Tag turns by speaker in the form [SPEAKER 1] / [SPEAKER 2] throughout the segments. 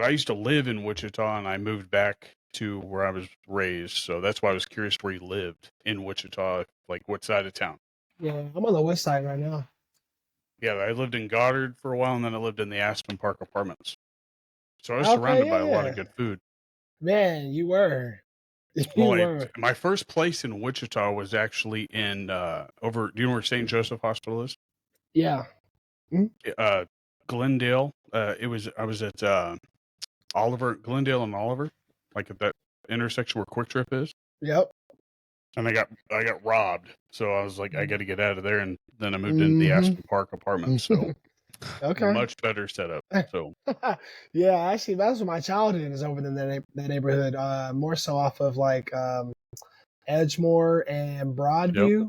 [SPEAKER 1] I used to live in Wichita, and I moved back to where I was raised. So that's why I was curious where you lived in Wichita, like what side of town.
[SPEAKER 2] Yeah, I'm on the west side right now.
[SPEAKER 1] Yeah, I lived in Goddard for a while, and then I lived in the Aspen Park Apartments. So I was
[SPEAKER 2] Okay,
[SPEAKER 1] surrounded by
[SPEAKER 2] yeah,
[SPEAKER 1] a lot
[SPEAKER 2] yeah.
[SPEAKER 1] of good food.
[SPEAKER 2] Man, you were. You
[SPEAKER 1] Well,
[SPEAKER 2] were.
[SPEAKER 1] my first place in Wichita was actually in over. Do you know where St. Joseph Hospital is?
[SPEAKER 2] Yeah.
[SPEAKER 1] Glendale. I was at Glendale and Oliver, like at that intersection where Quick Trip is.
[SPEAKER 2] Yep.
[SPEAKER 1] And I got robbed, so I was like, I got to get out of there, and then I moved into the
[SPEAKER 2] Mm-hmm.
[SPEAKER 1] Aspen Park Apartments. So
[SPEAKER 2] Okay.
[SPEAKER 1] much better setup. So
[SPEAKER 2] Yeah, actually, that's what my childhood is over in that neighborhood. More so off of like Edgemore and
[SPEAKER 1] yep,
[SPEAKER 2] Broadview,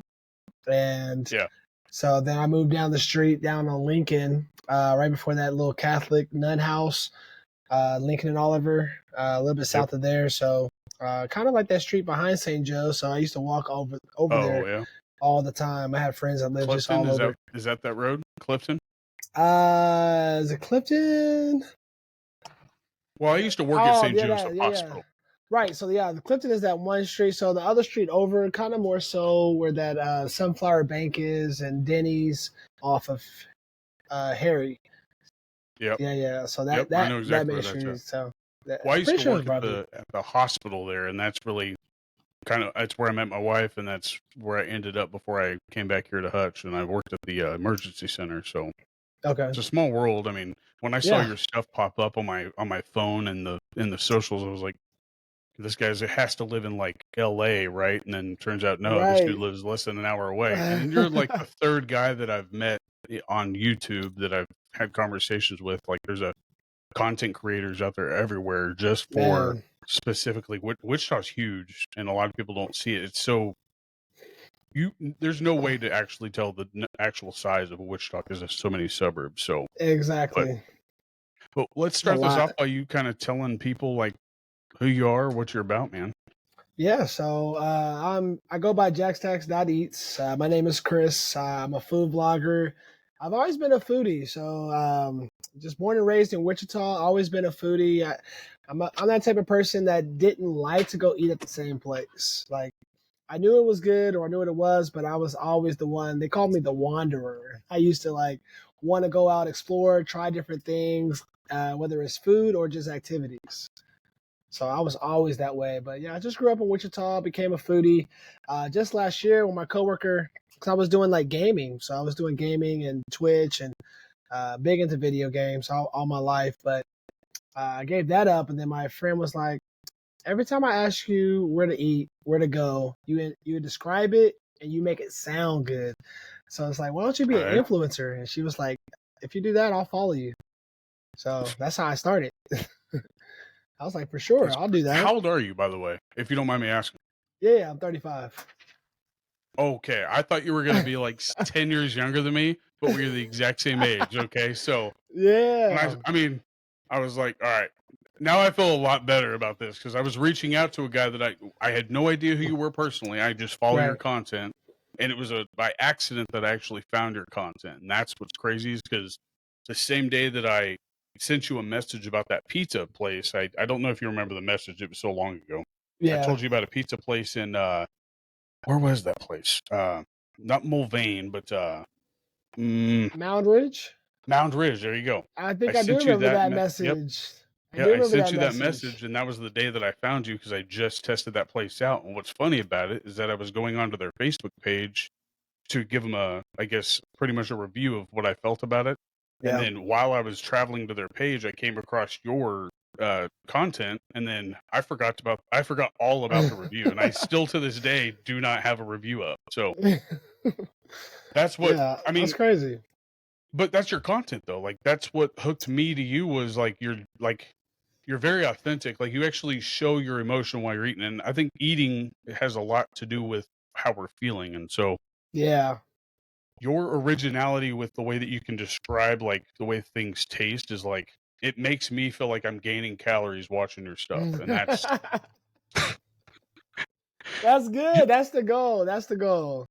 [SPEAKER 2] and
[SPEAKER 1] yeah,
[SPEAKER 2] so then I moved down the street down on Lincoln, right before that little Catholic nun house, Lincoln and Oliver, a little bit
[SPEAKER 1] yep.
[SPEAKER 2] south of there. So kind of like that street behind St. Joe. So I used to walk over
[SPEAKER 1] Oh
[SPEAKER 2] there
[SPEAKER 1] yeah,
[SPEAKER 2] all the time. I had friends that lived just
[SPEAKER 1] Clifton
[SPEAKER 2] all
[SPEAKER 1] is
[SPEAKER 2] over.
[SPEAKER 1] that road? Clifton.
[SPEAKER 2] Is it Clifton?
[SPEAKER 1] Well, I used to work at
[SPEAKER 2] Oh,
[SPEAKER 1] St.
[SPEAKER 2] yeah,
[SPEAKER 1] Joseph
[SPEAKER 2] yeah.
[SPEAKER 1] Hospital.
[SPEAKER 2] Right. So yeah, the Clifton is that one street. So the other street over, kind of more so where that Sunflower Bank is and Denny's off of Harry.
[SPEAKER 1] Yep,
[SPEAKER 2] Yeah. So
[SPEAKER 1] yep. I know
[SPEAKER 2] that
[SPEAKER 1] exactly
[SPEAKER 2] main
[SPEAKER 1] where that's
[SPEAKER 2] street.
[SPEAKER 1] at.
[SPEAKER 2] So
[SPEAKER 1] Well, I
[SPEAKER 2] I'm
[SPEAKER 1] used
[SPEAKER 2] pretty
[SPEAKER 1] to
[SPEAKER 2] sure it was
[SPEAKER 1] work at
[SPEAKER 2] Broadview.
[SPEAKER 1] the hospital there, and that's really that's where I met my wife, and that's where I ended up before I came back here to Hutch, and I worked at the emergency center. So
[SPEAKER 2] Okay.
[SPEAKER 1] it's a small world. I mean, when I saw
[SPEAKER 2] Yeah.
[SPEAKER 1] your stuff pop up on my phone and in the socials, I was like, this guy's has to live in like L.A., right? And then turns out no, this dude
[SPEAKER 2] Right.
[SPEAKER 1] lives less than an hour away. And you're like the third guy that I've met on YouTube that I've had conversations with. Like, there's a content creators out there everywhere just for
[SPEAKER 2] Man.
[SPEAKER 1] specifically Wichita's huge, and a lot of people don't see it. It's so there's no way to actually tell the actual size of Wichita because there's so many suburbs. So, but
[SPEAKER 2] Exactly.
[SPEAKER 1] let's
[SPEAKER 2] A
[SPEAKER 1] start this
[SPEAKER 2] lot.
[SPEAKER 1] off by you kind of telling people like who you are, what you're about, man.
[SPEAKER 2] Yeah, so I go by Jackstacks.Eats. My name is Chris. I'm a food blogger. I've always been a foodie. So just born and raised in Wichita, always been a foodie. I'm that type of person that didn't like to go eat at the same place. Like I knew it was good or I knew what it was, but I was always the one. They called me the wanderer. I used to like want to go out, explore, try different things, whether it's food or just activities. So I was always that way. But yeah, I just grew up in Wichita, became a foodie. Just last year with my coworker, because I was doing like gaming. So I was doing gaming and Twitch and big into video games all my life. But I gave that up. And then my friend was like, every time I ask you where to eat, where to go, you describe it and you make it sound good. So it's like, why don't you be an
[SPEAKER 1] Right.
[SPEAKER 2] influencer? And she was like, if you do that, I'll follow you. So that's how I started. I was like, for sure, I'll do that.
[SPEAKER 1] How old are you, by the way, if you don't mind me asking?
[SPEAKER 2] Yeah, I'm 35.
[SPEAKER 1] Okay, I thought you were going to be like 10 years younger than me, but we're the exact same age. Okay, so
[SPEAKER 2] Yeah.
[SPEAKER 1] I was like, all right, now I feel a lot better about this because I was reaching out to a guy that I had no idea who you were personally. I just follow your
[SPEAKER 2] Right.
[SPEAKER 1] content, and it was by accident that I actually found your content, and that's what's crazy is because the same day that I sent you a message about that pizza place, I don't know if you remember the message. It was so long ago. I
[SPEAKER 2] Yeah.
[SPEAKER 1] told you about a pizza place in where was that place? Not Mulvane, but
[SPEAKER 2] Mound Ridge?
[SPEAKER 1] Mound Ridge. There you go.
[SPEAKER 2] I
[SPEAKER 1] I
[SPEAKER 2] think I do
[SPEAKER 1] sent you
[SPEAKER 2] remember
[SPEAKER 1] that.
[SPEAKER 2] that
[SPEAKER 1] Yep.
[SPEAKER 2] message. I
[SPEAKER 1] Yeah,
[SPEAKER 2] do
[SPEAKER 1] I
[SPEAKER 2] remember
[SPEAKER 1] sent
[SPEAKER 2] that
[SPEAKER 1] you that
[SPEAKER 2] message.
[SPEAKER 1] message, and that was the day that I found you because I just tested that place out. And what's funny about it is that I was going onto their Facebook page to give them I guess, pretty much a review of what I felt about it. And
[SPEAKER 2] Yeah.
[SPEAKER 1] then while I was traveling to their page, I came across your content, and then I forgot all about the review, and I still to this day do not have a review up. So that's what
[SPEAKER 2] Yeah,
[SPEAKER 1] I
[SPEAKER 2] that's
[SPEAKER 1] mean.
[SPEAKER 2] crazy.
[SPEAKER 1] But that's your content though. Like that's what hooked me to you was like you're very authentic. Like you actually show your emotion while you're eating. And I think eating has a lot to do with how we're feeling. And so
[SPEAKER 2] Yeah.
[SPEAKER 1] your originality with the way that you can describe like the way things taste is like it makes me feel like I'm gaining calories watching your stuff. And that's
[SPEAKER 2] That's good. That's the goal. That's the goal.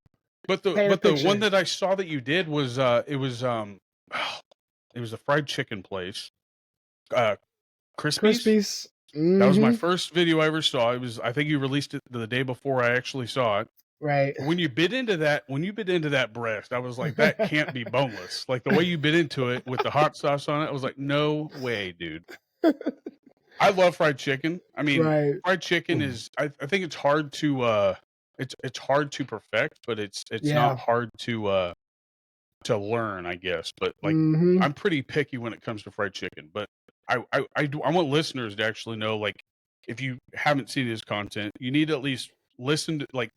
[SPEAKER 1] but
[SPEAKER 2] Paint a
[SPEAKER 1] the one
[SPEAKER 2] picture.
[SPEAKER 1] that I saw that you did was it was a fried chicken place. Crispies.
[SPEAKER 2] Crispies.
[SPEAKER 1] That was my
[SPEAKER 2] Mm-hmm.
[SPEAKER 1] first video I ever saw. I think you released it the day before I actually saw it.
[SPEAKER 2] Right.
[SPEAKER 1] When you bit into that breast, I was like, that can't be boneless. Like the way you bit into it with the hot sauce on it, I was like, no way, dude. I love fried chicken. I mean,
[SPEAKER 2] Right.
[SPEAKER 1] fried chicken is I think it's hard to it's hard to perfect, but it's
[SPEAKER 2] Yeah.
[SPEAKER 1] not hard to learn, I guess. But like
[SPEAKER 2] Mm-hmm.
[SPEAKER 1] I'm pretty picky when it comes to fried chicken. But I want listeners to actually know, like, if you haven't seen his content, you need to at least listen to like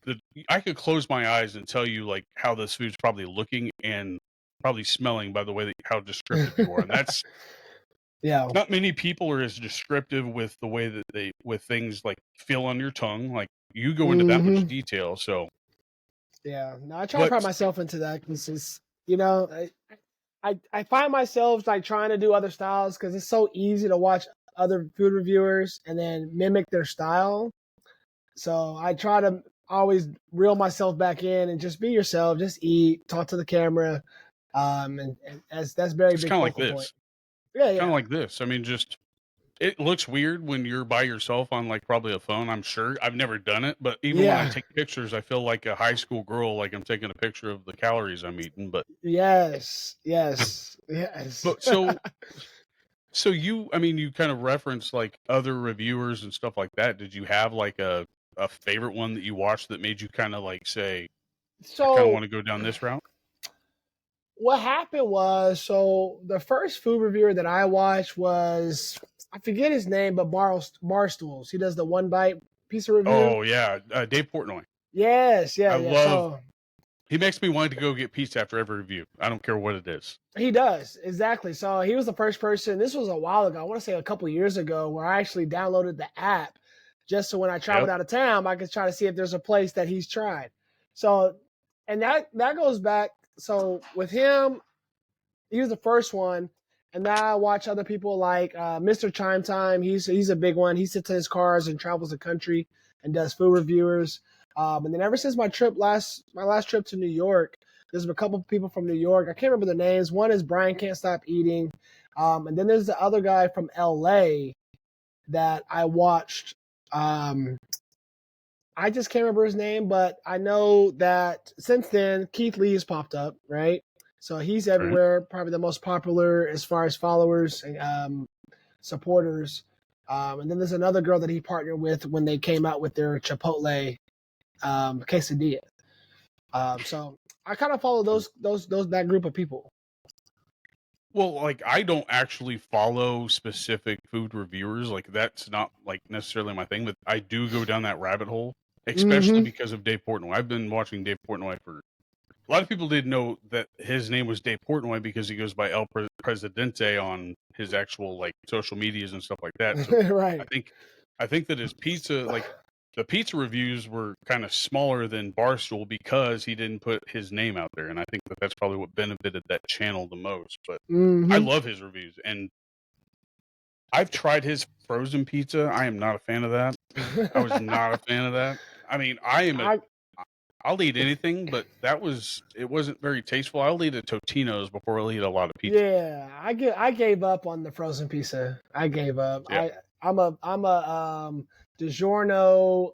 [SPEAKER 1] I could close my eyes and tell you like how this food's probably looking and probably smelling by the way that how descriptive you are. And that's
[SPEAKER 2] Yeah.
[SPEAKER 1] not many people are as descriptive with the way that they with things like feel on your tongue. Like you go into that much
[SPEAKER 2] Mm-hmm.
[SPEAKER 1] detail. So
[SPEAKER 2] Yeah. No, I try to
[SPEAKER 1] but
[SPEAKER 2] pride myself into that because it's, I find myself like trying to do other styles because it's so easy to watch other food reviewers and then mimic their style. So I try to always reel myself back in and just be yourself, just eat, talk to the camera, and that's very
[SPEAKER 1] it's
[SPEAKER 2] big
[SPEAKER 1] kind of like
[SPEAKER 2] focal point.
[SPEAKER 1] this.
[SPEAKER 2] Yeah,
[SPEAKER 1] Kind of
[SPEAKER 2] yeah,
[SPEAKER 1] like this. I mean, just it looks weird when you're by yourself on like probably a phone. I'm sure I've never done it, but even when I
[SPEAKER 2] yeah.
[SPEAKER 1] take pictures, I feel like a high school girl, like I'm taking a picture of the calories I'm eating.
[SPEAKER 2] Yes, yes, yes.
[SPEAKER 1] But so you, I mean, you kind of referenced like other reviewers and stuff like that. Did you have like a favorite one that you watched that made you kind of like say, I kind of
[SPEAKER 2] So
[SPEAKER 1] want to go down this route?
[SPEAKER 2] what happened was, so the first food reviewer that I watched was, I forget his name, but Barstools. He does the one bite pizza review.
[SPEAKER 1] Oh yeah, Dave Portnoy.
[SPEAKER 2] Yes, yeah,
[SPEAKER 1] I
[SPEAKER 2] yeah.
[SPEAKER 1] love.
[SPEAKER 2] So
[SPEAKER 1] He makes me want to go get pizza after every review. I don't care what it is.
[SPEAKER 2] he does, exactly. So he was the first person. This was a while ago. I want to say a couple years ago, where I actually downloaded the app just so when I traveled
[SPEAKER 1] Yep.
[SPEAKER 2] out of town, I could try to see if there's a place that he's tried. So, and that goes back. So with him, he was the first one, and now I watch other people like Mr. Chime Time. He's a big one. He sits in his cars and travels the country and does food reviewers. And then ever since my last trip to New York, there's been a couple of people from New York. I can't remember their names. One is Brian Can't Stop Eating, and then there's the other guy from LA that I watched. I just can't remember his name, but I know that since then Keith Lee has popped up, right? So he's
[SPEAKER 1] Right.
[SPEAKER 2] everywhere, probably the most popular as far as followers and supporters. And then there's another girl that he partnered with when they came out with their Chipotle quesadilla. So I kind of follow that group of people.
[SPEAKER 1] Well, like I don't actually follow specific food reviewers. Like that's not like necessarily my thing, but I do go down that rabbit hole, especially
[SPEAKER 2] Mm-hmm.
[SPEAKER 1] because of Dave Portnoy. I've been watching Dave Portnoy for a lot of people didn't know that his name was Dave Portnoy because he goes by Presidente on his actual like social medias and stuff like that. So I
[SPEAKER 2] Right.
[SPEAKER 1] think I think that his pizza like the pizza reviews were kind of smaller than Barstool because he didn't put his name out there, and I think that that's probably what benefited that channel the most. But I
[SPEAKER 2] Mm-hmm.
[SPEAKER 1] love his reviews, and I've tried his frozen pizza. I am not a fan of that. I was not a fan of that. I mean,
[SPEAKER 2] I
[SPEAKER 1] I'll eat anything, but it wasn't very tasteful. I'll eat a Totino's before I'll eat a lot of pizza.
[SPEAKER 2] Yeah, I gave up on the frozen pizza. I gave up.
[SPEAKER 1] Yeah.
[SPEAKER 2] I'm a DiGiorno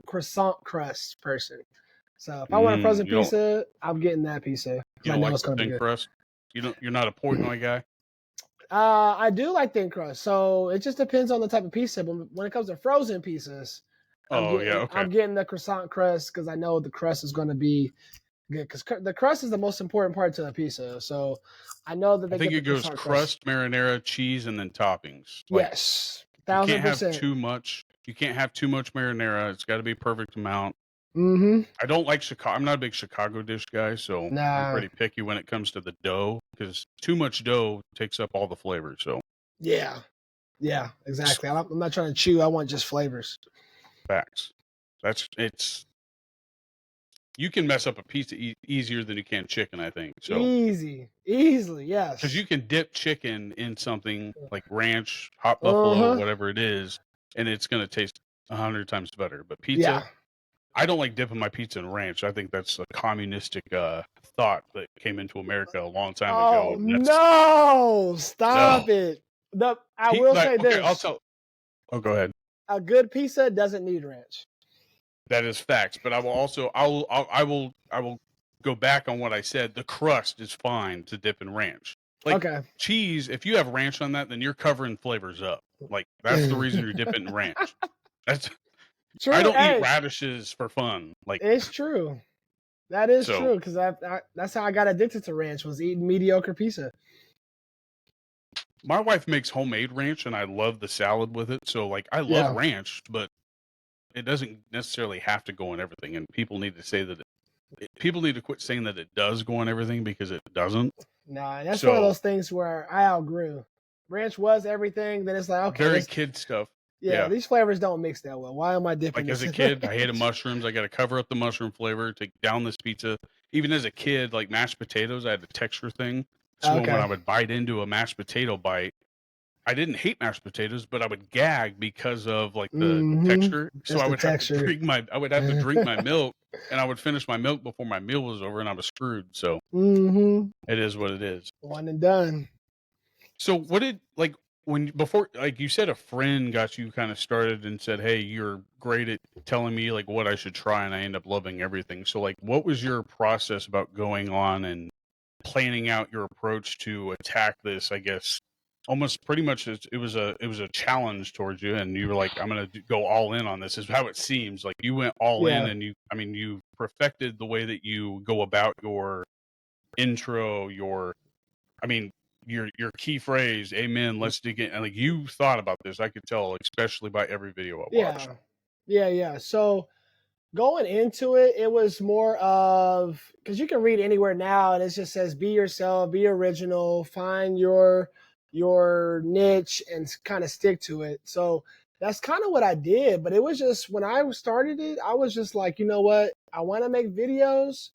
[SPEAKER 2] croissant crust person. So if I want a frozen
[SPEAKER 1] You don't
[SPEAKER 2] pizza, I'm getting that pizza because I know
[SPEAKER 1] like
[SPEAKER 2] it's
[SPEAKER 1] the
[SPEAKER 2] gonna be
[SPEAKER 1] thin
[SPEAKER 2] good.
[SPEAKER 1] crust? You're not a Portnoy guy?
[SPEAKER 2] I do like thin crust, so it just depends on the type of pizza. But when it comes to frozen pizzas,
[SPEAKER 1] Oh yeah, okay.
[SPEAKER 2] I'm getting the croissant crust because I know the crust is gonna be good. Because the crust is the most important part to the pizza, so I know that
[SPEAKER 1] I
[SPEAKER 2] they
[SPEAKER 1] think
[SPEAKER 2] get the
[SPEAKER 1] it goes
[SPEAKER 2] croissant crust.
[SPEAKER 1] crust, marinara, cheese, and then toppings. Like
[SPEAKER 2] Yes,
[SPEAKER 1] you can't
[SPEAKER 2] thousand
[SPEAKER 1] have
[SPEAKER 2] percent.
[SPEAKER 1] too much. You can't have too much marinara. It's got to be perfect amount.
[SPEAKER 2] Mm-hmm.
[SPEAKER 1] I don't like Chicago. I'm not a big Chicago dish guy, so I'm
[SPEAKER 2] Nah.
[SPEAKER 1] pretty picky when it comes to the dough because too much dough takes up all the flavor. So
[SPEAKER 2] Yeah. Yeah. Exactly. I'm not trying to chew. I want just flavors.
[SPEAKER 1] facts. It's you can mess up a pizza easier than you can chicken, I think. So
[SPEAKER 2] Easily.
[SPEAKER 1] because
[SPEAKER 2] Yes.
[SPEAKER 1] you can dip chicken in something like ranch, hot
[SPEAKER 2] Uh
[SPEAKER 1] buffalo,
[SPEAKER 2] huh.
[SPEAKER 1] whatever it is, and it's going to taste 100 times better. But pizza,
[SPEAKER 2] Yeah.
[SPEAKER 1] I don't like dipping my pizza in ranch. I think that's a communistic thought that came into America a long time ago.
[SPEAKER 2] Oh
[SPEAKER 1] And that's
[SPEAKER 2] no!
[SPEAKER 1] no,
[SPEAKER 2] Stop it! I will say
[SPEAKER 1] Okay, I'll
[SPEAKER 2] this:
[SPEAKER 1] tell. Oh, go ahead.
[SPEAKER 2] a good pizza doesn't need ranch.
[SPEAKER 1] That is facts, but I will also I will go back on what I said. The crust is fine to dip in ranch. Like
[SPEAKER 2] Okay.
[SPEAKER 1] cheese, if you have ranch on that, then you're covering flavors up. Like that's the reason you're dipping in ranch. That's I
[SPEAKER 2] True.
[SPEAKER 1] don't eat
[SPEAKER 2] Hey,
[SPEAKER 1] radishes for fun. Like
[SPEAKER 2] it's true. That is
[SPEAKER 1] so
[SPEAKER 2] true because that's how I got addicted to ranch, was eating mediocre pizza.
[SPEAKER 1] my wife makes homemade ranch and I love the salad with it. So like I love
[SPEAKER 2] Yeah.
[SPEAKER 1] ranch, but it doesn't necessarily have to go in everything. And people need to say that people need to quit saying that it does go in everything because it doesn't.
[SPEAKER 2] Nah, that's one of
[SPEAKER 1] So
[SPEAKER 2] those things where I outgrew. Ranch was everything. Then it's like, okay,
[SPEAKER 1] very kid stuff.
[SPEAKER 2] yeah,
[SPEAKER 1] Yeah.
[SPEAKER 2] these flavors don't mix that well. Why am I dipping
[SPEAKER 1] Like as
[SPEAKER 2] this
[SPEAKER 1] a
[SPEAKER 2] in
[SPEAKER 1] kid, I hated
[SPEAKER 2] ranch?
[SPEAKER 1] mushrooms. I got to cover up the mushroom flavor to down this pizza. Even as a kid, like mashed potatoes, I had the texture thing. So when
[SPEAKER 2] Okay.
[SPEAKER 1] I would bite into a mashed potato bite, I didn't hate mashed potatoes, but I would gag because of like the
[SPEAKER 2] Mm-hmm.
[SPEAKER 1] texture. So
[SPEAKER 2] Just the texture.
[SPEAKER 1] I would have to drink my milk, and I would finish my milk before my meal was over, and I was screwed. So
[SPEAKER 2] Mm-hmm.
[SPEAKER 1] it is what it is.
[SPEAKER 2] One and done.
[SPEAKER 1] So what did like when before like you said a friend got you kind of started and said, "Hey, you're great at telling me like what I should try," and I end up loving everything. So like, what was your process about going on and planning out your approach to attack this? I guess almost pretty much it was a challenge towards you, and you were like, "I'm gonna go all in on this." Is how it seems like you went all in,
[SPEAKER 2] Yeah.
[SPEAKER 1] and you perfected the way that you go about your intro, I mean, your key phrase, "Amen. Let's dig in." And like you thought about this, I could tell, especially by every video I watched.
[SPEAKER 2] Yeah. Yeah. So going into it, it was more of, because you can read anywhere now and it just says be yourself, be original, find your niche and kind of stick to it. So that's kind of what I did. But it was just, when I started it, I was just like, you know what? I want to make videos.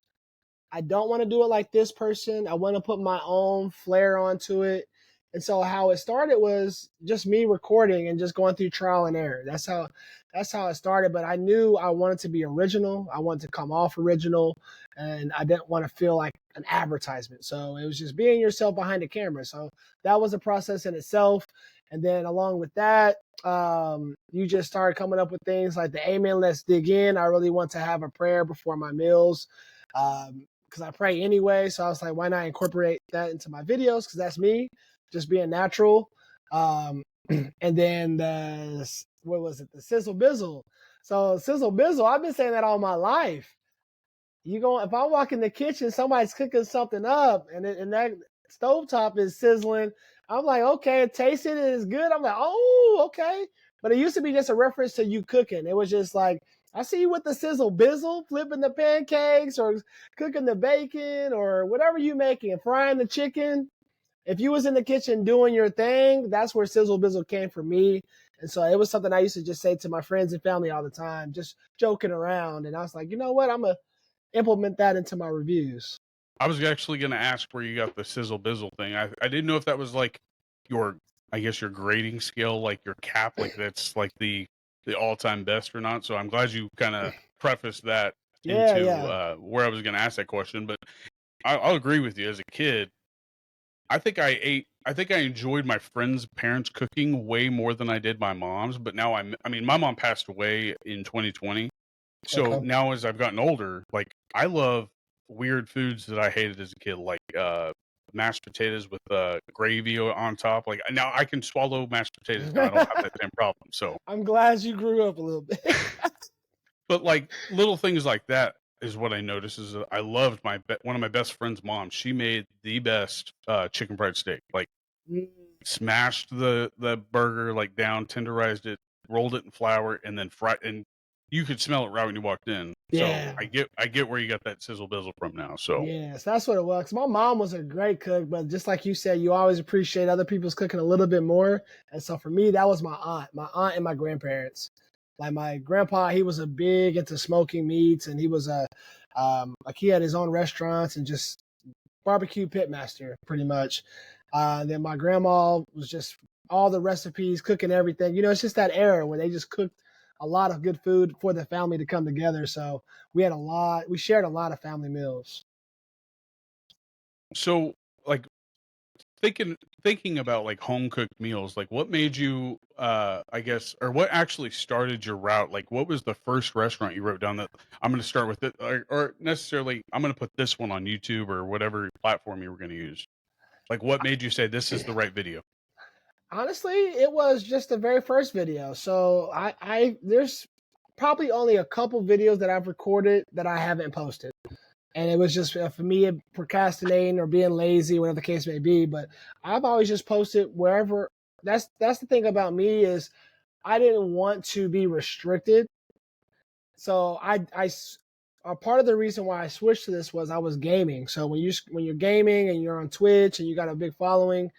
[SPEAKER 2] I don't want to do it like this person. I want to put my own flair onto it. And so how it started was just me recording and just going through trial and error. That's how it started. But I knew I wanted to be original. I wanted to come off original, and I didn't want to feel like an advertisement. So it was just being yourself behind the camera. So that was a process in itself. And then along with that, you just started coming up with things like the Amen, let's dig in. I really want to have a prayer before my meals. Because I pray anyway. So I was like, why not incorporate that into my videos? Because that's me, just being natural. Um, and then what was it? The Sizzle Bizzle. So Sizzle Bizzle, I've been saying that all my life. If I walk in the kitchen, somebody's cooking something up, and that stovetop is sizzling. I'm like, okay, it tasted it is good. I'm like, oh, okay. But it used to be just a reference to you cooking. It was just like, I see you with the Sizzle Bizzle, flipping the pancakes or cooking the bacon or whatever you making, frying the chicken. If you was in the kitchen doing your thing, that's where Sizzle Bizzle came for me. And so it was something I used to just say to my friends and family all the time, just joking around. And I was like, you know what? I'm going to implement that into my reviews.
[SPEAKER 1] I was actually going to ask where you got the sizzle bizzle thing. I didn't know if that was like your, I guess your grading scale, like your cap, like that's like the all time best or not. So I'm glad you kind of prefaced that
[SPEAKER 2] Yeah,
[SPEAKER 1] into
[SPEAKER 2] yeah.
[SPEAKER 1] where I was going to ask that question. But I'll agree with you. As a kid, I think I enjoyed my friends' parents' cooking way more than I did my mom's. But now I mean, my mom passed away in 2020. So
[SPEAKER 2] Okay.
[SPEAKER 1] now as I've gotten older, like I love weird foods that I hated as a kid, like mashed potatoes with gravy on top. Like now I can swallow mashed potatoes now. I don't have that same problem. So,
[SPEAKER 2] I'm glad you grew up a little bit.
[SPEAKER 1] but like little things like that is what I noticed. Is that I loved one of my best friend's mom. She made the best chicken fried steak. Like smashed the burger like down, tenderized it, rolled it in flour, and then fried. And you could smell it right when you walked in. So
[SPEAKER 2] Yeah.
[SPEAKER 1] I get where you got that sizzle bizzle from now. So
[SPEAKER 2] Yes, that's what it was. 'Cause my mom was a great cook, but just like you said, you always appreciate other people's cooking a little bit more. And so for me, that was my aunt and my grandparents. Like my grandpa, he was a big into smoking meats, and he was like he had his own restaurants and just barbecue pitmaster pretty much. Then my grandma was just all the recipes, cooking everything. It's just that era where they just cooked a lot of good food for the family to come together. So we shared a lot of family meals.
[SPEAKER 1] so like thinking about like home cooked meals, like what made you I guess, or what actually started your route? Like what was the first restaurant you wrote down that I'm going to start with it, or necessarily I'm going to put this one on YouTube or whatever platform you were going to use? Like what made you say this is the right video?
[SPEAKER 2] Honestly, it was just the very first video. So I there's probably only a couple videos that I've recorded that I haven't posted. And it was just for me procrastinating or being lazy, whatever the case may be. But I've always just posted wherever. That's the thing about me is I didn't want to be restricted. So a part of the reason why I switched to this was I was gaming. So when you're gaming and you're on Twitch and you got a big following,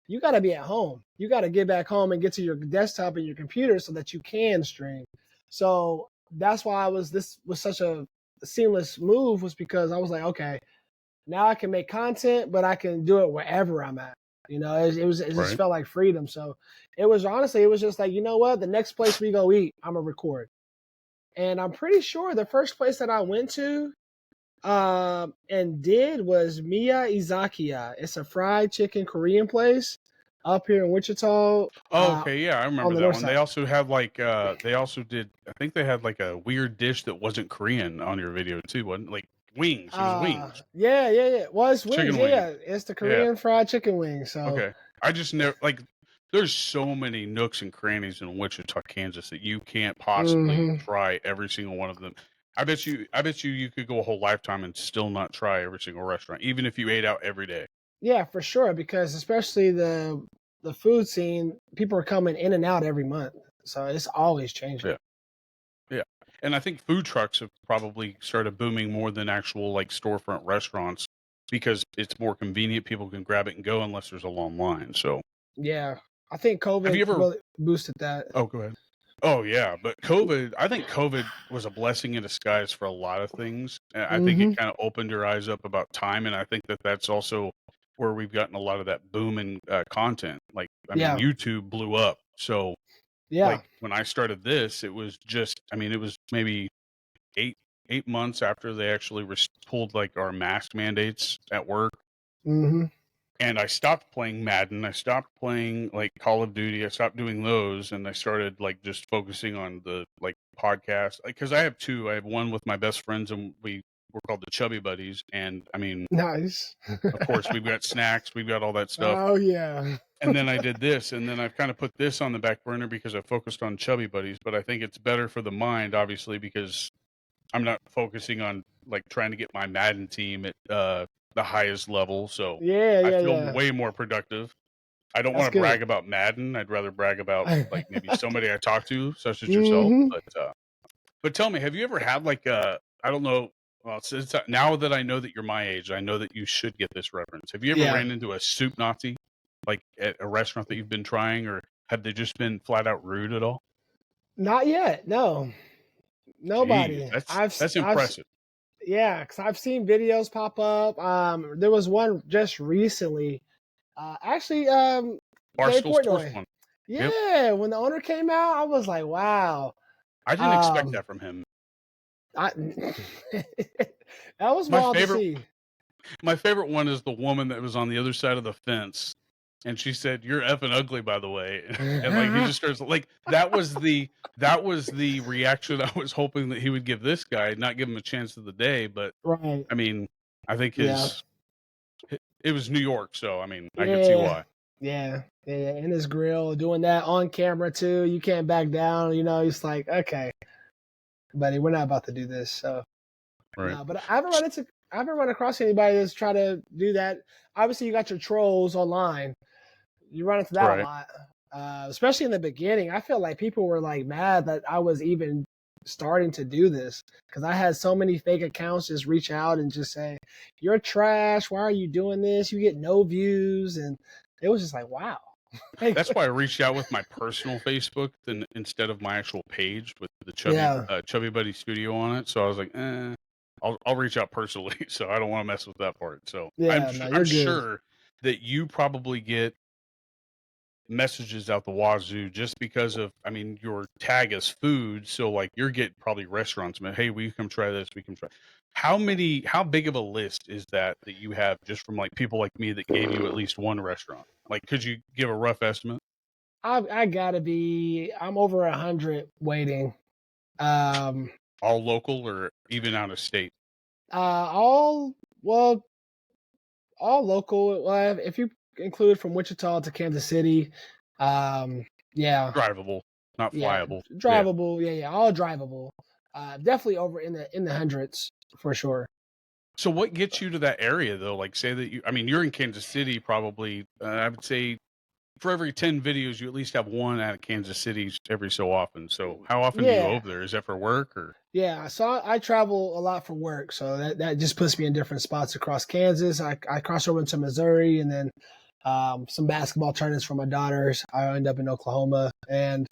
[SPEAKER 2] you got to be at home. You got to get back home and get to your desktop and your computer so that you can stream. So that's why this was such a seamless move, was because I was like, okay, now I can make content, but I can do it wherever I'm at. It just
[SPEAKER 1] Right.
[SPEAKER 2] felt like freedom. So it was just like, you know what? The next place we go eat, I'm gonna record. And I'm pretty sure the first place that I went to and did was Miya Izakiya. It's a fried chicken Korean place up here in Wichita,
[SPEAKER 1] Oh, okay, yeah, I
[SPEAKER 2] on
[SPEAKER 1] remember
[SPEAKER 2] the
[SPEAKER 1] that
[SPEAKER 2] north
[SPEAKER 1] one. They
[SPEAKER 2] side.
[SPEAKER 1] also had like they also did, I think they had like a weird dish that wasn't Korean on your video too, wasn't like wings. It was wings.
[SPEAKER 2] Yeah, yeah, yeah. Well, it's wings.
[SPEAKER 1] Chicken
[SPEAKER 2] Yeah,
[SPEAKER 1] wings.
[SPEAKER 2] yeah. It's the
[SPEAKER 1] Yeah.
[SPEAKER 2] Korean fried chicken wings. So
[SPEAKER 1] Okay. I just never like there's so many nooks and crannies in Wichita, Kansas that you can't possibly
[SPEAKER 2] hmm
[SPEAKER 1] try every single one of them. I bet you you could go a whole lifetime and still not try every single restaurant, even if you ate out every day.
[SPEAKER 2] yeah, for sure. Because especially the food scene, people are coming in and out every month, so it's always changing.
[SPEAKER 1] Yeah. Yeah. And I think food trucks have probably started booming more than actual like storefront restaurants because it's more convenient. People can grab it and go unless there's a long line. So
[SPEAKER 2] Yeah, I think
[SPEAKER 1] have you
[SPEAKER 2] COVID
[SPEAKER 1] ever
[SPEAKER 2] really boosted that.
[SPEAKER 1] oh go ahead. Oh yeah, but I think COVID was a blessing in disguise for a lot of things. I think it
[SPEAKER 2] hmm
[SPEAKER 1] kind of opened your eyes up about time, and I think that that's also where we've gotten a lot of that boom in content. Like, I mean,
[SPEAKER 2] Yeah,
[SPEAKER 1] YouTube blew up. So,
[SPEAKER 2] yeah.
[SPEAKER 1] like when I started this, it was just, I mean, it was maybe eight 8 months after they actually pulled like our mask mandates at work,
[SPEAKER 2] hmm
[SPEAKER 1] and I stopped playing Madden. I stopped playing like Call of Duty. I stopped doing those, and I started like just focusing on the like podcast. Because I have two. I have one with my best friends, and we're called the Chubby Buddies. And I mean,
[SPEAKER 2] Nice.
[SPEAKER 1] of course, we've got snacks, we've got all that stuff.
[SPEAKER 2] Oh yeah.
[SPEAKER 1] And then I did this, and then I've kind of put this on the back burner because I focused on Chubby Buddies. But I think it's better for the mind, obviously, because I'm not focusing on like trying to get my Madden team at the highest level. So
[SPEAKER 2] Yeah,
[SPEAKER 1] I
[SPEAKER 2] yeah,
[SPEAKER 1] feel
[SPEAKER 2] yeah.
[SPEAKER 1] way more productive. I don't
[SPEAKER 2] That's
[SPEAKER 1] want to
[SPEAKER 2] good.
[SPEAKER 1] brag about Madden. I'd rather brag about like maybe somebody I talk to, such as yourself.
[SPEAKER 2] hmm
[SPEAKER 1] But tell me, have you ever had like I don't know. Well, since now that I know that you're my age, I know that you should get this reference. Have you ever
[SPEAKER 2] Yeah.
[SPEAKER 1] ran into a soup Nazi, like at a restaurant that you've been trying, or have they just been flat out rude at all?
[SPEAKER 2] Not yet. No.
[SPEAKER 1] Jeez,
[SPEAKER 2] Nobody.
[SPEAKER 1] that's impressive.
[SPEAKER 2] Yeah, because I've seen videos pop up. There was one just recently. Actually, Dave
[SPEAKER 1] Barstool Sports
[SPEAKER 2] Portnoy.
[SPEAKER 1] one. Yep,
[SPEAKER 2] Yeah, when the owner came out, I was like, wow.
[SPEAKER 1] I didn't expect
[SPEAKER 2] Um,
[SPEAKER 1] that from him.
[SPEAKER 2] I that was
[SPEAKER 1] My
[SPEAKER 2] wild to
[SPEAKER 1] favorite
[SPEAKER 2] see.
[SPEAKER 1] My favorite one is the woman that was on the other side of the fence, and she said, "You're effing ugly, by the way." And like he just starts like that was the reaction I was hoping that he would give this guy, not give him a chance of the day. But
[SPEAKER 2] Right.
[SPEAKER 1] I mean, I think
[SPEAKER 2] Yeah.
[SPEAKER 1] it was New York, so I mean, I could see
[SPEAKER 2] Yeah.
[SPEAKER 1] why.
[SPEAKER 2] Yeah. Yeah. In his grill, doing that on camera too. You can't back down. It's like, okay, buddy, we're not about to do this. So
[SPEAKER 1] Right,
[SPEAKER 2] no, but I haven't run across anybody that's try to do that. Obviously, you got your trolls online. You run into that a
[SPEAKER 1] right.
[SPEAKER 2] lot, especially in the beginning. I feel like people were like mad that I was even starting to do this because I had so many fake accounts just reach out and just say, "You're trash. Why are you doing this? You get no views." And it was just like, wow. Like,
[SPEAKER 1] That's why I reached out with my personal Facebook instead of my actual page with the
[SPEAKER 2] yeah,
[SPEAKER 1] Chubby Buddy Studio on it. So I was like, I'll reach out personally. So I don't want to mess with that part. So
[SPEAKER 2] yeah. No,
[SPEAKER 1] I'm
[SPEAKER 2] you're good.
[SPEAKER 1] sure that you probably get messages out the wazoo just because of, I mean, your tag is food. So like you're getting probably restaurants, man. Hey, will you come try this? We can try. How big of a list is that you have just from like people like me that gave you at least one restaurant? Like, could you give a rough estimate?
[SPEAKER 2] I gotta be. I'm over 100 waiting. Um,
[SPEAKER 1] All local or even out of state?
[SPEAKER 2] all well, all local. Well, if you include from Wichita to Kansas City, um, yeah,
[SPEAKER 1] Drivable, not
[SPEAKER 2] yeah,
[SPEAKER 1] flyable. Yeah.
[SPEAKER 2] drivable. Yeah, yeah, all drivable. Definitely over in the hundreds for sure.
[SPEAKER 1] So what gets you to that area though? Like say that I mean, you're in Kansas City probably, I would say for every 10 videos, you at least have one out of Kansas City every so often. So how often do you go
[SPEAKER 2] Yeah,
[SPEAKER 1] over there? Is that for work or?
[SPEAKER 2] yeah. So I travel a lot for work, so that just puts me in different spots across Kansas. I cross over into Missouri, and then some basketball tournaments for my daughters. I end up in Oklahoma, and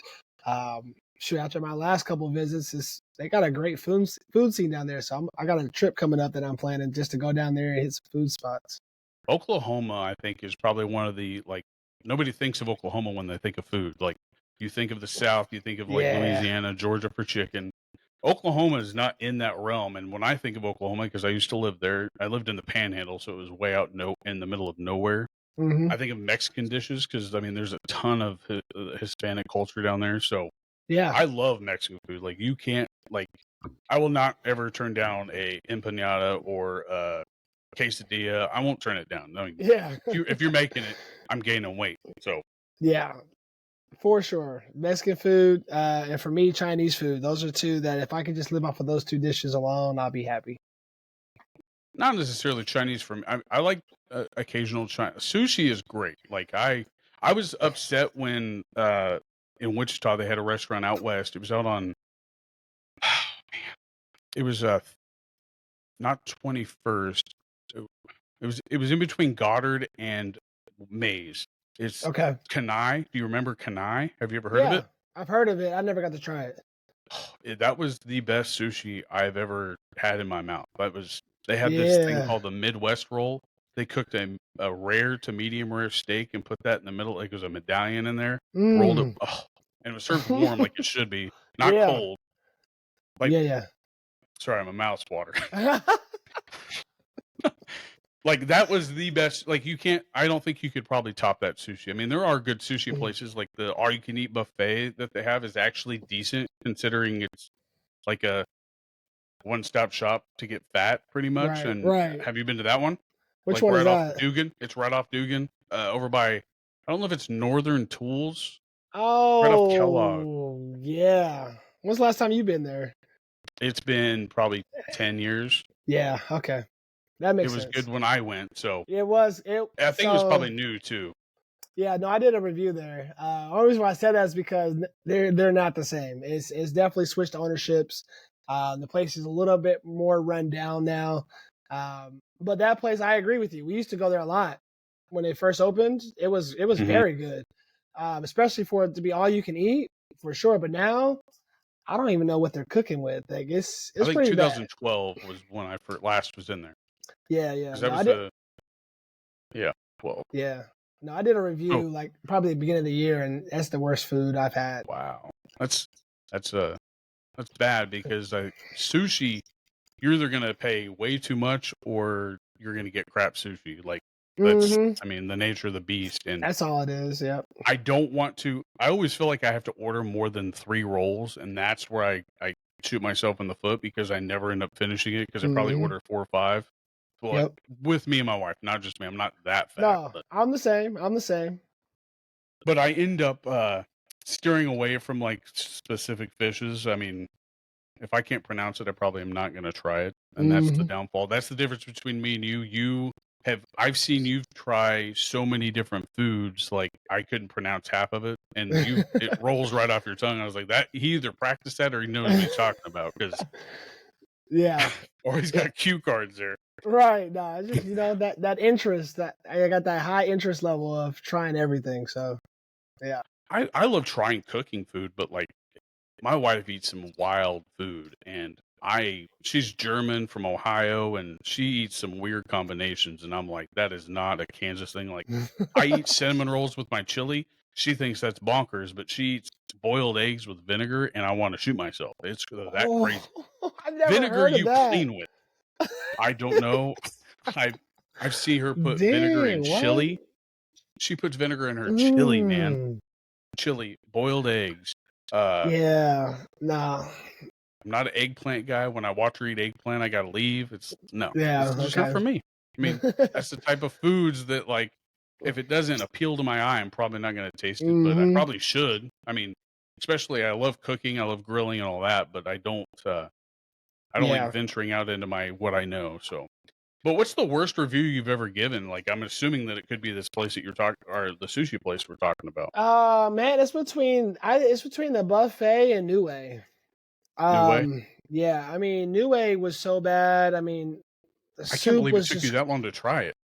[SPEAKER 2] shoot, after my last couple visits, they got a great food scene down there. So I got a trip coming up that I'm planning just to go down there and hit some food spots.
[SPEAKER 1] Oklahoma, I think, is probably one of the like nobody thinks of Oklahoma when they think of food. Like you think of the South, you think of like
[SPEAKER 2] Yeah.
[SPEAKER 1] Louisiana, Georgia for chicken. Oklahoma is not in that realm. And when I think of Oklahoma, because I used to live there, I lived in the Panhandle, so it was way out in the middle of nowhere.
[SPEAKER 2] Hmm.
[SPEAKER 1] I think of Mexican dishes because I mean, there's a ton of Hispanic culture down there. So
[SPEAKER 2] Yeah.
[SPEAKER 1] I love Mexican food. Like you can't like I will not ever turn down a empanada or a quesadilla. I won't turn it down. I mean,
[SPEAKER 2] Yeah.
[SPEAKER 1] if you're making it, I'm gaining weight. So
[SPEAKER 2] Yeah. For sure. Mexican food, and for me, Chinese food. Those are two that if I could just live off of those two dishes alone, I'll be happy.
[SPEAKER 1] not necessarily Chinese for me. I like occasional China. Sushi is great. Like I was upset when in Wichita they had a restaurant out west. It was out on it was not 21st. It was in between Goddard and Mays. It's
[SPEAKER 2] Okay.
[SPEAKER 1] Kanai. Do you remember Kanai? Have you ever heard of
[SPEAKER 2] Yeah.
[SPEAKER 1] it?
[SPEAKER 2] I've heard of it. I never got to try it.
[SPEAKER 1] That was the best sushi I've ever had in my mouth. They had this thing
[SPEAKER 2] Yeah.
[SPEAKER 1] called the Midwest roll. They cooked a rare to medium rare steak and put that in the middle, like it was a medallion in there. Rolled it,
[SPEAKER 2] Mm.
[SPEAKER 1] and it was served warm like it should be, not
[SPEAKER 2] Yeah.
[SPEAKER 1] cold. Like,
[SPEAKER 2] Yeah.
[SPEAKER 1] sorry, my mouth's watering.
[SPEAKER 2] Yeah.
[SPEAKER 1] Like that was the best. Like you can't. I don't think you could probably top that sushi. I mean, there are good sushi places. Like the all you can eat buffet that they have is actually decent, considering it's like a one stop shop to get fat, pretty much.
[SPEAKER 2] Right.
[SPEAKER 1] And
[SPEAKER 2] Right.
[SPEAKER 1] have you been to that one?
[SPEAKER 2] Which
[SPEAKER 1] Like
[SPEAKER 2] one is
[SPEAKER 1] right off
[SPEAKER 2] that?
[SPEAKER 1] Dugan. It's right off Dugan, over by. I don't know if it's Northern Tools, right off Kellogg.
[SPEAKER 2] Oh, yeah. When's the last time you been there?
[SPEAKER 1] It's been probably 10 years.
[SPEAKER 2] Yeah. Okay. That
[SPEAKER 1] It
[SPEAKER 2] makes
[SPEAKER 1] was good
[SPEAKER 2] sense.
[SPEAKER 1] when I went, so
[SPEAKER 2] It was it.
[SPEAKER 1] I think it was
[SPEAKER 2] So
[SPEAKER 1] probably new too.
[SPEAKER 2] yeah, no, I did a review there. Only reason why I said that is because they're not the same. It's definitely switched ownerships. The place is a little bit more run down now. But that place, I agree with you. We used to go there a lot when it first opened. It was
[SPEAKER 1] Hmm.
[SPEAKER 2] very good, especially for it to be all you can eat for sure. But now I don't even know what they're cooking with. Like
[SPEAKER 1] I
[SPEAKER 2] it's
[SPEAKER 1] think
[SPEAKER 2] pretty bad.
[SPEAKER 1] 2012 was when I last was in there.
[SPEAKER 2] Yeah, yeah.
[SPEAKER 1] Because that
[SPEAKER 2] No, I
[SPEAKER 1] was
[SPEAKER 2] did.
[SPEAKER 1] yeah, 12.
[SPEAKER 2] Yeah, no, I did a
[SPEAKER 1] Oh,
[SPEAKER 2] review like probably the beginning of the year, and that's the worst food I've had.
[SPEAKER 1] wow. That's that's bad because sushi, you're either gonna pay way too much or you're gonna get crap sushi. Like that's,
[SPEAKER 2] Hmm.
[SPEAKER 1] I mean, the nature of the beast. And
[SPEAKER 2] That's all it is. Yep.
[SPEAKER 1] I don't want to. I always feel like I have to order more than 3 rolls, and that's where I shoot myself in the foot because I never end up finishing it because I probably
[SPEAKER 2] Hmm.
[SPEAKER 1] order 4 or 5. Well,
[SPEAKER 2] Yep.
[SPEAKER 1] with me and my wife, not just me. I'm not that fat,
[SPEAKER 2] No, I'm the same. I'm the same.
[SPEAKER 1] but I end up steering away from like specific fishes. I mean, if I can't pronounce it, I probably am not going to try it, and that's the
[SPEAKER 2] Hmm.
[SPEAKER 1] downfall. That's the difference between me and you. I've seen you try so many different foods, like I couldn't pronounce half of it, and it rolls right off your tongue. I was like, that he either practiced that or he knows what he's talking about, because
[SPEAKER 2] Yeah.
[SPEAKER 1] or he's
[SPEAKER 2] Yeah.
[SPEAKER 1] got cue cards there.
[SPEAKER 2] Right. No, it's just that interest that I got that high interest level of trying everything. So yeah.
[SPEAKER 1] I love trying cooking food, but like my wife eats some wild food, and she's German from Ohio, and she eats some weird combinations, and I'm like, that is not a Kansas thing. Like I eat cinnamon rolls with my chili. She thinks that's bonkers, but she eats boiled eggs with vinegar, and I want to shoot myself. It's that
[SPEAKER 2] Oh,
[SPEAKER 1] crazy.
[SPEAKER 2] I never
[SPEAKER 1] Vinegar
[SPEAKER 2] heard of
[SPEAKER 1] you
[SPEAKER 2] that.
[SPEAKER 1] clean with. I don't know. I I've seen her put vinegar in
[SPEAKER 2] Dang, what?
[SPEAKER 1] chili. She puts vinegar in her chili, man.
[SPEAKER 2] Mm,
[SPEAKER 1] Chili, boiled eggs. Uh,
[SPEAKER 2] yeah, nah,
[SPEAKER 1] I'm not an eggplant guy. When I watch her eat eggplant, I gotta leave. It's no, this
[SPEAKER 2] yeah,
[SPEAKER 1] is just not
[SPEAKER 2] okay.
[SPEAKER 1] for me. I mean, that's the type of foods that like if it doesn't appeal to my eye, I'm probably not gonna taste it, but I
[SPEAKER 2] Hmm.
[SPEAKER 1] probably should. I mean, especially I love cooking, I love grilling and all that, but I don't like
[SPEAKER 2] Yeah.
[SPEAKER 1] venturing out into my what I know. So, but what's the worst review you've ever given? Like, I'm assuming that it could be this place that you're talking, or the sushi place we're talking about.
[SPEAKER 2] Man, it's between the buffet and New Way.
[SPEAKER 1] New Way.
[SPEAKER 2] Yeah, I mean, New Way was so bad. I mean, the
[SPEAKER 1] I can't
[SPEAKER 2] soup
[SPEAKER 1] believe it
[SPEAKER 2] was
[SPEAKER 1] took you
[SPEAKER 2] just
[SPEAKER 1] that long to try it.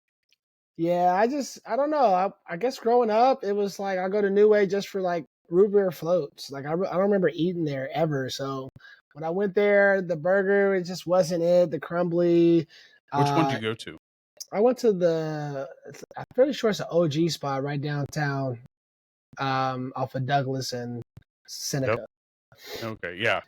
[SPEAKER 2] yeah. I don't know. I guess growing up, it was like I go to New Way just for like root beer floats. Like I don't remember eating there ever. So when I went there, the burger it just wasn't it. The crumbly.
[SPEAKER 1] Which one did
[SPEAKER 2] Uh,
[SPEAKER 1] you go to?
[SPEAKER 2] I went to I'm pretty sure it's an OG spot right downtown, off of Douglas and
[SPEAKER 1] Yep.
[SPEAKER 2] Seneca.
[SPEAKER 1] Okay, yeah.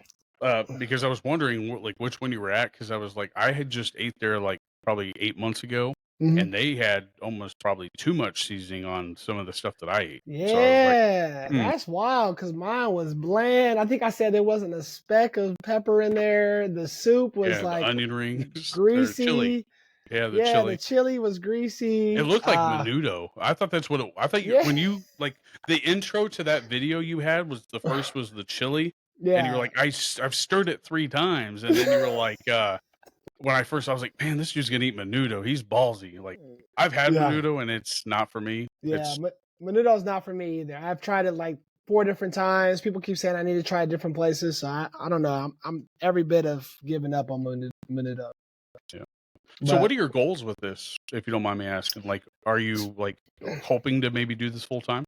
[SPEAKER 1] Because I was wondering like which one you were at because I was like I had just ate there like probably 8 months ago,
[SPEAKER 2] Hmm.
[SPEAKER 1] and they had almost probably too much seasoning on some of the stuff that I ate. So I was like,
[SPEAKER 2] Yeah,
[SPEAKER 1] hmm,
[SPEAKER 2] that's wild because mine was bland. I think I said there wasn't a speck of pepper in there. The soup was
[SPEAKER 1] yeah, the
[SPEAKER 2] like
[SPEAKER 1] onion rings or chili.
[SPEAKER 2] greasy.
[SPEAKER 1] Yeah, the
[SPEAKER 2] Yeah, the
[SPEAKER 1] chili.
[SPEAKER 2] chili was
[SPEAKER 1] It
[SPEAKER 2] greasy.
[SPEAKER 1] looked like menudo. I thought that's what it. I thought you
[SPEAKER 2] Yeah,
[SPEAKER 1] when you like the intro to that video you had was the first was the chili, and you were
[SPEAKER 2] yeah.
[SPEAKER 1] like, I've stirred it 3 times, and then you were like, when I was like, man, this dude's gonna eat menudo. He's ballsy. Like I've had
[SPEAKER 2] Yeah,
[SPEAKER 1] menudo, and it's not for me.
[SPEAKER 2] yeah.
[SPEAKER 1] It's
[SPEAKER 2] Menudo's not for me either. I've tried it like 4 different times. People keep saying I need to try it different places, so I don't know. I'm every bit of giving up on menudo.
[SPEAKER 1] yeah. So what
[SPEAKER 2] But
[SPEAKER 1] are your goals with this, if you don't mind me asking? Like, are you like hoping to maybe do this full time?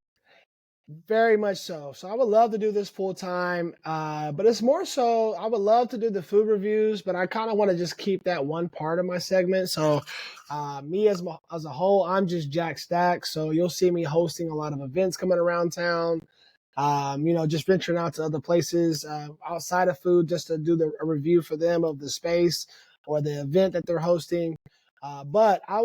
[SPEAKER 2] very much so. So I would love to do this full time, but it's more so I would love to do the food reviews, but I kind of want to just keep that one part of my segment. So me as a whole, I'm just Jack Stacks. So you'll see me hosting a lot of events coming around town. Just venturing out to other places outside of food just to do a review for them of the space or the event that they're hosting. But I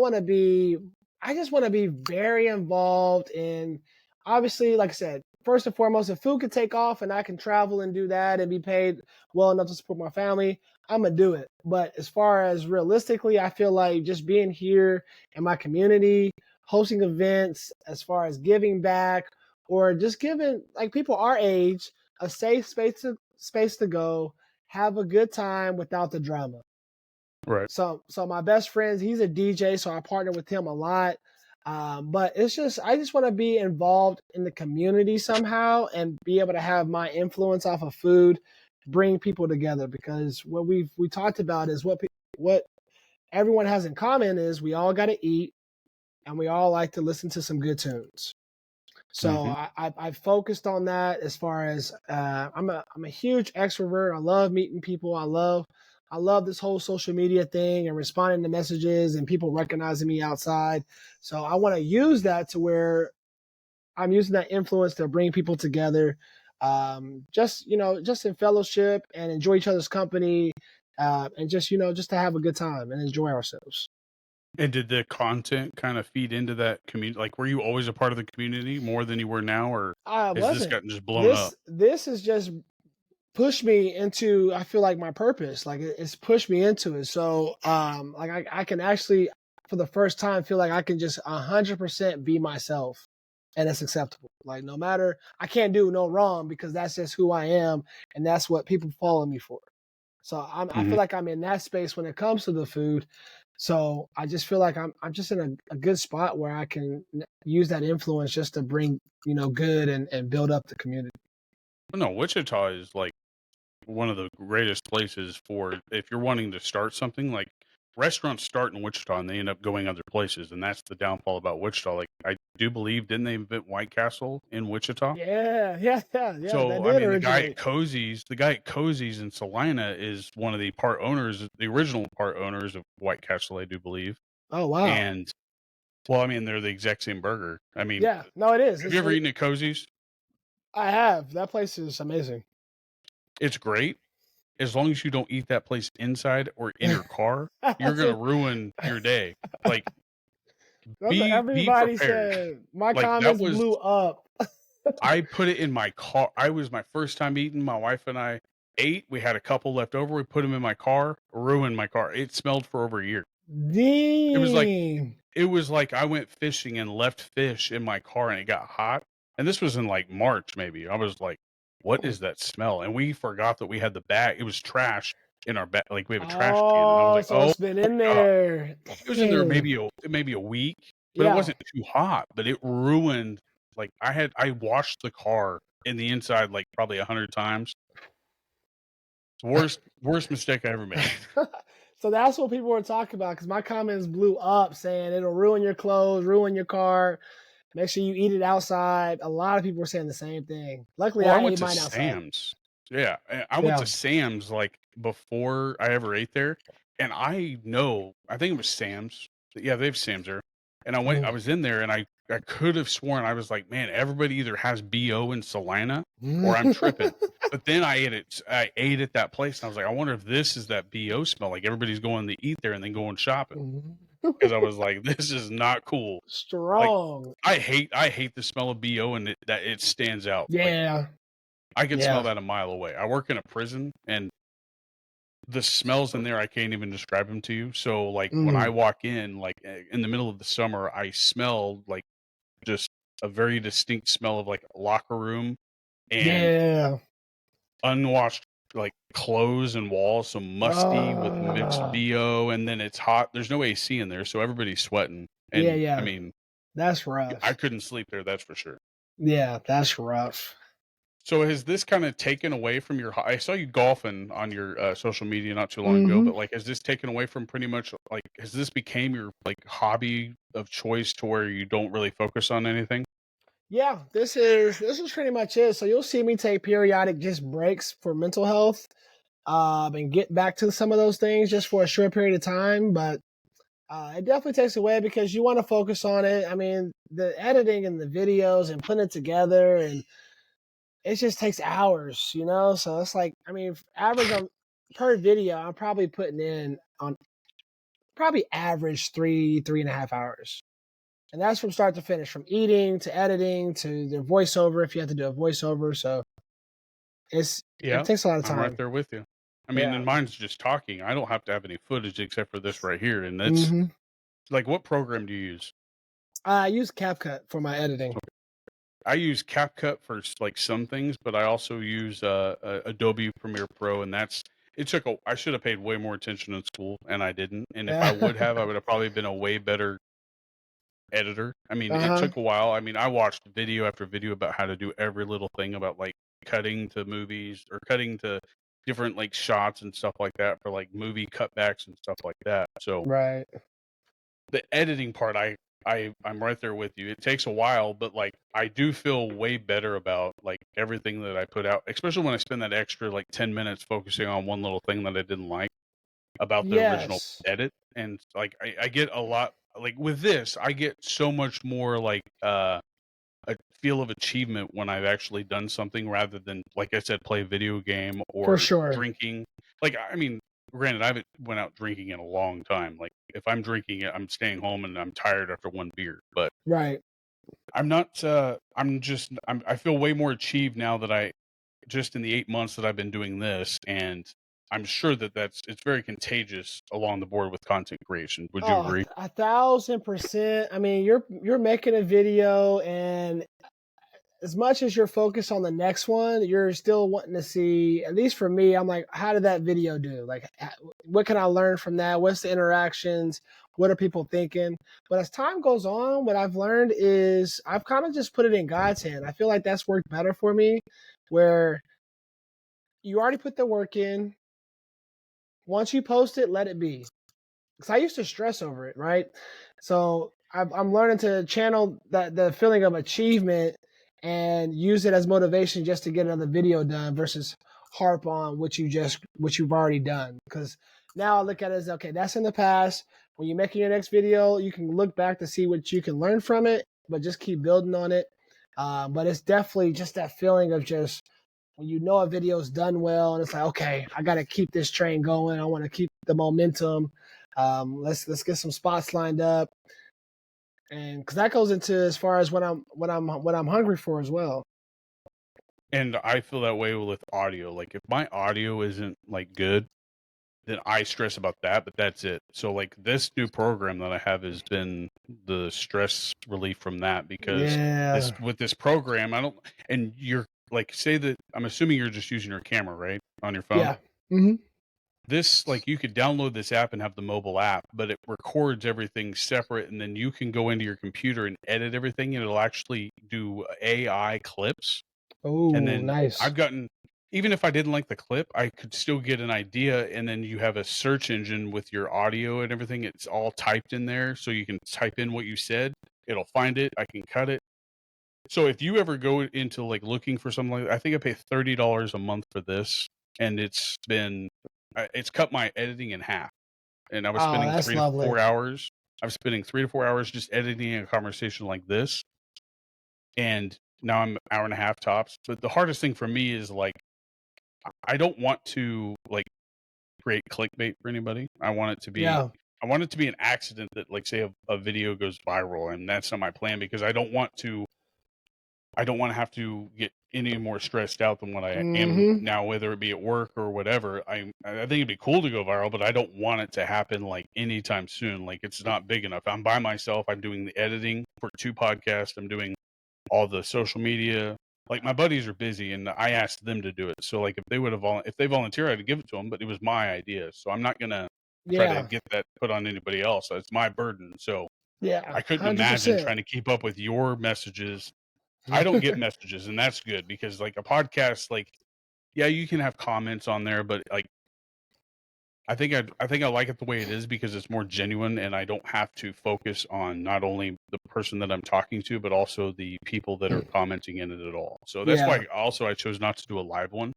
[SPEAKER 2] just want to be very involved in, obviously, like I said, first and foremost, if food could take off and I can travel and do that and be paid well enough to support my family, I'm going to do it. But as far as realistically, I feel like just being here in my community, hosting events, as far as giving back, or just giving like people our age a safe space to go have a good time without the drama.
[SPEAKER 1] Right.
[SPEAKER 2] So my best friend, he's a DJ, so I partner with him a lot. But it's just I just want to be involved in the community somehow and be able to have my influence off of food bring people together, because what we talked about is what everyone has in common is we all got to eat and we all like to listen to some good tunes. So
[SPEAKER 1] Hmm.
[SPEAKER 2] I focused on that as far as I'm a huge extrovert. I love meeting people. I love this whole social media thing and responding to messages and people recognizing me outside. So I want to use that to where I'm using that influence to bring people together, just in fellowship and enjoy each other's company, and just to have a good time and enjoy ourselves.
[SPEAKER 1] And did the content kind of feed into that community? Like, were you always a part of the community more than you were now, or
[SPEAKER 2] I
[SPEAKER 1] has this
[SPEAKER 2] wasn't.
[SPEAKER 1] gotten just blown up?
[SPEAKER 2] This is just pushed me into, I feel like, my purpose. Like it's pushed me into it. So like I can actually for the first time feel like I can just 100% be myself and it's acceptable. Like no matter, I can't do no wrong because that's just who I am and that's what people follow me for. So I
[SPEAKER 1] Hmm.
[SPEAKER 2] feel like I'm in that space when it comes to the food. So I just feel like I'm just in a good spot where I can use that influence just to bring, good and build up the community.
[SPEAKER 1] No, Wichita is like one of the greatest places for if you're wanting to start something. Like restaurants start in Wichita and they end up going other places, and that's the downfall about Wichita. Like I do believe didn't they invent White Castle in Wichita?
[SPEAKER 2] Yeah, yeah, yeah, yeah. That
[SPEAKER 1] So I
[SPEAKER 2] did
[SPEAKER 1] mean,
[SPEAKER 2] originate.
[SPEAKER 1] The guy at Cozy's in Salina is one of the part owners, the original part owners of White Castle, I do believe.
[SPEAKER 2] Oh wow.
[SPEAKER 1] And well, I mean, they're the exact same burger. I mean,
[SPEAKER 2] Yeah. No, it is.
[SPEAKER 1] have you ever eaten at Cozy's?
[SPEAKER 2] I have. That place is amazing.
[SPEAKER 1] It's great. as long as you don't eat that place inside or in your car, you're
[SPEAKER 2] That's
[SPEAKER 1] gonna
[SPEAKER 2] what
[SPEAKER 1] ruin your day. Like,
[SPEAKER 2] that's what
[SPEAKER 1] be
[SPEAKER 2] everybody
[SPEAKER 1] prepared.
[SPEAKER 2] said. My
[SPEAKER 1] Like, that
[SPEAKER 2] comments
[SPEAKER 1] was
[SPEAKER 2] blew up.
[SPEAKER 1] I put it in my car. I was my first time eating. My wife and I ate. We had a couple left over. We put them in my car. Ruined my car. It smelled for over a year. It was like
[SPEAKER 2] Dang.
[SPEAKER 1] I went fishing and left fish in my car and it got hot. And this was in like March maybe. I was like, "What is that smell?" And we forgot that we had the bag. It was trash in our bag. Like we have a trash can, and I was
[SPEAKER 2] Oh,
[SPEAKER 1] like,
[SPEAKER 2] so
[SPEAKER 1] "Oh
[SPEAKER 2] it's been
[SPEAKER 1] my
[SPEAKER 2] in
[SPEAKER 1] god!"
[SPEAKER 2] there.
[SPEAKER 1] It was in there
[SPEAKER 2] Dang.
[SPEAKER 1] maybe a week, but it
[SPEAKER 2] Yeah.
[SPEAKER 1] wasn't too hot. But it ruined. Like I washed the car in the inside like probably 100 times. Worst mistake I ever made.
[SPEAKER 2] So that's what people were talking about because my comments blew up saying it'll ruin your clothes, ruin your car. Make sure you eat it outside. A lot of people were saying the same thing. Luckily,
[SPEAKER 1] Well, I
[SPEAKER 2] I
[SPEAKER 1] went
[SPEAKER 2] ate
[SPEAKER 1] to
[SPEAKER 2] mine outside.
[SPEAKER 1] Sam's. Yeah, I went
[SPEAKER 2] Yeah.
[SPEAKER 1] to Sam's like before I ever ate there, and I think it was Sam's. Yeah, they have Sam's there. And I was in there, and I could have sworn I was like, man, everybody either has BO in Salina or I'm tripping. But then I ate at that place, and I was like, I wonder if this is that BO smell. Like everybody's going to eat there and then going shopping because I was like, this is not cool. Like
[SPEAKER 2] Strong.
[SPEAKER 1] I hate the smell of BO and that it stands out. Like
[SPEAKER 2] Yeah.
[SPEAKER 1] I can smell
[SPEAKER 2] Yeah.
[SPEAKER 1] that a mile away. I work in a prison and the smells in there I can't even describe them to you. So like when I
[SPEAKER 2] Mm.
[SPEAKER 1] walk in, like in the middle of the summer, I smell like just a very distinct smell of like a locker room and
[SPEAKER 2] Yeah.
[SPEAKER 1] unwashed like clothes and walls, so musty with mixed
[SPEAKER 2] Ah.
[SPEAKER 1] BO, and then it's hot. There's no AC in there, so everybody's sweating.
[SPEAKER 2] Yeah,
[SPEAKER 1] And I
[SPEAKER 2] yeah.
[SPEAKER 1] mean,
[SPEAKER 2] That's
[SPEAKER 1] I
[SPEAKER 2] rough.
[SPEAKER 1] couldn't sleep there, that's for sure.
[SPEAKER 2] Yeah, that's rough.
[SPEAKER 1] So has this kind of taken away from I saw you golfing on your social media not too long ago,
[SPEAKER 2] Hmm.
[SPEAKER 1] but like, has this taken away from pretty much like, has this became your like hobby of choice to where you don't really focus on anything?
[SPEAKER 2] Yeah, this is pretty much it. So you'll see me take periodic just breaks for mental health, and get back to some of those things just for a short period of time. But it definitely takes away because you want to focus on it. I mean, the editing and the videos and putting it together, and it just takes hours, you know. So it's like, I mean, average on per video, I'm probably putting in on probably average 3.5 hours. And that's from start to finish, from eating to editing to the voiceover if you have to do a voiceover. So it
[SPEAKER 1] Yeah,
[SPEAKER 2] takes a lot of
[SPEAKER 1] I'm right
[SPEAKER 2] time.
[SPEAKER 1] there with you. I mean,
[SPEAKER 2] Yeah.
[SPEAKER 1] and mine's just talking. I don't have to have any footage except for this right here. And that's
[SPEAKER 2] Hmm.
[SPEAKER 1] like, what program do you use?
[SPEAKER 2] I use CapCut for my editing.
[SPEAKER 1] I use CapCut for like some things, but I also use Adobe Premiere Pro, and I should have paid way more attention in school, and I didn't. And if I would have, I would have probably been a way better editor. I mean, it
[SPEAKER 2] Uh-huh.
[SPEAKER 1] took a while. I mean, I watched video after video about how to do every little thing about like cutting to movies or cutting to different like shots and stuff like that for like movie cutbacks and stuff like that. So
[SPEAKER 2] Right.
[SPEAKER 1] the editing part, I'm right there with you. It takes a while, but like I do feel way better about like everything that I put out, especially when I spend that extra like 10 minutes focusing on one little thing that I didn't like about the original
[SPEAKER 2] Yes.
[SPEAKER 1] edit. And like I get a lot like with this, I get so much more like a feel of achievement when I've actually done something rather than, like I said, play a video game
[SPEAKER 2] For
[SPEAKER 1] or
[SPEAKER 2] sure.
[SPEAKER 1] drinking. Like, I mean, granted, I haven't went out drinking in a long time. Like, if I'm drinking it, I'm staying home and I'm tired after one beer. But
[SPEAKER 2] Right.
[SPEAKER 1] I'm not. I feel way more achieved now that I just in the 8 months that I've been doing this, and I'm sure that it's very contagious along the board with content creation. Would you
[SPEAKER 2] Oh,
[SPEAKER 1] agree?
[SPEAKER 2] 1,000%. I mean, you're making a video, and as much as you're focused on the next one, you're still wanting to see, at least for me, I'm like, how did that video do? Like, what can I learn from that? What's the interactions? What are people thinking? But as time goes on, what I've learned is I've kind of just put it in God's hand. I feel like that's worked better for me, where you already put the work in. Once you post it, let it be. Because I used to stress over it, right? So I'm learning to channel that the feeling of achievement and use it as motivation just to get another video done versus harp on what you've already done. Because now I look at it as, okay, that's in the past. When you're making your next video, you can look back to see what you can learn from it, but just keep building on it. But it's definitely just that feeling of just when you know a video's done well, and it's like, okay, I got to keep this train going. I want to keep the momentum. Let's get some spots lined up, and because that goes into as far as what I'm hungry for as well.
[SPEAKER 1] And I feel that way with audio. Like if my audio isn't like good, then I stress about that, but that's it. So like this new program that I have has been the stress relief from that, because
[SPEAKER 2] Yeah,
[SPEAKER 1] this program, I don't, and you're like, say that, I'm assuming you're just using your camera, right? On your phone.
[SPEAKER 2] yeah, hmm
[SPEAKER 1] This, like, you could download this app and have the mobile app, but it records everything separate, and then you can go into your computer and edit everything, and it'll actually do AI clips. And
[SPEAKER 2] Oh,
[SPEAKER 1] then
[SPEAKER 2] nice.
[SPEAKER 1] I've gotten, even if I didn't like the clip, I could still get an idea. And then you have a search engine with your audio and everything. It's all typed in there. So you can type in what you said. It'll find it. I can cut it. So if you ever go into like looking for something like that, I think I pay $30 a month for this. And it's cut my editing in half. And I was
[SPEAKER 2] Oh,
[SPEAKER 1] spending
[SPEAKER 2] that's
[SPEAKER 1] 3 to 4
[SPEAKER 2] lovely.
[SPEAKER 1] hours. I was spending 3 to 4 hours just editing a conversation like this. And now I'm an hour and a half tops. But the hardest thing for me is like, I don't want to like create clickbait for anybody.
[SPEAKER 2] Yeah.
[SPEAKER 1] I want it to be an accident that, like, say a video goes viral, and that's not my plan, because I don't want to have to get any more stressed out than what I am
[SPEAKER 2] hmm
[SPEAKER 1] now, whether it be at work or whatever. I think it'd be cool to go viral, but I don't want it to happen like anytime soon. Like, it's not big enough. I'm by myself. I'm doing the editing for 2 podcasts. I'm doing all the social media. Like, my buddies are busy, and I asked them to do it. So like if they volunteer, I'd give it to them. But it was my idea, so I'm not gonna try to
[SPEAKER 2] Yeah.
[SPEAKER 1] get that put on anybody else. It's my burden. So
[SPEAKER 2] Yeah.
[SPEAKER 1] I couldn't imagine
[SPEAKER 2] 100%.
[SPEAKER 1] trying to keep up with your messages. I don't get messages, and that's good, because like a podcast, like, yeah, you can have comments on there, but like I think I like it the way it is, because it's more genuine, and I don't have to focus on not only the person that I'm talking to, but also the people that are commenting in it at all. So that's
[SPEAKER 2] Yeah.
[SPEAKER 1] why also I chose not to do a live one.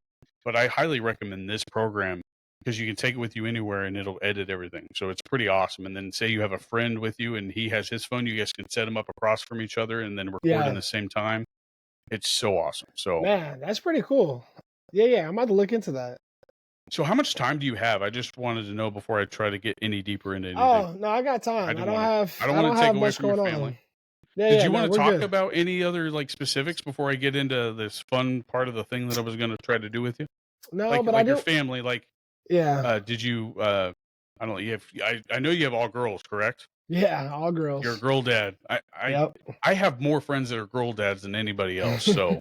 [SPEAKER 1] But I highly recommend this program, because you can take it with you anywhere and it'll edit everything. So it's pretty awesome. And then say you have a friend with you and he has his phone, you guys can set them up across from each other and then record in
[SPEAKER 2] Yeah.
[SPEAKER 1] the same time. It's so awesome.
[SPEAKER 2] Man, that's pretty cool. Yeah. I'm about to look into that.
[SPEAKER 1] So how much time do you have? I just wanted to know before I try to get any deeper into anything.
[SPEAKER 2] Oh, no, I got time.
[SPEAKER 1] I don't
[SPEAKER 2] I
[SPEAKER 1] want
[SPEAKER 2] don't
[SPEAKER 1] to take
[SPEAKER 2] have
[SPEAKER 1] away
[SPEAKER 2] much
[SPEAKER 1] from your
[SPEAKER 2] going
[SPEAKER 1] family.
[SPEAKER 2] on. Yeah,
[SPEAKER 1] Did
[SPEAKER 2] yeah,
[SPEAKER 1] you
[SPEAKER 2] no,
[SPEAKER 1] want to
[SPEAKER 2] we're
[SPEAKER 1] talk
[SPEAKER 2] good.
[SPEAKER 1] about any other like specifics before I get into this fun part of the thing that I was going to try to do with you?
[SPEAKER 2] No, but I
[SPEAKER 1] Like your
[SPEAKER 2] do.
[SPEAKER 1] family, like
[SPEAKER 2] Yeah.
[SPEAKER 1] did you I don't know, I know you have all girls, correct?
[SPEAKER 2] Yeah, all
[SPEAKER 1] You're a
[SPEAKER 2] girls.
[SPEAKER 1] girl dad.
[SPEAKER 2] Yep.
[SPEAKER 1] I have more friends that are girl dads than anybody else. So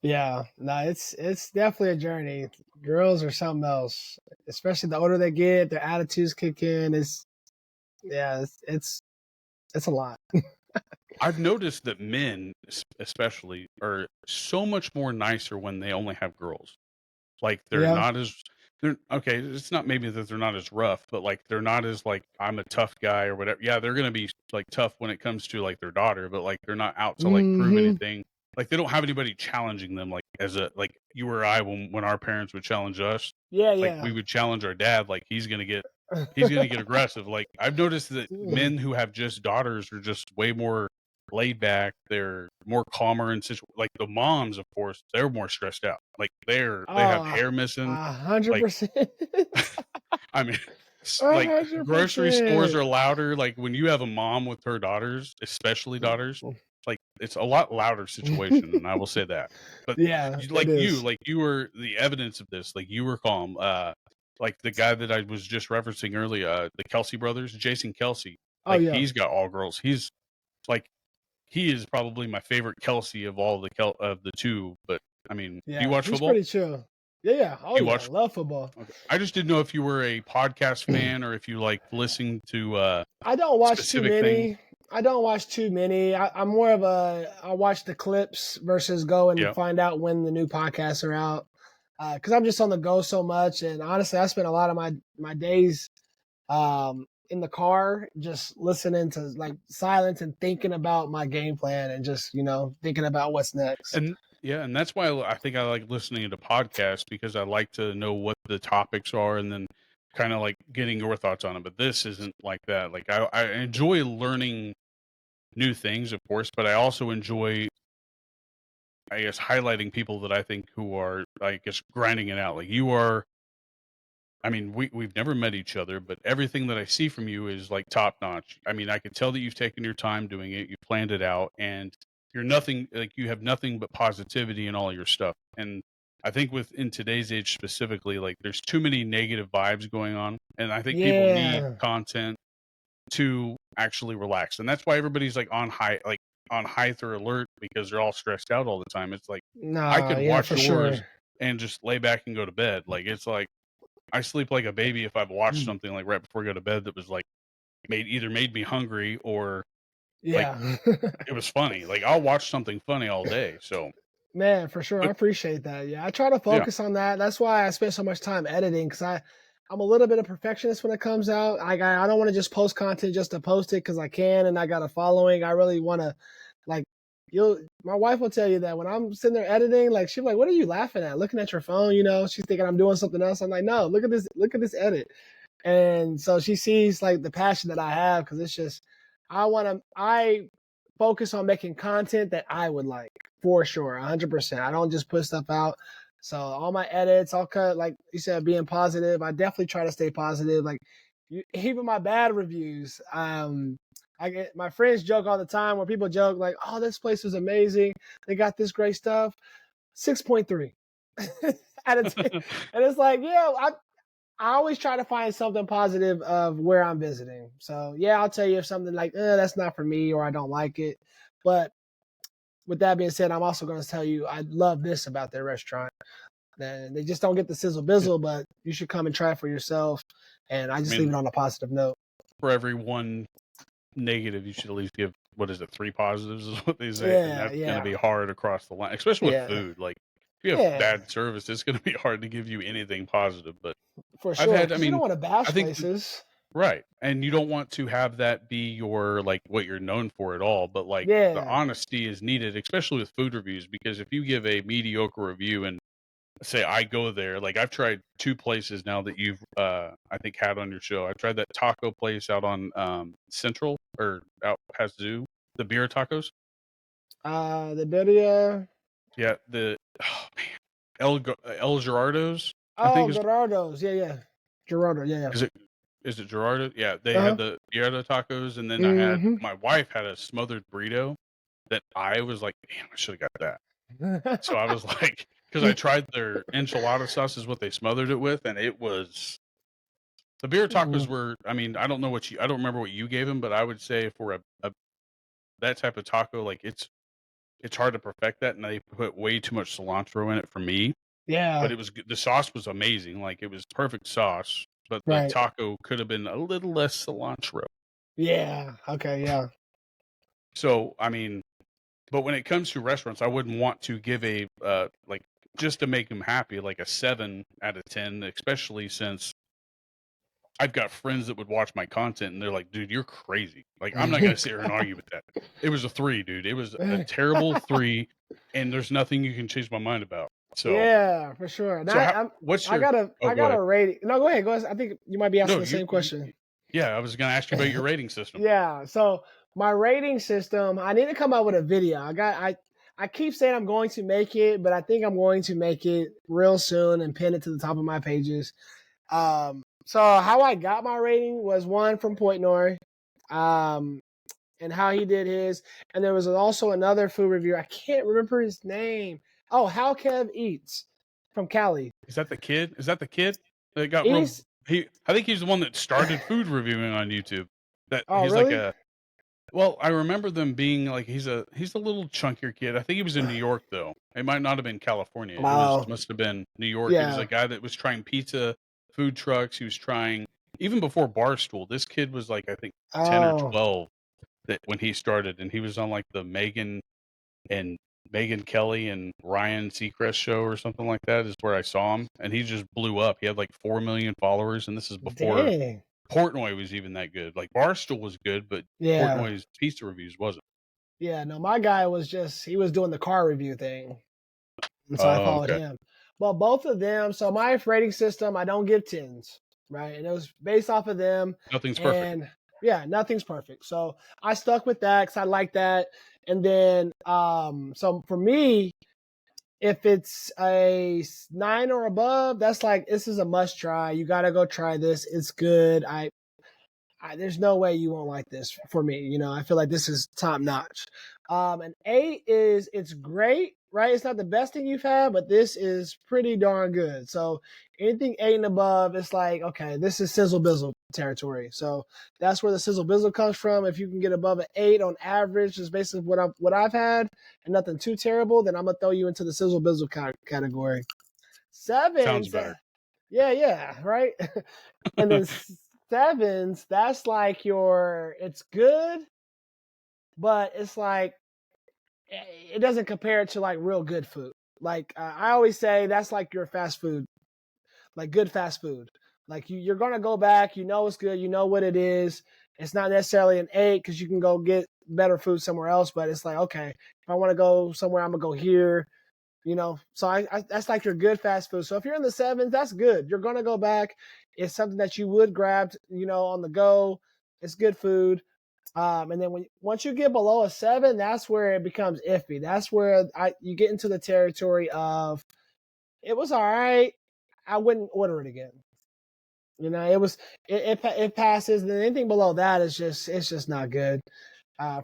[SPEAKER 2] Yeah. No, it's definitely a journey. Girls are something else. Especially the older they get, their attitudes kick in. It's a lot.
[SPEAKER 1] I've noticed that men especially are so much more nicer when they only have girls. Like
[SPEAKER 2] Yeah.
[SPEAKER 1] they're okay, it's not maybe that they're not as rough, but like they're not as like I'm a tough guy or whatever. Yeah, they're gonna be like tough when it comes to like their daughter, but like they're not out to like prove
[SPEAKER 2] hmm
[SPEAKER 1] anything. Like they don't have anybody challenging them like as a like you or I when our parents would challenge us,
[SPEAKER 2] Yeah,
[SPEAKER 1] like
[SPEAKER 2] yeah.
[SPEAKER 1] we would challenge our dad, like he's gonna get aggressive. Like I've noticed that men who have just daughters are just way more laid back. They're more calmer and like the moms, of course, they're more stressed out. Like they have
[SPEAKER 2] Oh,
[SPEAKER 1] hair missing.
[SPEAKER 2] a hundred
[SPEAKER 1] Like
[SPEAKER 2] percent.
[SPEAKER 1] I mean,
[SPEAKER 2] A
[SPEAKER 1] like
[SPEAKER 2] hundred
[SPEAKER 1] grocery stores
[SPEAKER 2] percent.
[SPEAKER 1] are louder. Like when you have a mom with her daughters, especially daughters, like it's a lot louder situation, and I will say that. But
[SPEAKER 2] Yeah, it is.
[SPEAKER 1] like you were the evidence of this. Like you were calm. Like the guy that I was just referencing earlier, the Kelsey brothers, Jason Kelsey.
[SPEAKER 2] Oh
[SPEAKER 1] Like
[SPEAKER 2] yeah.
[SPEAKER 1] he's got all girls. He's like he is probably my favorite Kelsey of all of the two. But I mean, do you
[SPEAKER 2] Yeah,
[SPEAKER 1] watch
[SPEAKER 2] he's
[SPEAKER 1] football?
[SPEAKER 2] pretty chill. Yeah, yeah. Oh
[SPEAKER 1] Do you
[SPEAKER 2] yeah,
[SPEAKER 1] watch?
[SPEAKER 2] love football.
[SPEAKER 1] Okay. I just didn't know if you were a podcast fan or if you like listening to
[SPEAKER 2] I don't watch too
[SPEAKER 1] specific things.
[SPEAKER 2] many. I don't watch too many. I'm more of a I watch the clips versus go and
[SPEAKER 1] Yeah.
[SPEAKER 2] find out when the new podcasts are out. Because I'm just on the go so much, and honestly, I spend a lot of my days in the car just listening to like silence and thinking about my game plan and just thinking about what's next.
[SPEAKER 1] And yeah, and that's why I think I like listening to podcasts, because I like to know what the topics are and then kind of like getting your thoughts on it. But this isn't like that. Like I enjoy learning new things, of course, but I also enjoy I guess, highlighting people that I think who are, I guess, grinding it out. Like you are, I mean, we've never met each other, but everything that I see from you is like top notch. I mean, I could tell that you've taken your time doing it, you planned it out, and you're nothing like you have nothing but positivity in all your stuff. And I think in today's age specifically, like there's too many negative vibes going on, and I think people need
[SPEAKER 2] Yeah.
[SPEAKER 1] content to actually relax. And that's why everybody's like on high or alert because they're all stressed out all the time. It's like I
[SPEAKER 2] Nah,
[SPEAKER 1] could
[SPEAKER 2] yeah,
[SPEAKER 1] watch
[SPEAKER 2] for
[SPEAKER 1] yours
[SPEAKER 2] sure.
[SPEAKER 1] and just lay back and go to bed. Like it's like I sleep like a baby if I've watched
[SPEAKER 2] Mm.
[SPEAKER 1] something like right before I go to bed that was like made me hungry or like
[SPEAKER 2] Yeah.
[SPEAKER 1] it was funny. Like I'll watch something funny all day. So,
[SPEAKER 2] Man, for sure. I
[SPEAKER 1] but
[SPEAKER 2] appreciate that. Yeah, I try to
[SPEAKER 1] yeah,
[SPEAKER 2] focus on that. That's why I spend so much time editing because I'm a little bit of perfectionist when it comes out. I don't want to just post content just to post it because I can and I got a following. I really want to like you'll. My wife will tell you that when I'm sitting there editing, like she's like, "What are you laughing at? Looking at your phone?" You know, she's thinking I'm doing something else. I'm like, "No, look at this. Look at this edit." And so she sees like the passion that I have because it's just I focus on making content that I would like for sure, 100%. I don't just put stuff out. So all my edits, I'll cut like you said, being positive. I definitely try to stay positive. Like even my bad reviews. I get my friends joke all the time where people joke like, "Oh, this place is amazing. They got this great stuff." 6.3 out of 10. And it's like, yeah, I always try to find something positive of where I'm visiting. So yeah, I'll tell you if something like that's not for me or I don't like it. But with that being said, I'm also going to tell you I love this about their restaurant. And they just don't get the sizzle
[SPEAKER 1] yeah.
[SPEAKER 2] bizzle, but you should come and try it for yourself. And I
[SPEAKER 1] I
[SPEAKER 2] just leave
[SPEAKER 1] mean,
[SPEAKER 2] it on a positive note.
[SPEAKER 1] for every one negative, you should at least give what is it, three positives is what they say, and
[SPEAKER 2] Yeah,
[SPEAKER 1] that's going to
[SPEAKER 2] yeah,
[SPEAKER 1] be hard across the line, especially with
[SPEAKER 2] yeah,
[SPEAKER 1] food. Like if you have
[SPEAKER 2] yeah,
[SPEAKER 1] bad service, it's going to be hard to give you anything positive. But
[SPEAKER 2] for
[SPEAKER 1] I've
[SPEAKER 2] sure.
[SPEAKER 1] had, I
[SPEAKER 2] Because you don't
[SPEAKER 1] mean,
[SPEAKER 2] want to
[SPEAKER 1] I
[SPEAKER 2] bash
[SPEAKER 1] think
[SPEAKER 2] places.
[SPEAKER 1] right. And you don't want to have that be your like what you're known for at all, but like the
[SPEAKER 2] Yeah.
[SPEAKER 1] honesty is needed, especially with food reviews, because if you give a mediocre review and say I go there, like I've tried two places now that you've I think had on your show. I tried that taco place out on Central or out past Zoo, the beer tacos.
[SPEAKER 2] The video.
[SPEAKER 1] Yeah, the oh man, El Gerardo's, I
[SPEAKER 2] Oh,
[SPEAKER 1] think
[SPEAKER 2] Gerardo's. Yeah, yeah. Gerardo. Yeah, yeah.
[SPEAKER 1] is it is it Gerardo? Yeah, they
[SPEAKER 2] Uh
[SPEAKER 1] had
[SPEAKER 2] huh.
[SPEAKER 1] the Gerardo tacos, and then
[SPEAKER 2] Mm
[SPEAKER 1] my wife had a smothered burrito that I was like, damn, I should have got that. So I was like, because I tried their enchilada sauce is what they smothered it with, and it was the beer tacos
[SPEAKER 2] hmm.
[SPEAKER 1] were. I mean, I don't remember what you gave him, but I would say for a that type of taco, like it's hard to perfect that, and they put way too much cilantro in it for me. But
[SPEAKER 2] Yeah.
[SPEAKER 1] it was the sauce was amazing, like it was perfect sauce. But the
[SPEAKER 2] Right.
[SPEAKER 1] taco could have been a little less cilantro.
[SPEAKER 2] Yeah. Okay. Yeah.
[SPEAKER 1] So I mean, but when it comes to restaurants, I wouldn't want to give a like just to make them happy, like a 7 out of 10, especially since I've got friends that would watch my content and they're like, dude, you're crazy. Like, I'm not gonna sit here and argue with that. It was a 3, dude. It was a terrible 3, and there's nothing you can change my mind about. So,
[SPEAKER 2] Yeah, for sure. And
[SPEAKER 1] so how? What's your? Oh,
[SPEAKER 2] I
[SPEAKER 1] go
[SPEAKER 2] got
[SPEAKER 1] ahead.
[SPEAKER 2] a rating. No, go ahead. Go ahead. I think you might be
[SPEAKER 1] No,
[SPEAKER 2] asking the same question.
[SPEAKER 1] yeah, I was gonna ask you about your rating system.
[SPEAKER 2] Yeah. So my rating system, I need to come up with a video. I keep saying I'm going to make it, but I think I'm going to make it real soon and pin it to the top of my pages. So how I got my rating was one from Portnoy, um, and how he did his, and there was also another food reviewer. I can't remember his name. Oh, How Kev Eats from Cali.
[SPEAKER 1] Is that the kid? Is that the kid that got real?
[SPEAKER 2] He's
[SPEAKER 1] I think he's the one that started food reviewing on YouTube. That
[SPEAKER 2] oh
[SPEAKER 1] he's like
[SPEAKER 2] really?
[SPEAKER 1] a well, I remember them being like he's a little chunkier kid. I think he was in New York though. It might not have been California. It
[SPEAKER 2] Wow.
[SPEAKER 1] must have been New York. It was a
[SPEAKER 2] Yeah.
[SPEAKER 1] guy that was trying pizza, food trucks. He was trying even before Barstool. This kid was like I think 10 or
[SPEAKER 2] Oh
[SPEAKER 1] 12 that when he started, and he was on like the and Megan Kelly and Ryan Seacrest show or something like that is where I saw him, and he just blew up. He had like 4 million followers, and this is before
[SPEAKER 2] dang.
[SPEAKER 1] Portnoy was even that good. Like Barstool was good, but
[SPEAKER 2] Yeah.
[SPEAKER 1] Portnoy's pizza reviews wasn't.
[SPEAKER 2] Yeah. No, my guy was just he was doing the car review thing. And so I
[SPEAKER 1] Oh,
[SPEAKER 2] followed
[SPEAKER 1] okay.
[SPEAKER 2] him. But both of them, so my rating system, I don't give tens, right? And it was based off of them.
[SPEAKER 1] Nothing's perfect.
[SPEAKER 2] And yeah, nothing's perfect. So I stuck with that because I like that. And then so for me, If it's a 9 or above, that's like this is a must try. You got to go try this. It's good. There's no way you won't like this for me. You know, I feel like this is top notch. An 8 is it's great, right? It's not the best thing you've had, but this is pretty darn good. So anything 8 and above, it's like okay, this is Sizzle Bizzle territory. So that's where the Sizzle Bizzle comes from. If you can get above an 8 on average, is basically what I've had, and nothing too terrible, then I'm gonna throw you into the Sizzle Bizzle category.
[SPEAKER 1] Sounds
[SPEAKER 2] Sevens,
[SPEAKER 1] better.
[SPEAKER 2] yeah, right. And then sevens, that's like it's good, but it's like it doesn't compare to like real good food. Like I always say, that's like your fast food, like good fast food. Like you're gonna go back, you know it's good, you know what it is. It's not necessarily an 8 because you can go get better food somewhere else, but it's like okay, if I want to go somewhere, I'm gonna go here. You know, so I that's like your good fast food. So if you're in the sevens, that's good. You're gonna go back. It's something that you would grab, you know, on the go. It's good food. And then once you get below a 7, that's where it becomes iffy. That's where you get into the territory of it was all right. I wouldn't order it again. You know, it passes. And then anything below that is just not good.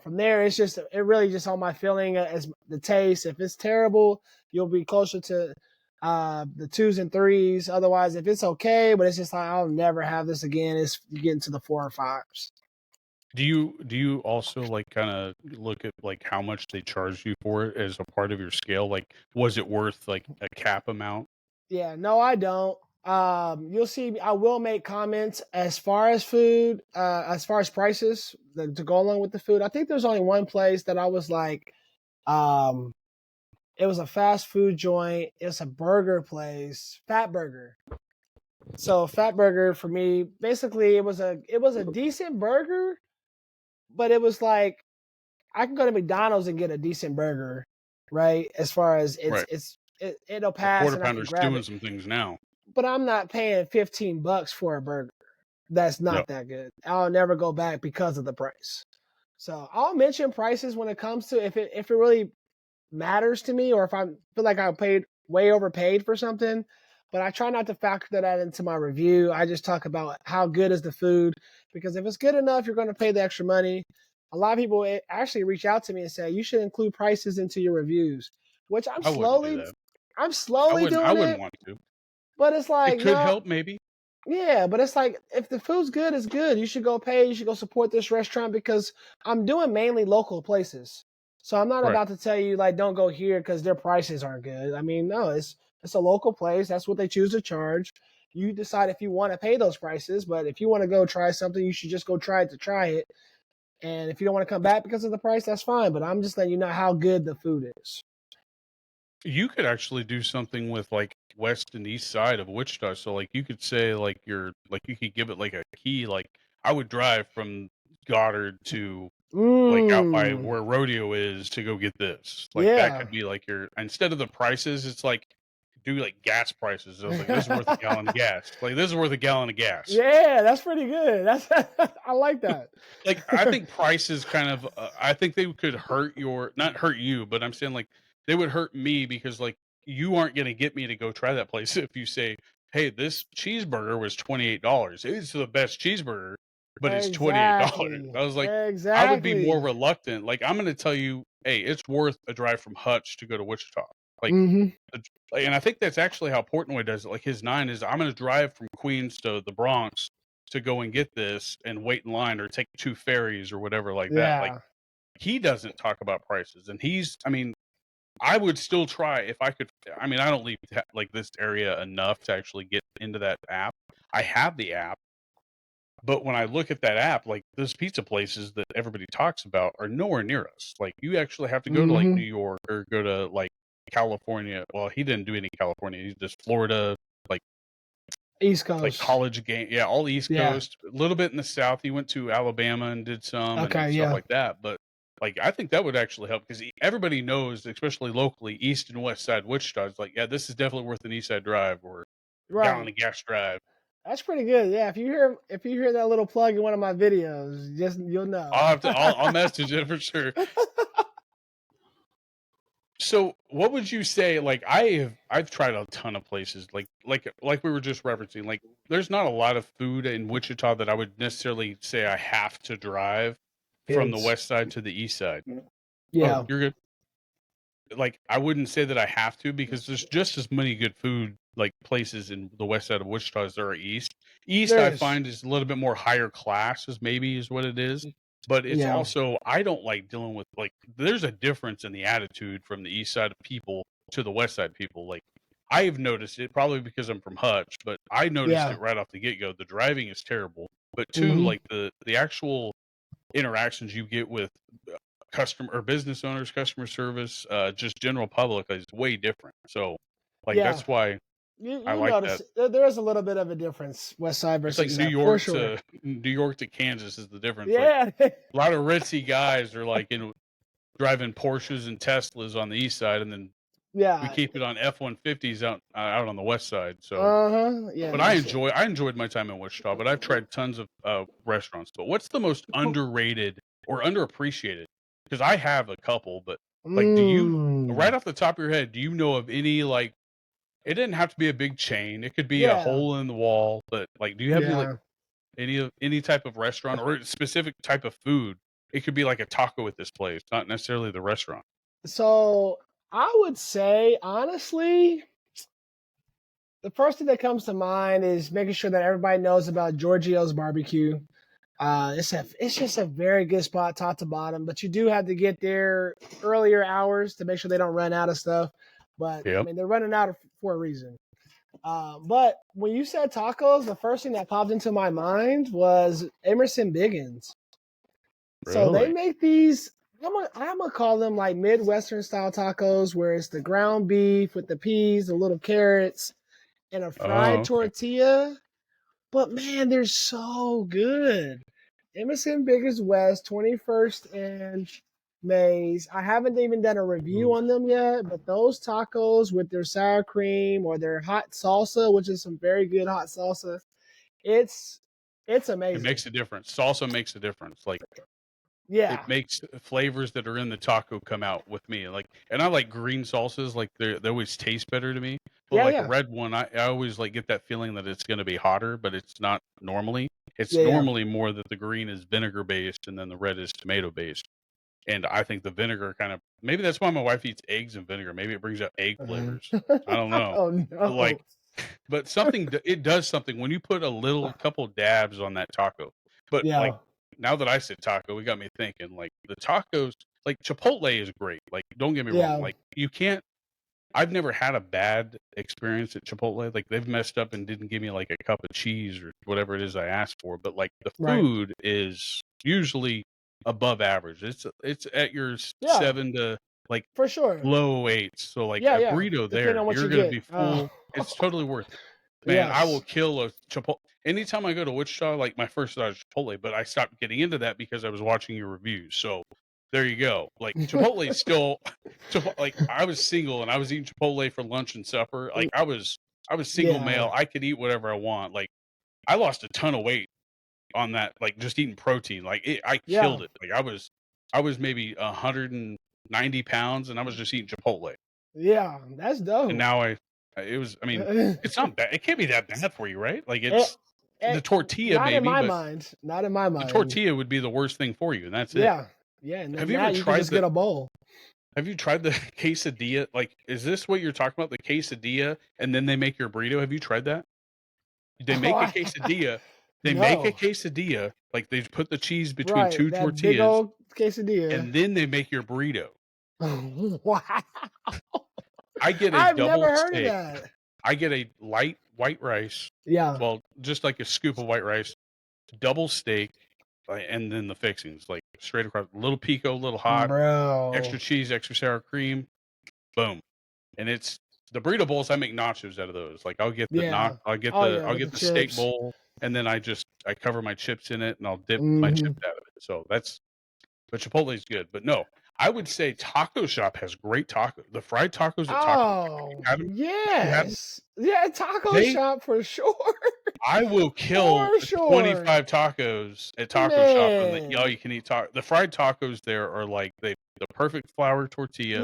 [SPEAKER 2] From there, it really just on my feeling as the taste. If it's terrible, you'll be closer to the 2s and 3s. Otherwise, if it's okay, but it's just like I'll never have this again, you get into the 4 or 5s.
[SPEAKER 1] Do you also like kind of look at like how much they charge you for it as a part of your scale? Like, was it worth like a cap amount?
[SPEAKER 2] Yeah, no, I don't. You'll see. I will make comments as far as food, as far as prices to go along with the food. I think there's only one place that I was like, um, it was a fast food joint. It's a burger place, Fat Burger. So Fat Burger for me, basically, it was a decent burger, but it was like I can go to McDonald's and get a decent burger, right? As far as
[SPEAKER 1] Right.
[SPEAKER 2] it'll
[SPEAKER 1] A
[SPEAKER 2] pass
[SPEAKER 1] quarter
[SPEAKER 2] and I can
[SPEAKER 1] pounder's
[SPEAKER 2] grab
[SPEAKER 1] doing
[SPEAKER 2] it,
[SPEAKER 1] some things now.
[SPEAKER 2] but I'm not paying $15 for a burger. That's
[SPEAKER 1] No.
[SPEAKER 2] not that good. I'll never go back because of the price. So I'll mention prices when it comes to if it really matters to me or if I feel like I paid way overpaid for something, but I try not to factor that into my review. I just talk about how good is the food because if it's good enough, you're going to pay the extra money. A lot of people actually reach out to me and say you should include prices into your reviews, which
[SPEAKER 1] I wouldn't do that.
[SPEAKER 2] I'm
[SPEAKER 1] I
[SPEAKER 2] slowly
[SPEAKER 1] wouldn't I
[SPEAKER 2] doing
[SPEAKER 1] wouldn't
[SPEAKER 2] it,
[SPEAKER 1] want to.
[SPEAKER 2] but it's
[SPEAKER 1] It
[SPEAKER 2] like
[SPEAKER 1] could
[SPEAKER 2] no,
[SPEAKER 1] help maybe.
[SPEAKER 2] yeah, but it's like if the food's good, it's good. You should go pay. You should go support this restaurant because I'm doing mainly local places. So I'm not
[SPEAKER 1] Right.
[SPEAKER 2] about to tell you like don't go here because their prices aren't good. I mean, no, it's a local place. That's what they choose to charge. You decide if you want to pay those prices, but if you want to go try something, you should just go try it to try it. And if you don't want to come back because of the price, that's fine. But I'm just letting you know how good the food is.
[SPEAKER 1] You could actually do something with like west and east side of Wichita. So like you could say like you could give it like a key. Like I would drive from Goddard to like out by
[SPEAKER 2] Mmm.
[SPEAKER 1] where rodeo is to go get this. Like that
[SPEAKER 2] Yeah.
[SPEAKER 1] could be like your instead of the prices, it's like do like gas prices. I was like, this is worth a gallon of gas. Like this is worth a gallon of gas.
[SPEAKER 2] Yeah, that's pretty good. That's I like that.
[SPEAKER 1] Like I think prices kind of I think they could hurt your not hurt you, but I'm saying like they would hurt me because like you aren't going to get me to go try that place if you say, "Hey, this cheeseburger was $28. It's the best cheeseburger, but it's $28."
[SPEAKER 2] Exactly.
[SPEAKER 1] I was like I would be more
[SPEAKER 2] Exactly.
[SPEAKER 1] reluctant. Like I'm going to tell you, "Hey, it's worth a drive from Hutch to go to Wichita." Like
[SPEAKER 2] Mhm.
[SPEAKER 1] the- and I think that's actually how Portnoy does it. Like his 9 is I'm going to drive from Queens to the Bronx to go and get this and wait in line or take 2 ferries or whatever like that. Like
[SPEAKER 2] Yeah.
[SPEAKER 1] he doesn't talk about prices and I mean, I would still try if I could. I mean, I don't leave like this area enough to actually get into that app. I have the app, but when I look at that app, like those pizza places that everybody talks about are nowhere near us. Like you actually have to go to like New
[SPEAKER 2] Mhm.
[SPEAKER 1] York or go to like California. Well, he didn't do any California. He's just Florida, like
[SPEAKER 2] East
[SPEAKER 1] like
[SPEAKER 2] Coast.
[SPEAKER 1] college game. Yeah, all East
[SPEAKER 2] Yeah.
[SPEAKER 1] Coast, a little bit in the South. He went to Alabama and did some and
[SPEAKER 2] Okay,
[SPEAKER 1] stuff
[SPEAKER 2] yeah.
[SPEAKER 1] like that. But like, I think that would actually help because everybody knows, especially locally, East and West Side Wichita is like, yeah, this is definitely worth an East Side drive or gallon
[SPEAKER 2] Right.
[SPEAKER 1] of gas drive.
[SPEAKER 2] That's pretty good. Yeah, if you hear that little plug in one of my videos, just you'll know.
[SPEAKER 1] I'll message it for sure. So what would you say? Like I've tried a ton of places. Like we were just referencing. Like there's not a lot of food in Wichita that I would necessarily say I have to drive from the
[SPEAKER 2] Kids.
[SPEAKER 1] west side to the east side. Oh,
[SPEAKER 2] Yeah.
[SPEAKER 1] you're good. Like I wouldn't say that I have to because there's just as many good food like places in the west side of Wichita as there are east. East
[SPEAKER 2] There
[SPEAKER 1] I
[SPEAKER 2] is.
[SPEAKER 1] find is a little bit more higher class, is maybe is what it is. But it's
[SPEAKER 2] Yeah.
[SPEAKER 1] also I don't like dealing with like there's a difference in the attitude from the east side of people to the west side people. Like I've noticed it probably because I'm from Hutch, but I noticed
[SPEAKER 2] Yeah.
[SPEAKER 1] it right off the get go. The driving is terrible. But two,
[SPEAKER 2] Hmm.
[SPEAKER 1] like the actual interactions you get with customer or business owners, customer service, just general public is way different. So, like
[SPEAKER 2] Yeah.
[SPEAKER 1] that's why I
[SPEAKER 2] You
[SPEAKER 1] like that.
[SPEAKER 2] notice there is a little bit of a difference, West Side
[SPEAKER 1] It's
[SPEAKER 2] versus
[SPEAKER 1] like
[SPEAKER 2] East Side, for sure.
[SPEAKER 1] New York to Kansas is the difference. Like
[SPEAKER 2] Yeah.
[SPEAKER 1] a lot of ritzy guys are like driving Porsches and Teslas on the east side, and then we
[SPEAKER 2] Yeah.
[SPEAKER 1] keep it on F-150s out on the west side. So,
[SPEAKER 2] Uh-huh. Yeah,
[SPEAKER 1] but
[SPEAKER 2] that's
[SPEAKER 1] I enjoyed my time in Wichita. But I've tried tons of restaurants. But what's the most underrated or underappreciated? Because I have a couple, but like, do you
[SPEAKER 2] Mm.
[SPEAKER 1] right off the top of your head, do you know of any like? It didn't have to be a big chain. It could be a
[SPEAKER 2] Yeah.
[SPEAKER 1] hole in the wall. But like, do you have
[SPEAKER 2] Yeah.
[SPEAKER 1] any type of restaurant or a specific type of food? It could be like a taco at this place, not necessarily the restaurant.
[SPEAKER 2] So I would say, honestly, the first thing that comes to mind is making sure that everybody knows about Giorgio's barbecue. It's just a very good spot, top to bottom. But you do have to get there earlier hours to make sure they don't run out of stuff. But I
[SPEAKER 1] Yep.
[SPEAKER 2] mean, they're running out for a reason. But when you said tacos, the first thing that popped into my mind was Emerson Biggins. So they
[SPEAKER 1] Really?
[SPEAKER 2] make these. I'm gonna call them like Midwestern style tacos, where it's the ground beef with the peas, the little carrots, and a fried
[SPEAKER 1] Oh, okay.
[SPEAKER 2] tortilla. But man, they're so good. Emerson Biggest West, 21st and Mays. I haven't even done a review
[SPEAKER 1] Ooh.
[SPEAKER 2] on them yet, but those tacos with their sour cream or their hot salsa, which is some very good hot salsa, it's it's
[SPEAKER 1] It
[SPEAKER 2] amazing.
[SPEAKER 1] makes a difference. Salsa makes a difference. Like it
[SPEAKER 2] Yeah,
[SPEAKER 1] makes flavors that are in the taco come out with me. Like, and I like green salsas. Like they always taste better to me. But
[SPEAKER 2] yeah,
[SPEAKER 1] like a
[SPEAKER 2] yeah,
[SPEAKER 1] red one, I always like get that feeling that it's going to be hotter, but it's not normally. It's
[SPEAKER 2] yeah, yeah,
[SPEAKER 1] normally more that the green is vinegar based and then the red is tomato based. And I think the vinegar kind of maybe that's why my wife eats eggs and vinegar. Maybe it brings out egg flavors. I don't know.
[SPEAKER 2] oh
[SPEAKER 1] But
[SPEAKER 2] no.
[SPEAKER 1] like, but something it does something when you put a little couple dabs on that taco. But like
[SPEAKER 2] Yeah,
[SPEAKER 1] now that I said taco, it got me thinking. Like the tacos, like Chipotle is great. Like don't get me wrong.
[SPEAKER 2] yeah,
[SPEAKER 1] Like you can't. I've never had a bad experience at Chipotle. Like they've messed up and didn't give me like a cup of cheese or whatever it is I asked for. But like the
[SPEAKER 2] right,
[SPEAKER 1] food is usually above average. It's at your
[SPEAKER 2] yeah,
[SPEAKER 1] 7 to like
[SPEAKER 2] for sure.
[SPEAKER 1] low eights. So like
[SPEAKER 2] Yeah,
[SPEAKER 1] a
[SPEAKER 2] yeah.
[SPEAKER 1] burrito
[SPEAKER 2] Depending
[SPEAKER 1] there,
[SPEAKER 2] on what
[SPEAKER 1] you're
[SPEAKER 2] you
[SPEAKER 1] gonna
[SPEAKER 2] get.
[SPEAKER 1] be full. It's totally worth it. Man, I will
[SPEAKER 2] Yes.
[SPEAKER 1] kill a Chipotle. Anytime I go to Wichita, like my first thought is Chipotle, but I stopped getting into that because I was watching your reviews. So there you go. Like Chipotle is still, like I was single and I was eating Chipotle for lunch and supper. Like I was single
[SPEAKER 2] Yeah,
[SPEAKER 1] male. I could eat whatever I want. Like I lost a ton of weight on that. Like just eating protein. Like I
[SPEAKER 2] yeah,
[SPEAKER 1] killed it. Like I was maybe 190 pounds and I was just eating Chipotle.
[SPEAKER 2] yeah. That's
[SPEAKER 1] And
[SPEAKER 2] dope.
[SPEAKER 1] now it was, I mean, it's not bad. It can't be that bad for you, right? Like
[SPEAKER 2] it,
[SPEAKER 1] it's the tortilla
[SPEAKER 2] not in
[SPEAKER 1] maybe,
[SPEAKER 2] my
[SPEAKER 1] but
[SPEAKER 2] mind. Not in my
[SPEAKER 1] the
[SPEAKER 2] mind.
[SPEAKER 1] tortilla would be the worst thing for you, and that's it.
[SPEAKER 2] Yeah, yeah. And
[SPEAKER 1] Have
[SPEAKER 2] then
[SPEAKER 1] you
[SPEAKER 2] now
[SPEAKER 1] ever
[SPEAKER 2] you can
[SPEAKER 1] tried
[SPEAKER 2] just get a bowl.
[SPEAKER 1] have you tried the quesadilla? Like, is this what you're talking about? The quesadilla, and then they make your burrito? Have you tried that? They
[SPEAKER 2] Oh,
[SPEAKER 1] make a quesadilla. They make a
[SPEAKER 2] no.
[SPEAKER 1] quesadilla, like they put the cheese between
[SPEAKER 2] Right,
[SPEAKER 1] two
[SPEAKER 2] that big
[SPEAKER 1] tortillas,
[SPEAKER 2] old quesadilla.
[SPEAKER 1] and then they make your burrito.
[SPEAKER 2] Wow.
[SPEAKER 1] I get a
[SPEAKER 2] I've never
[SPEAKER 1] double
[SPEAKER 2] heard of
[SPEAKER 1] steak.
[SPEAKER 2] that.
[SPEAKER 1] I get a light white rice,
[SPEAKER 2] Yeah,
[SPEAKER 1] well, just like a scoop of white rice, double steak, and then the fixings, like straight across, little pico, little hot,
[SPEAKER 2] bro.
[SPEAKER 1] extra cheese, extra sour cream, boom. And it's the burrito bowls. I make nachos out of those. Like
[SPEAKER 2] Yeah. Oh yeah,
[SPEAKER 1] I'll
[SPEAKER 2] with the
[SPEAKER 1] get the steak
[SPEAKER 2] chips.
[SPEAKER 1] bowl, and then I cover my chips in it, and I'll dip my
[SPEAKER 2] Hmm.
[SPEAKER 1] chips out of it. So that's but Chipotle's good. But no, I would say Taco Shop has great tacos. The fried tacos at Taco Shop, if you
[SPEAKER 2] Oh,
[SPEAKER 1] had 'em if you had 'em,
[SPEAKER 2] yes. Yeah, taco
[SPEAKER 1] they
[SPEAKER 2] shop for sure.
[SPEAKER 1] I will kill
[SPEAKER 2] For sure.
[SPEAKER 1] 25 tacos at Taco Shop and the
[SPEAKER 2] Man.
[SPEAKER 1] all-you-can-eat taco. The fried tacos there are like the perfect flour tortilla,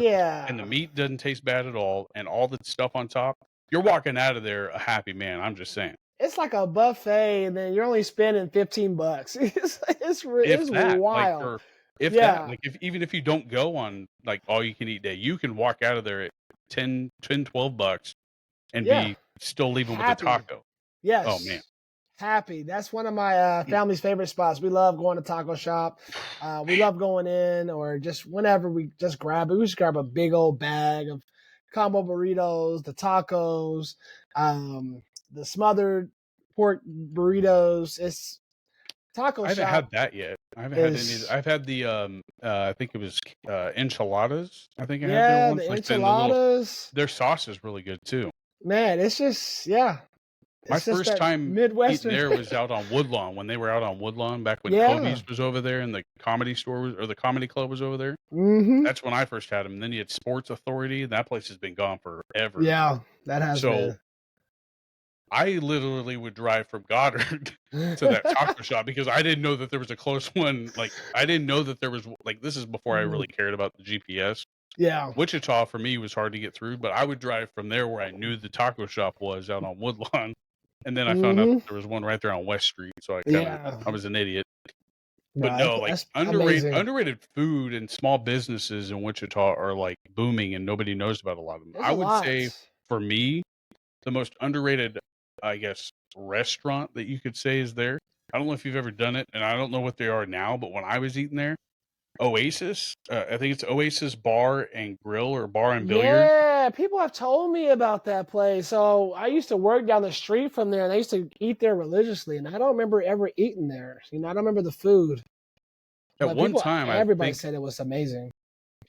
[SPEAKER 1] and the
[SPEAKER 2] Yeah.
[SPEAKER 1] meat doesn't taste bad at all, and all the stuff on top. You're walking out of there a happy man, I'm just saying.
[SPEAKER 2] It's like a buffet, and then you're only spending $15.
[SPEAKER 1] If
[SPEAKER 2] It's
[SPEAKER 1] that, like,
[SPEAKER 2] wild.
[SPEAKER 1] or if that,
[SPEAKER 2] Yeah.
[SPEAKER 1] like, if even if you don't go on, like, all-you-can-eat day, you can walk out of there at 10, 12 bucks and
[SPEAKER 2] Yeah.
[SPEAKER 1] be still leaving with a
[SPEAKER 2] Happy.
[SPEAKER 1] taco. Oh, man.
[SPEAKER 2] Yes. Happy. That's one of my
[SPEAKER 1] Mm,
[SPEAKER 2] family's favorite spots. We love going to taco shop. We
[SPEAKER 1] man.
[SPEAKER 2] love going in, or just whenever we just grab it. We just grab a big old bag of combo burritos, the tacos, the smothered pork burritos. It's taco
[SPEAKER 1] I haven't had
[SPEAKER 2] shop
[SPEAKER 1] that yet. I haven't had any of the
[SPEAKER 2] is
[SPEAKER 1] I've had the, I think it was, enchiladas. I think I had there
[SPEAKER 2] yeah,
[SPEAKER 1] once,
[SPEAKER 2] the
[SPEAKER 1] like, in the little
[SPEAKER 2] enchiladas.
[SPEAKER 1] their sauce is really good too.
[SPEAKER 2] Man, it's just yeah,
[SPEAKER 1] My
[SPEAKER 2] it's just
[SPEAKER 1] first
[SPEAKER 2] that
[SPEAKER 1] time eating
[SPEAKER 2] Midwestern.
[SPEAKER 1] there was out on Woodlawn, when they were out on Woodlawn back when
[SPEAKER 2] Yeah.
[SPEAKER 1] Kobe's was over there and the comedy store was or the comedy club was over there.
[SPEAKER 2] Hmm.
[SPEAKER 1] That's when I first had them. Then you had Sports Authority, and that place has been gone forever.
[SPEAKER 2] Yeah, that has
[SPEAKER 1] So,
[SPEAKER 2] been.
[SPEAKER 1] I literally would drive from Goddard to that taco shop because I didn't know that there was a close one, like, I didn't know that there was like, this is before I really cared about the GPS.
[SPEAKER 2] Yeah.
[SPEAKER 1] Wichita for me was hard to get through, but I would drive from there where I knew the taco shop was out on Woodlawn, and then I found out
[SPEAKER 2] Hmm.
[SPEAKER 1] that there was one right there on West Street, so
[SPEAKER 2] Yeah.
[SPEAKER 1] I was an idiot. But
[SPEAKER 2] No,
[SPEAKER 1] no, like,
[SPEAKER 2] that's amazing.
[SPEAKER 1] underrated food and small businesses in Wichita are, like, booming, and nobody knows about a lot of them.
[SPEAKER 2] There's
[SPEAKER 1] I
[SPEAKER 2] a
[SPEAKER 1] would say,
[SPEAKER 2] lot.
[SPEAKER 1] for me, the most underrated, I guess, restaurant that you could say is there. I don't know if you've ever done it, and I don't know what they are now, but when I was eating there, Oasis, I think it's Oasis Bar and Grill or Bar and Billiard.
[SPEAKER 2] Yeah, people have told me about that place. So I used to work down the street from there, and I used to eat there religiously. And I don't remember ever eating there. I don't remember the food,
[SPEAKER 1] At
[SPEAKER 2] but
[SPEAKER 1] one
[SPEAKER 2] people,
[SPEAKER 1] time, I
[SPEAKER 2] everybody
[SPEAKER 1] think
[SPEAKER 2] said it was amazing.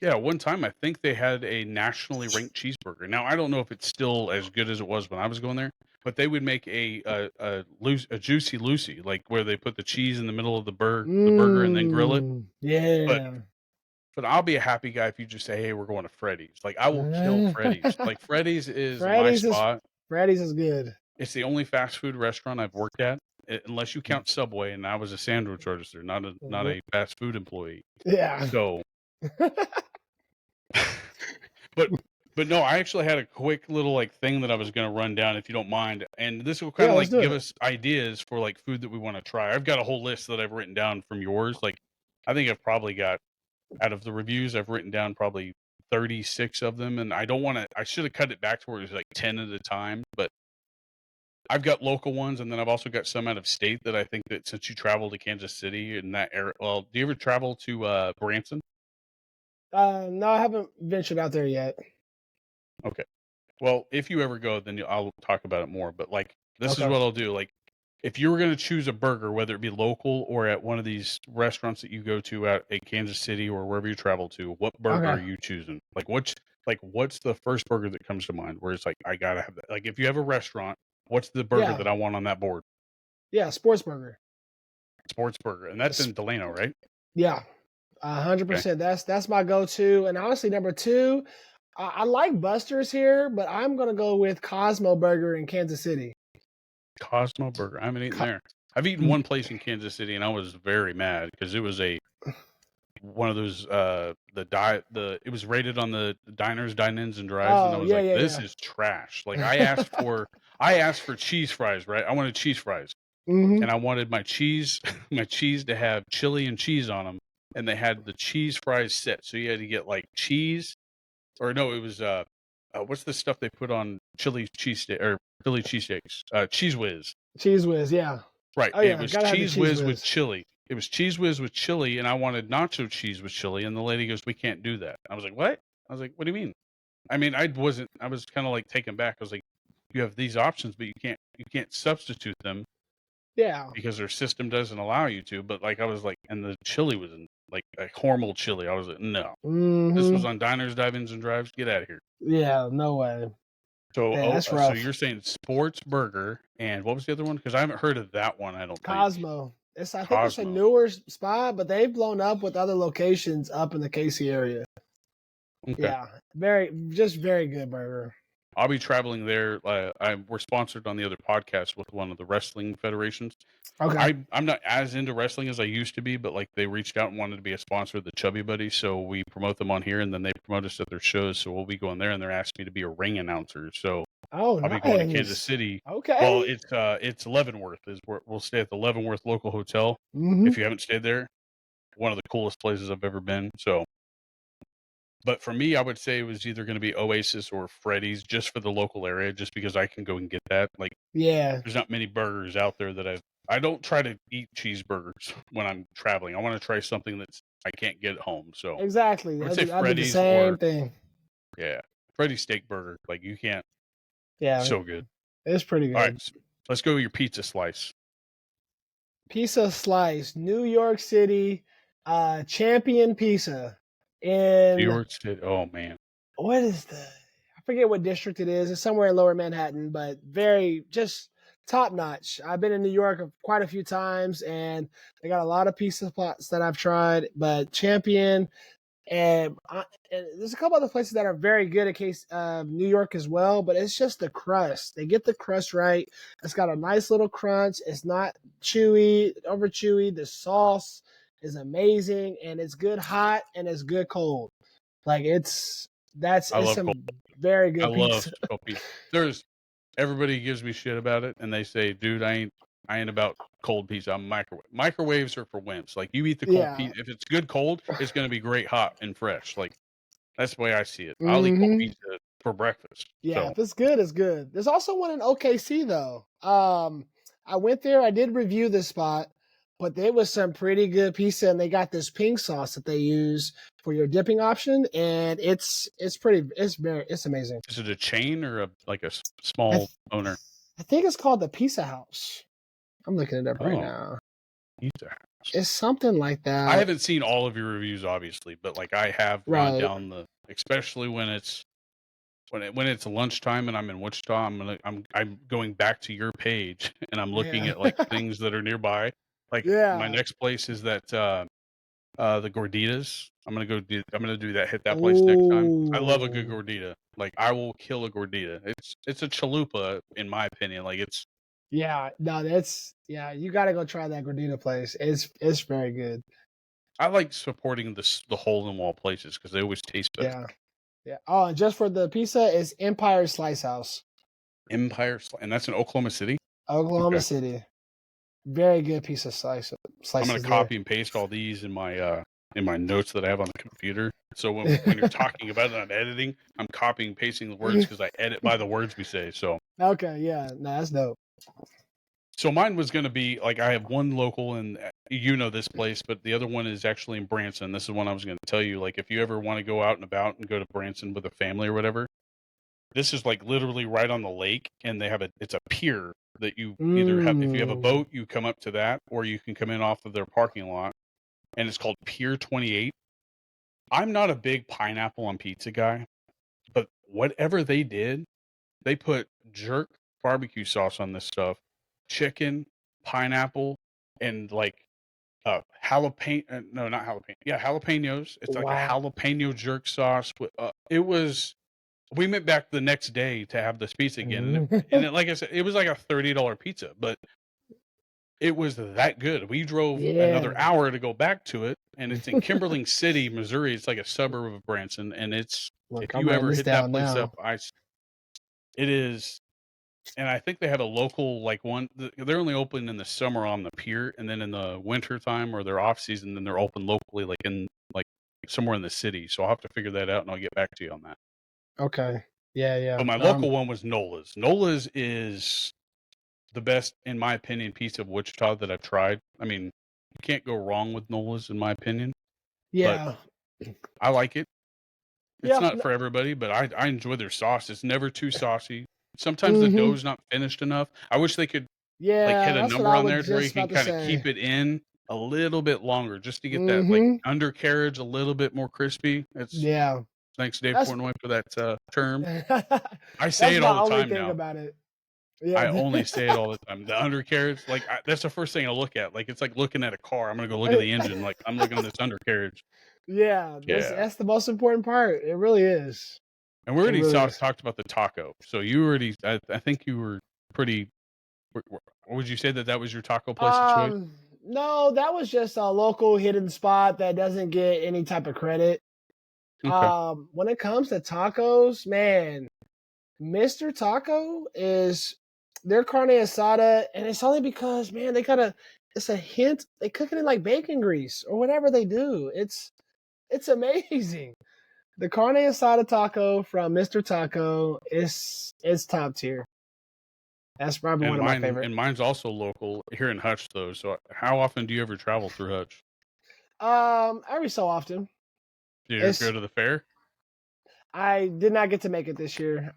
[SPEAKER 1] yeah, one time I think they had a nationally ranked cheeseburger. Now, I don't know if it's still as good as it was when I was going there, but they would make a Juicy Lucy, like, where they put the cheese in the middle of the burger and then grill it. But
[SPEAKER 2] Yeah.
[SPEAKER 1] I'll be a happy guy if you just say, "Hey, we're going to Freddy's." Like, I will kill Freddy's. Like, Freddy's is my
[SPEAKER 2] Freddy's is
[SPEAKER 1] spot.
[SPEAKER 2] Freddy's is good.
[SPEAKER 1] It's the only fast food restaurant I've worked at, unless you count Subway, and I was a sandwich artist there, not
[SPEAKER 2] Mhm.
[SPEAKER 1] a fast food employee.
[SPEAKER 2] Yeah.
[SPEAKER 1] So, but no, I actually had a quick little, like, thing that I was gonna run down if you don't mind, and this will
[SPEAKER 2] Yeah,
[SPEAKER 1] kinda,
[SPEAKER 2] let's
[SPEAKER 1] like,
[SPEAKER 2] do
[SPEAKER 1] give
[SPEAKER 2] it.
[SPEAKER 1] us ideas for, like, food that we wanna try. I've got a whole list that I've written down from yours, like, I think I've probably got out of the reviews, I've written down probably 36 of them, and I should have cut it back to where it was, like, 10 at a time, but I've got local ones, and then I've also got some out of state that I think that since you travel to Kansas City in that area, well, do you ever travel to, Branson?
[SPEAKER 2] No, I haven't ventured out there yet.
[SPEAKER 1] Okay. Well, if you ever go, then I'll talk about it more. But, like, this is
[SPEAKER 2] Okay.
[SPEAKER 1] what I'll do. Like, if you were going to choose a burger, whether it be local or at one of these restaurants that you go to out at Kansas City or wherever you travel to, what burger are
[SPEAKER 2] Okay.
[SPEAKER 1] you choosing? What's the first burger that comes to mind? Where it's like, I gotta have that. Like, if you have a restaurant, what's the burger
[SPEAKER 2] Yeah.
[SPEAKER 1] that I want on that board?
[SPEAKER 2] Yeah. Sports burger.
[SPEAKER 1] Sports burger, and that's
[SPEAKER 2] S-
[SPEAKER 1] in Delano, right?
[SPEAKER 2] Yeah.
[SPEAKER 1] Okay.
[SPEAKER 2] 100%. That's my go-to. And honestly, number two, I like Buster's here, but I'm gonna go with Cosmo Burger in Kansas City.
[SPEAKER 1] Cosmo Burger. I haven't eaten
[SPEAKER 2] Co-
[SPEAKER 1] there. I've eaten one place in Kansas City, and I was very mad because it was one of those it was rated on the diners, dine-ins, and drives, and I
[SPEAKER 2] oh
[SPEAKER 1] was
[SPEAKER 2] yeah,
[SPEAKER 1] like,
[SPEAKER 2] yeah,
[SPEAKER 1] this
[SPEAKER 2] yeah.
[SPEAKER 1] is trash. Like, I asked for cheese fries, right? I wanted cheese fries,
[SPEAKER 2] Hmm.
[SPEAKER 1] and I wanted my cheese my cheese to have chili and cheese on them, and they had the cheese fries set, so you had to get, like, cheese, or no, it was what's the stuff they put on chili cheesesteak or Philly cheesesteaks? Cheese Whiz.
[SPEAKER 2] Cheese whiz, yeah.
[SPEAKER 1] Right,
[SPEAKER 2] Oh
[SPEAKER 1] it
[SPEAKER 2] yeah,
[SPEAKER 1] was
[SPEAKER 2] gotta have the
[SPEAKER 1] Cheese
[SPEAKER 2] cheese
[SPEAKER 1] Whiz with
[SPEAKER 2] whiz.
[SPEAKER 1] chili. It was Cheese Whiz with chili, and I wanted nacho cheese with chili, and the lady goes, "We can't do that." I was like, "What?" I was like, "What do you mean?" I mean, I was kinda, like, taken back. I was like, "You have these options, but you can't substitute them
[SPEAKER 2] Yeah.
[SPEAKER 1] because their system doesn't allow you to." But, like, I was like, and the chili was in, like, a Hormel chili. I was like, "No. This was
[SPEAKER 2] Hmm.
[SPEAKER 1] on diners, drive-ins, and drives. Get out of here."
[SPEAKER 2] Yeah, no way.
[SPEAKER 1] So,
[SPEAKER 2] Yeah, that's
[SPEAKER 1] so
[SPEAKER 2] rough.
[SPEAKER 1] you're saying sports burger, and what was the other one? Because I haven't heard of that one, I don't think.
[SPEAKER 2] Cosmo. I think it's a
[SPEAKER 1] Cosmo.
[SPEAKER 2] newer spot, but they've blown up with other locations up in the KC area.
[SPEAKER 1] Okay.
[SPEAKER 2] Yeah, just very good burger.
[SPEAKER 1] I'll be traveling there. We're sponsored on the other podcast with one of the wrestling federations.
[SPEAKER 2] Okay.
[SPEAKER 1] I'm not as into wrestling as I used to be, but like they reached out and wanted to be a sponsor of the Chubby Buddy, so we promote them on here, and then they promote us at their shows. So we'll be going there, and they're asking me to be a ring announcer. So
[SPEAKER 2] Oh,
[SPEAKER 1] I'll be going to Kansas
[SPEAKER 2] nice.
[SPEAKER 1] City. Well,
[SPEAKER 2] Okay.
[SPEAKER 1] it's Leavenworth. We'll stay at the Leavenworth local hotel.
[SPEAKER 2] Mm-hmm.
[SPEAKER 1] If you haven't stayed there, one of the coolest places I've ever been. So, but for me, I would say it was either going to be Oasis or Freddy's, just for the local area, just because I can go and get that. Like,
[SPEAKER 2] Yeah.
[SPEAKER 1] there's not many burgers out there that I don't try to eat cheeseburgers when I'm traveling. I want to try something that's I can't get at home. So
[SPEAKER 2] Exactly.
[SPEAKER 1] I would say
[SPEAKER 2] I do the
[SPEAKER 1] Freddy's
[SPEAKER 2] same thing.
[SPEAKER 1] yeah, Freddy's steak burger. Like you can't.
[SPEAKER 2] Yeah,
[SPEAKER 1] So good.
[SPEAKER 2] it's pretty
[SPEAKER 1] All right,
[SPEAKER 2] good.
[SPEAKER 1] so let's go with your pizza slice.
[SPEAKER 2] Pizza Slice, New York City, Champion Pizza. In
[SPEAKER 1] New York City. Oh man.
[SPEAKER 2] what is I forget what district it is. It's somewhere in Lower Manhattan, but very just top notch. I've been in New York quite a few times, and they got a lot of pizza spots that I've tried. But Champion, and there's a couple other places that are very good at New York as well. But it's just the crust. They get the crust right. It's got a nice little crunch. It's not over chewy. The sauce is amazing, and it's good hot and it's good cold. Like it's
[SPEAKER 1] love
[SPEAKER 2] some
[SPEAKER 1] cold.
[SPEAKER 2] very
[SPEAKER 1] I
[SPEAKER 2] good
[SPEAKER 1] love
[SPEAKER 2] pizza.
[SPEAKER 1] cold pizza. Everybody gives me shit about it, and they say, "Dude, I ain't about cold pizza. I'm microwave. Microwaves are for wimps. Like you eat the cold
[SPEAKER 2] Yeah.
[SPEAKER 1] pizza. If it's good cold, it's going to be great hot and fresh. Like that's the way I see it. I'll eat cold
[SPEAKER 2] Mm-hmm.
[SPEAKER 1] pizza for breakfast.
[SPEAKER 2] Yeah,
[SPEAKER 1] So
[SPEAKER 2] if it's good, it's good. There's also one in OKC though. I went there. I did review this spot, but there was some pretty good pizza, and they got this pink sauce that they use for your dipping option, and it's amazing.
[SPEAKER 1] is it a chain or a
[SPEAKER 2] I
[SPEAKER 1] small
[SPEAKER 2] th-
[SPEAKER 1] owner?
[SPEAKER 2] I think it's called the Pizza House. I'm looking it up right
[SPEAKER 1] Oh,
[SPEAKER 2] now.
[SPEAKER 1] pizza house.
[SPEAKER 2] It's something like
[SPEAKER 1] I
[SPEAKER 2] that.
[SPEAKER 1] haven't seen all of your reviews, obviously, but like I have gone
[SPEAKER 2] Right.
[SPEAKER 1] down especially when it's lunchtime and I'm in Wichita. I'm going back to your page and I'm looking
[SPEAKER 2] Yeah.
[SPEAKER 1] at like things that are nearby. Like my
[SPEAKER 2] Yeah.
[SPEAKER 1] next place is that the gorditas. I'm gonna do that. Hit that place next time. I love a good
[SPEAKER 2] Ooh.
[SPEAKER 1] gordita. Like I will kill a gordita. It's a chalupa in my opinion. Like
[SPEAKER 2] Yeah. No, you gotta go try that gordita place. It's very good.
[SPEAKER 1] I like supporting the hole in wall places because they always taste better.
[SPEAKER 2] Yeah. Yeah. Oh, and just for the pizza is Empire Slice House,
[SPEAKER 1] And that's in Oklahoma City.
[SPEAKER 2] Oklahoma
[SPEAKER 1] Okay.
[SPEAKER 2] City. Very good pizza
[SPEAKER 1] I'm gonna
[SPEAKER 2] slices there.
[SPEAKER 1] copy and paste all these in my notes that I have on the computer. So when you're talking about it, I'm editing. I'm copying and pasting the words because I edit by the words we say. So
[SPEAKER 2] Okay, yeah, no, that's dope.
[SPEAKER 1] mine was gonna be like I have one local and you know this place, but the other one is actually in Branson. This is one I was gonna tell you. Like if you ever want to go out and about and go to Branson with a family or whatever, this is like literally right on the lake, and it's a pier that you either have if you have a
[SPEAKER 2] Mm.
[SPEAKER 1] boat, you come up to that, or you can come in off of their parking lot, and it's called Pier 28. I'm not a big pineapple on pizza guy, but whatever they did, they put jerk barbecue sauce on this stuff, chicken, pineapple, and like jalapeno. No, not jalapeno. Yeah, jalapenos. It's like a
[SPEAKER 2] Wow.
[SPEAKER 1] jalapeno jerk sauce. It was. We went back the next day to have this pizza again, like I said, it was like a $30 pizza, but it was that good. We drove
[SPEAKER 2] Yeah.
[SPEAKER 1] another hour to go back to it, and it's in Kimberling City, Missouri. It's like a suburb of Branson, and if
[SPEAKER 2] Look, I'm
[SPEAKER 1] you
[SPEAKER 2] writing
[SPEAKER 1] ever
[SPEAKER 2] this
[SPEAKER 1] hit that
[SPEAKER 2] down
[SPEAKER 1] place up,
[SPEAKER 2] now.
[SPEAKER 1] it is. And I think they have a local like one. They're only open in the summer on the pier, and then in the winter time or their off season, then they're open locally, like in like somewhere in the city. So I'll have to figure that out, and I'll get back to you on that.
[SPEAKER 2] Okay. Yeah, yeah.
[SPEAKER 1] But my local one was Nola's. Nola's is the best, in my opinion, piece of Wichita that I've tried. I mean, you can't go wrong with Nola's, in my opinion. But
[SPEAKER 2] Yeah.
[SPEAKER 1] I like it. It's
[SPEAKER 2] Yeah.
[SPEAKER 1] not for everybody, but I enjoy their sauce. It's never too saucy. Sometimes the
[SPEAKER 2] Mm-hmm.
[SPEAKER 1] dough's not finished enough. I wish they could like
[SPEAKER 2] Yeah,
[SPEAKER 1] hit a
[SPEAKER 2] that's what
[SPEAKER 1] number
[SPEAKER 2] I
[SPEAKER 1] on
[SPEAKER 2] was
[SPEAKER 1] there to where you
[SPEAKER 2] just
[SPEAKER 1] can
[SPEAKER 2] about to
[SPEAKER 1] kind of
[SPEAKER 2] say.
[SPEAKER 1] keep it in a little bit longer, just to get that like
[SPEAKER 2] Mm-hmm.
[SPEAKER 1] undercarriage a little bit more crispy.
[SPEAKER 2] Yeah.
[SPEAKER 1] Thanks, Dave
[SPEAKER 2] That's
[SPEAKER 1] Portnoy, for that term. I say
[SPEAKER 2] that's
[SPEAKER 1] it all
[SPEAKER 2] my
[SPEAKER 1] the
[SPEAKER 2] only
[SPEAKER 1] time
[SPEAKER 2] thing
[SPEAKER 1] now.
[SPEAKER 2] about it. Yeah.
[SPEAKER 1] I only say it all the time. The undercarriage, like, that's the first thing I look at. Like, it's like looking at a car. I'm gonna go look at the engine. Like, I'm looking at this undercarriage.
[SPEAKER 2] Yeah,
[SPEAKER 1] Yeah.
[SPEAKER 2] that's the most important part. It really is.
[SPEAKER 1] And we
[SPEAKER 2] It
[SPEAKER 1] already
[SPEAKER 2] really is.
[SPEAKER 1] talked about the taco. So you already, I think you were pretty. Would you say that that was your taco place of choice?
[SPEAKER 2] No, that was just a local hidden spot that doesn't get any type of credit.
[SPEAKER 1] Okay.
[SPEAKER 2] When it comes to tacos, man, Mr. Taco is their carne asada, and it's only because, man, it's a hint. They cook it in like bacon grease or whatever they do. It's amazing. The carne asada taco from Mr. Taco is top tier. That's probably one of my favorite.
[SPEAKER 1] And mine's also local here in Hutch, though. So how often do you ever travel through Hutch?
[SPEAKER 2] Every so often.
[SPEAKER 1] Do you ever go
[SPEAKER 2] It's
[SPEAKER 1] to the fair?
[SPEAKER 2] I did not get to make it this year.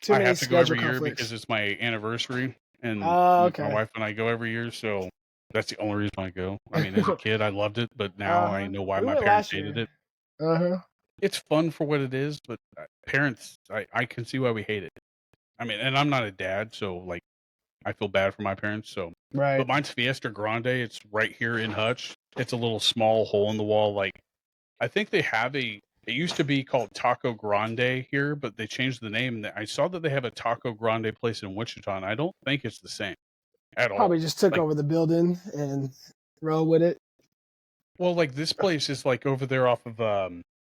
[SPEAKER 2] Too
[SPEAKER 1] I
[SPEAKER 2] many
[SPEAKER 1] have to go
[SPEAKER 2] schedule
[SPEAKER 1] every year because
[SPEAKER 2] conflicts.
[SPEAKER 1] it's my anniversary, and
[SPEAKER 2] Oh,
[SPEAKER 1] my
[SPEAKER 2] okay.
[SPEAKER 1] wife and I go every year. So that's the only reason I go. I mean, as a kid, I loved it, but now I
[SPEAKER 2] Uh-huh.
[SPEAKER 1] know why
[SPEAKER 2] We
[SPEAKER 1] my
[SPEAKER 2] went
[SPEAKER 1] parents
[SPEAKER 2] last
[SPEAKER 1] hated
[SPEAKER 2] year.
[SPEAKER 1] it.
[SPEAKER 2] Uh-huh.
[SPEAKER 1] It's fun for what it is, but parents, I can see why we hate it. I mean, and I'm not a dad, so like I feel bad for my parents. So, but
[SPEAKER 2] Right.
[SPEAKER 1] mine's Fiesta Grande. It's right here in Hutch. It's a little small hole in the wall. Like I think they have a. It used to be called Taco Grande here, but they changed the name. And I saw that they have a Taco Grande place in Wichita, and I don't think it's the same at all.
[SPEAKER 2] Probably just took
[SPEAKER 1] Like,
[SPEAKER 2] over the building and roll with it.
[SPEAKER 1] well, like this place is like over there off of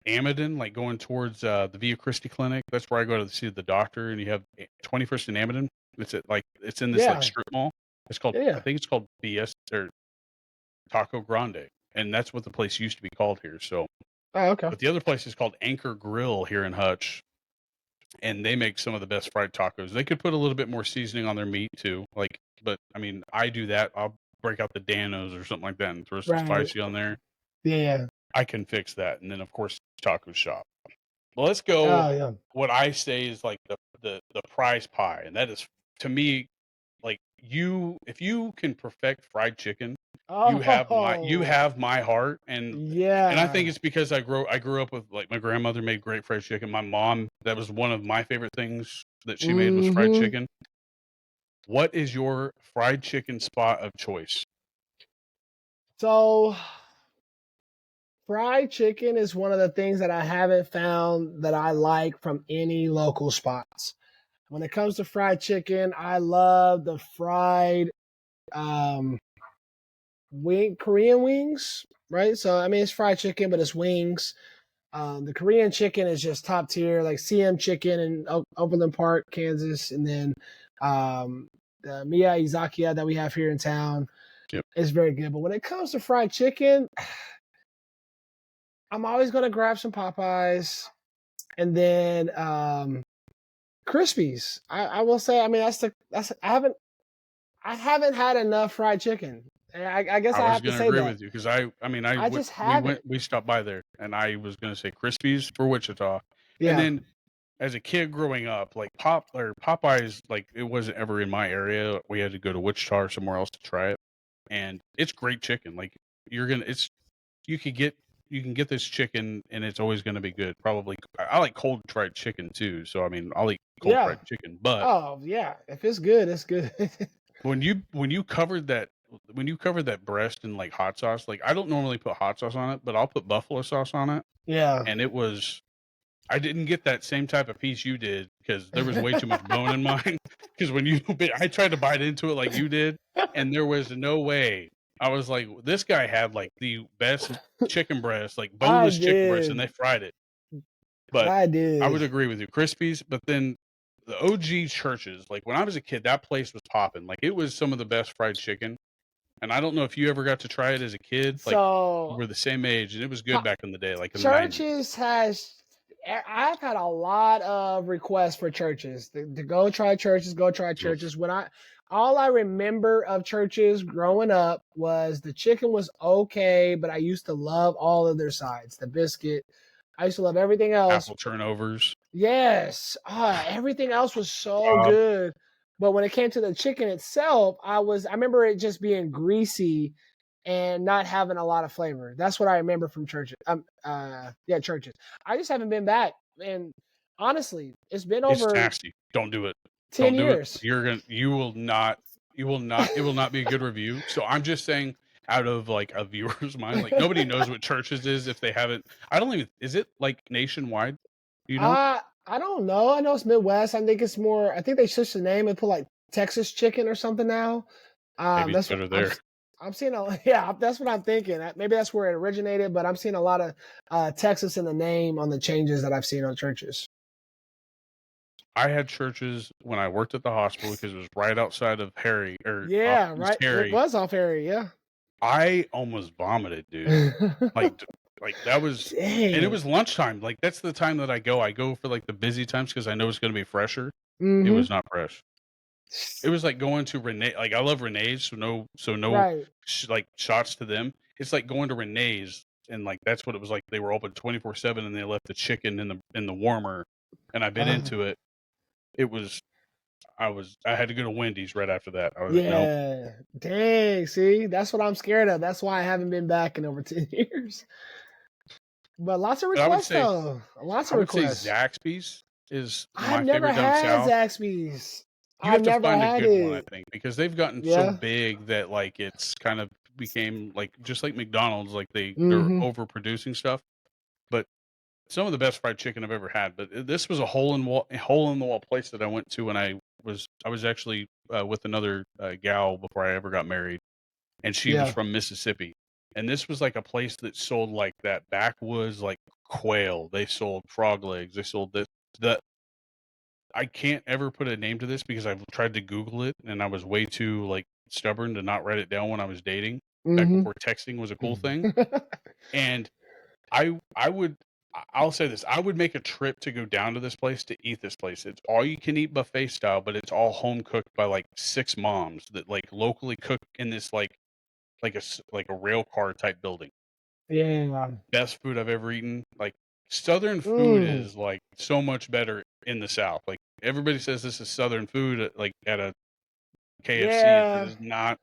[SPEAKER 1] Amadon, like going towards the Via Christi Clinic. That's where I go to see the doctor, and you have 21st and Amadon. It's in this like
[SPEAKER 2] Yeah.
[SPEAKER 1] strip mall. It's called I
[SPEAKER 2] Yeah.
[SPEAKER 1] think it's called BS or Taco Grande, and that's what the place used to be called here. So,
[SPEAKER 2] Oh, okay.
[SPEAKER 1] but the other place is called Anchor Grill here in Hutch, and they make some of the best fried tacos. They could put a little bit more seasoning on their meat too, like, but I mean, I do that. I'll break out the Danos or something like that and throw some
[SPEAKER 2] Right.
[SPEAKER 1] spicy on there.
[SPEAKER 2] Yeah.
[SPEAKER 1] I can fix that, and then of course taco shop. Well, let's go.
[SPEAKER 2] Oh, yeah.
[SPEAKER 1] What I say is like the prize pie, and that is to me like you if you can perfect fried chicken, you
[SPEAKER 2] Oh,
[SPEAKER 1] have my heart, and I think
[SPEAKER 2] yeah.
[SPEAKER 1] it's because I grew up with like my grandmother made great fried chicken. My mom, that was one of my favorite things that she made was fried
[SPEAKER 2] Mm-hmm.
[SPEAKER 1] chicken. What is your fried chicken spot of choice?
[SPEAKER 2] So fried chicken is one of the things that I haven't found that I like from any local spots. When it comes to fried chicken, I love the fried um Korean wings, right? So I mean it's fried chicken, but it's wings. The Korean chicken is just top tier, like CM Chicken in Overland Park, Kansas, and then the Miya Izakiya that we have here in town
[SPEAKER 1] Yep.
[SPEAKER 2] is very good. But when it comes to fried chicken, I'm always gonna grab some Popeyes, and then Crispies. I will say, I mean that's I haven't had enough fried chicken. I guess
[SPEAKER 1] I
[SPEAKER 2] I
[SPEAKER 1] was
[SPEAKER 2] have to
[SPEAKER 1] gonna
[SPEAKER 2] say
[SPEAKER 1] agree
[SPEAKER 2] that.
[SPEAKER 1] with you because I mean
[SPEAKER 2] I just haven't.
[SPEAKER 1] we stopped by there, and I was gonna say Krispies for Wichita, and
[SPEAKER 2] Yeah.
[SPEAKER 1] then as a kid growing up, like Popeyes, like it wasn't ever in my area. We had to go to Wichita or somewhere else to try it, and it's great chicken. Like you're gonna, it's you could get you can get this chicken, and it's always gonna be good. Probably, I like cold fried chicken too. So I mean, I'll eat cold
[SPEAKER 2] Yeah.
[SPEAKER 1] fried chicken. But
[SPEAKER 2] Oh yeah. If it's good, it's good.
[SPEAKER 1] when you covered that breast in like hot sauce, like I don't normally put hot sauce on it, but I'll put buffalo sauce on it,
[SPEAKER 2] Yeah.
[SPEAKER 1] and it was I didn't get that same type of piece you did because there was way too much bone in mine. Because when I tried to bite into it like you did, and there was no way. I was like, this guy had like the best chicken breast, like
[SPEAKER 2] I
[SPEAKER 1] boneless chicken breast, and
[SPEAKER 2] did.
[SPEAKER 1] they fried it. But
[SPEAKER 2] I
[SPEAKER 1] I
[SPEAKER 2] did.
[SPEAKER 1] would agree with you, Krispies. But then the OG churches, like when I was a kid, that place was popping. Like it was some of the best fried chicken. And I don't know if you ever got to try it as a kid. Like
[SPEAKER 2] So
[SPEAKER 1] we're the same age, and it was good back in the day, like in the '90s.
[SPEAKER 2] churches has I've had a lot of requests for churches to go try churches, go try
[SPEAKER 1] Oof.
[SPEAKER 2] churches. When I all I remember of churches growing up was the chicken was okay, but I used to love all of their sides. The biscuit, I used to love everything else.
[SPEAKER 1] Apple turnovers.
[SPEAKER 2] Yes, everything else was so good. But when it came to the chicken itself, I remember it just being greasy and not having a lot of flavor. That's what I remember from churches. Yeah, churches. I just haven't been back, and honestly, it's been
[SPEAKER 1] It's
[SPEAKER 2] over.
[SPEAKER 1] nasty. Don't do it.
[SPEAKER 2] 10
[SPEAKER 1] Don't do it.
[SPEAKER 2] years.
[SPEAKER 1] You will not. You will not. It will not be a good review. So I'm just saying, out of like a viewer's mind, like nobody knows what Churches is if they haven't. I don't even. Is it like nationwide? Do you know?
[SPEAKER 2] I don't know. I know it's Midwest. I think it's more. I think they switched the name and put like Texas Chicken or something now.
[SPEAKER 1] Maybe it's
[SPEAKER 2] That's what
[SPEAKER 1] better there.
[SPEAKER 2] I'm seeing. Yeah, that's what I'm thinking. Maybe that's where it originated. But I'm seeing a lot of Texas in the name on the changes that I've seen on Churches.
[SPEAKER 1] I had Churches when I worked at the hospital because it was right outside of Harry or off
[SPEAKER 2] Yeah,
[SPEAKER 1] East
[SPEAKER 2] right. It
[SPEAKER 1] Harry.
[SPEAKER 2] was off Harry. Yeah.
[SPEAKER 1] I almost vomited, dude. Like, that was, and it
[SPEAKER 2] Dang.
[SPEAKER 1] was lunchtime. Like that's the time that I go. I go for like the busy times because I know it's going to be fresher. It
[SPEAKER 2] Mm-hmm.
[SPEAKER 1] was not fresh. It was like going to Renee. Like I love Renee's, so no,
[SPEAKER 2] Right.
[SPEAKER 1] like shots to them. It's like going to Renee's, and like that's what it was like. They were open 24/7, and they left the chicken in the warmer, and I bit into it. It was, I had to go to Wendy's right after that. I was like, nope.
[SPEAKER 2] Yeah. Dang. See, that's what I'm scared of. That's why I haven't been back in over 10 years. But lots of
[SPEAKER 1] But
[SPEAKER 2] requests though. Lots
[SPEAKER 1] I
[SPEAKER 2] of
[SPEAKER 1] would say
[SPEAKER 2] requests.
[SPEAKER 1] Zaxby's is
[SPEAKER 2] I've
[SPEAKER 1] my
[SPEAKER 2] never
[SPEAKER 1] favorite down
[SPEAKER 2] had
[SPEAKER 1] south.
[SPEAKER 2] Zaxby's.
[SPEAKER 1] You
[SPEAKER 2] I've
[SPEAKER 1] have to
[SPEAKER 2] never
[SPEAKER 1] find a
[SPEAKER 2] had
[SPEAKER 1] good one, I
[SPEAKER 2] it.
[SPEAKER 1] think, because they've gotten so
[SPEAKER 2] Yeah.
[SPEAKER 1] big that like it's kind of became like just like McDonald's, like they're
[SPEAKER 2] Mm-hmm.
[SPEAKER 1] overproducing stuff. But some of the best fried chicken I've ever had. But this was a hole in the wall place that I went to when I was actually with another gal before I ever got married, and she was
[SPEAKER 2] Yeah.
[SPEAKER 1] from Mississippi. And this was like a place that sold like that backwoods like quail. They sold frog legs. They sold this. The I can't ever put a name to this because I've tried to Google it and I was way too like stubborn to not write it down when I was dating back
[SPEAKER 2] Mm-hmm.
[SPEAKER 1] before texting was a cool thing. And I would I'll say this, I would make a trip to go down to this place to eat this place. It's all you can eat buffet style, but it's all home cooked by like 6 moms that like locally cook in this like a rail car type building.
[SPEAKER 2] Yeah.
[SPEAKER 1] Best food I've ever eaten. Like Southern food
[SPEAKER 2] Mm.
[SPEAKER 1] is like so much better in the South. Like everybody says this is Southern food like at a KFC.
[SPEAKER 2] Yeah.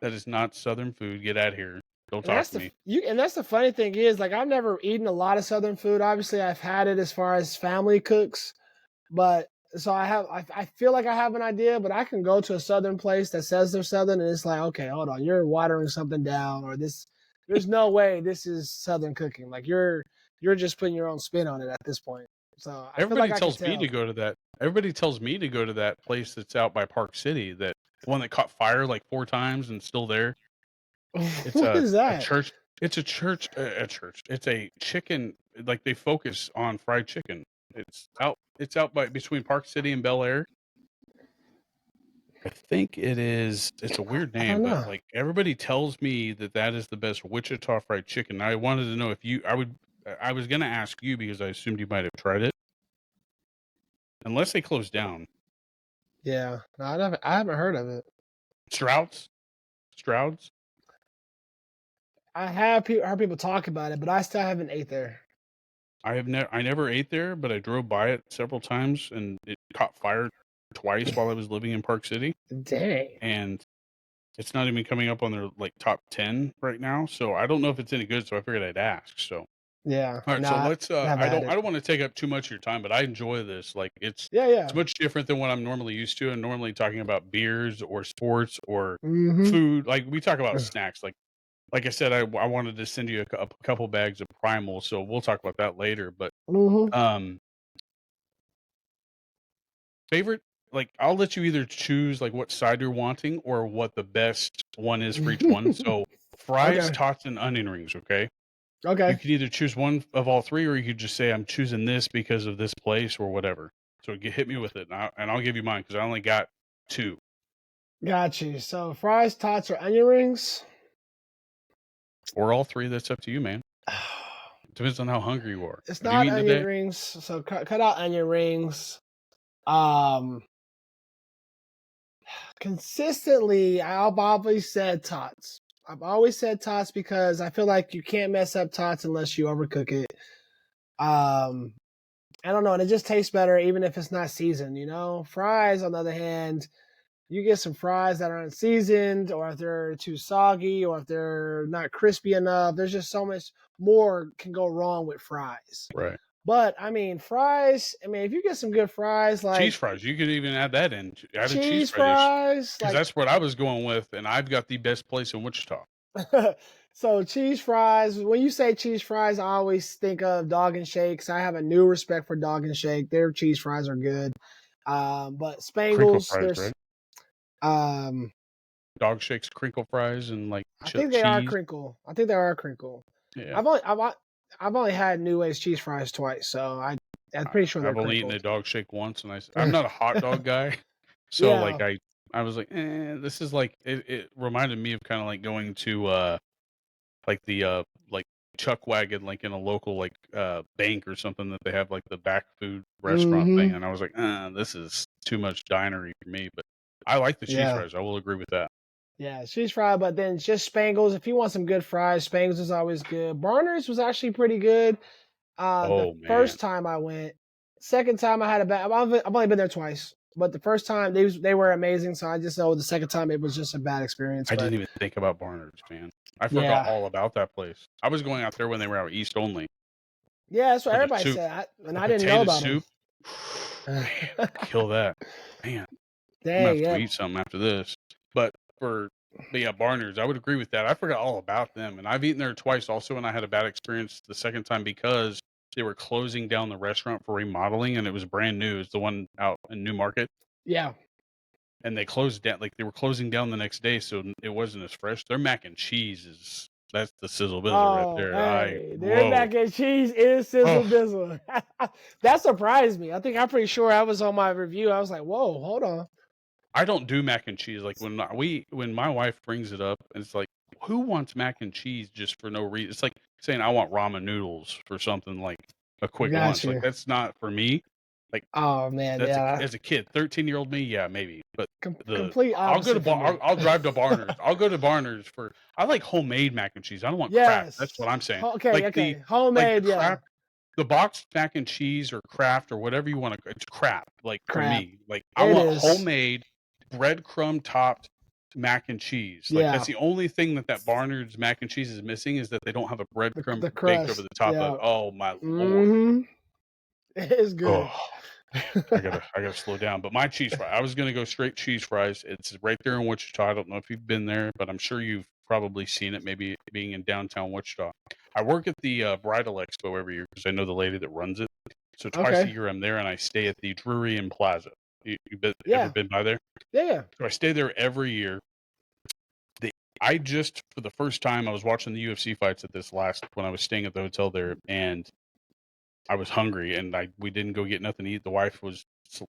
[SPEAKER 1] That is not Southern food. Get out of here. Don't
[SPEAKER 2] And
[SPEAKER 1] talk
[SPEAKER 2] that's
[SPEAKER 1] to me.
[SPEAKER 2] and that's the funny thing is like I've never eaten a lot of Southern food. Obviously, I've had it as far as family cooks, but so I feel like I have an idea, but I can go to a Southern place that says they're Southern, and it's like, okay, hold on, you're watering something down, or this. There's no way this is Southern cooking. Like you're just putting your own spin on it at this point. So I feel like
[SPEAKER 1] Everybody
[SPEAKER 2] I can
[SPEAKER 1] tells me to
[SPEAKER 2] tell.
[SPEAKER 1] go to that. Everybody tells me to go to that place that's out by Park City. That one that caught fire like 4 times and still there. It's
[SPEAKER 2] What is
[SPEAKER 1] a
[SPEAKER 2] that?
[SPEAKER 1] church. It's a church. A church. It's a chicken. Like they focus on fried chicken. It's out. It's out by between Park City and Bel Air. I think it is. It's a weird
[SPEAKER 2] I
[SPEAKER 1] name,
[SPEAKER 2] don't
[SPEAKER 1] but
[SPEAKER 2] know.
[SPEAKER 1] like everybody tells me that that is the best Wichita fried chicken. I wanted to know if you. I would. I was gonna ask you because I assumed you might have tried it, unless they closed down.
[SPEAKER 2] Yeah, no, I haven't heard of it.
[SPEAKER 1] Strouds.
[SPEAKER 2] I have heard people talk about it, but I still haven't ate there.
[SPEAKER 1] I never ate there, but I drove by it several times, and it caught fire twice while I was living in Park City,
[SPEAKER 2] Dang.
[SPEAKER 1] and it's not even coming up on their like top 10 right now. So I don't know if it's any good. So I figured I'd ask. So
[SPEAKER 2] Yeah,
[SPEAKER 1] all right, so
[SPEAKER 2] nah,
[SPEAKER 1] let's.
[SPEAKER 2] never had
[SPEAKER 1] I
[SPEAKER 2] it.
[SPEAKER 1] don't want to take up too much of your time, but I enjoy this. Like
[SPEAKER 2] Yeah,
[SPEAKER 1] it's
[SPEAKER 2] yeah.
[SPEAKER 1] much different than what I'm normally used to. I'm normally talking about beers or sports or
[SPEAKER 2] Mm-hmm.
[SPEAKER 1] food. Like we talk about snacks. Like I said, I wanted to send you a couple bags of Primal, so we'll talk about that later. But
[SPEAKER 2] Mm-hmm.
[SPEAKER 1] um, favorite. Like I'll let you either choose like what side you're wanting or what the best one is for each one. So fries,
[SPEAKER 2] Okay.
[SPEAKER 1] tots, and onion rings. Okay. You
[SPEAKER 2] Okay.
[SPEAKER 1] could either choose one of all three, or you could just say, "I'm choosing this because of this place or whatever." So hit me with it, and I'll give you mine because I only got two,
[SPEAKER 2] Got you. So fries, tots, or onion rings?
[SPEAKER 1] or all three. That's up to you, man. Depends on how hungry you are.
[SPEAKER 2] It's
[SPEAKER 1] Have you
[SPEAKER 2] not
[SPEAKER 1] eaten
[SPEAKER 2] onion
[SPEAKER 1] today?
[SPEAKER 2] rings, so cut out onion rings. Um, Consistently, I've always said tots. I've always said tots because I feel like you can't mess up tots unless you overcook it. Um, I don't know, and it just tastes better even if it's not seasoned. Fries, on the other hand, you get some fries that aren't seasoned, or if they're too soggy, or if they're not crispy enough. There's just so much more can go wrong with fries.
[SPEAKER 1] Right.
[SPEAKER 2] But I mean, fries. I mean, if you get some good fries,
[SPEAKER 1] Cheese
[SPEAKER 2] like
[SPEAKER 1] fries, you could even add that in. Add a cheese
[SPEAKER 2] cheese
[SPEAKER 1] fry dish
[SPEAKER 2] fries,
[SPEAKER 1] because
[SPEAKER 2] like
[SPEAKER 1] that's what I was going with, and I've got the best place in Wichita.
[SPEAKER 2] so cheese fries. When you say cheese fries, I always think of Dog and Shakes. I have a new respect for Dog and Shake. Their cheese fries are good. But
[SPEAKER 1] Crinkle
[SPEAKER 2] Spangles,
[SPEAKER 1] fries,
[SPEAKER 2] there's
[SPEAKER 1] right?
[SPEAKER 2] um,
[SPEAKER 1] Dog shakes, crinkle fries, and like
[SPEAKER 2] I think they are
[SPEAKER 1] cheese.
[SPEAKER 2] crinkle. I think they are crinkle.
[SPEAKER 1] Yeah,
[SPEAKER 2] I've only had New Way's cheese fries twice, so I'm pretty sure they're
[SPEAKER 1] I've only eaten
[SPEAKER 2] crinkled.
[SPEAKER 1] a dog shake once, and I'm not a hot dog guy, so like
[SPEAKER 2] Yeah.
[SPEAKER 1] I was like, this is like it reminded me of kind of like going to like the like chuck wagon like in a local like bank or something that they have like the back food restaurant thing,
[SPEAKER 2] Mm-hmm.
[SPEAKER 1] and I was like, this is too much dinery for me, but I like the cheese
[SPEAKER 2] Yeah.
[SPEAKER 1] fries. I will agree with that.
[SPEAKER 2] Yeah, cheese fry, but then just Spangles. If you want some good fries, Spangles is always good. Barner's was actually pretty good. The
[SPEAKER 1] Oh man,
[SPEAKER 2] first time I went, second time I had a bad. I've only been there twice, but the first time they were amazing. So I just know the second time it was just a bad experience.
[SPEAKER 1] I
[SPEAKER 2] But
[SPEAKER 1] didn't even think about Barnard's, man. I forgot
[SPEAKER 2] yeah,
[SPEAKER 1] all about that place. I was going out there when they were out east only
[SPEAKER 2] yeah, that's what
[SPEAKER 1] for the
[SPEAKER 2] everybody
[SPEAKER 1] soup,
[SPEAKER 2] said, and
[SPEAKER 1] the
[SPEAKER 2] I didn't know
[SPEAKER 1] potato
[SPEAKER 2] about
[SPEAKER 1] soup.
[SPEAKER 2] them.
[SPEAKER 1] Man, kill that. Man, I'm gonna
[SPEAKER 2] Dang,
[SPEAKER 1] have to
[SPEAKER 2] yeah.
[SPEAKER 1] eat something after this. But for but yeah, Barnard's, I would agree with that. I forgot all about them, and I've eaten there twice also, and I had a bad experience the second time because they were closing down the restaurant for remodeling, and it was brand new. It's the one out in New Market,
[SPEAKER 2] Yeah.
[SPEAKER 1] and they closed down. Like they were closing down the next day, so it wasn't as fresh. Their mac and cheese is that's the sizzle bizzle right
[SPEAKER 2] Oh,
[SPEAKER 1] there.
[SPEAKER 2] hey, their
[SPEAKER 1] Whoa.
[SPEAKER 2] mac and cheese is
[SPEAKER 1] Oh,
[SPEAKER 2] Sizzle Bizzle. That surprised me. I'm pretty sure I was on my review. I was like, whoa, hold on.
[SPEAKER 1] I don't do mac and cheese. Like when my wife brings it up, it's like, who wants mac and cheese just for no reason? It's like saying I want ramen noodles for something like a quick
[SPEAKER 2] Got
[SPEAKER 1] lunch. Like
[SPEAKER 2] you.
[SPEAKER 1] that's not for me. Like
[SPEAKER 2] Oh man,
[SPEAKER 1] that's
[SPEAKER 2] yeah.
[SPEAKER 1] as a kid, 13-year-old me, yeah, maybe. But
[SPEAKER 2] Complete
[SPEAKER 1] I'll go to
[SPEAKER 2] opposite for me.
[SPEAKER 1] I'll drive to Barnard's. I'll go to Barnard's for I like homemade mac and cheese. I don't want Kraft. That's what
[SPEAKER 2] Yes.
[SPEAKER 1] I'm saying.
[SPEAKER 2] Okay,
[SPEAKER 1] Like
[SPEAKER 2] okay.
[SPEAKER 1] the
[SPEAKER 2] Homemade, yeah.
[SPEAKER 1] Kraft, the boxed mac and cheese or Kraft or whatever you want to. It's crap. Like for
[SPEAKER 2] Crap.
[SPEAKER 1] me, like I
[SPEAKER 2] It
[SPEAKER 1] want
[SPEAKER 2] is.
[SPEAKER 1] homemade breadcrumb topped mac and cheese. Like that's
[SPEAKER 2] Yeah.
[SPEAKER 1] the only thing that Barnard's mac and cheese is missing is that they don't have a breadcrumb
[SPEAKER 2] The
[SPEAKER 1] baked over
[SPEAKER 2] crust.
[SPEAKER 1] the top of.
[SPEAKER 2] Yeah.
[SPEAKER 1] Oh my lord.
[SPEAKER 2] Mm-hmm. It is good.
[SPEAKER 1] Oh, I gotta slow down. But my cheese fry, I was gonna go straight cheese fries. It's right there in Wichita. I don't know if you've been there, but I'm sure you've probably seen it. Maybe being in downtown Wichita. I work at the Bridal Expo every year because I know the lady that runs it. So twice a
[SPEAKER 2] Okay.
[SPEAKER 1] year I'm there, and I stay at the Drury and Plaza. Ever
[SPEAKER 2] Yeah.
[SPEAKER 1] been by there?
[SPEAKER 2] Yeah, yeah.
[SPEAKER 1] So I stay there every year. The, I just for the first time I was watching the UFC fights at this last when I was staying at the hotel there, and I was hungry and we didn't go get nothing to eat. The wife was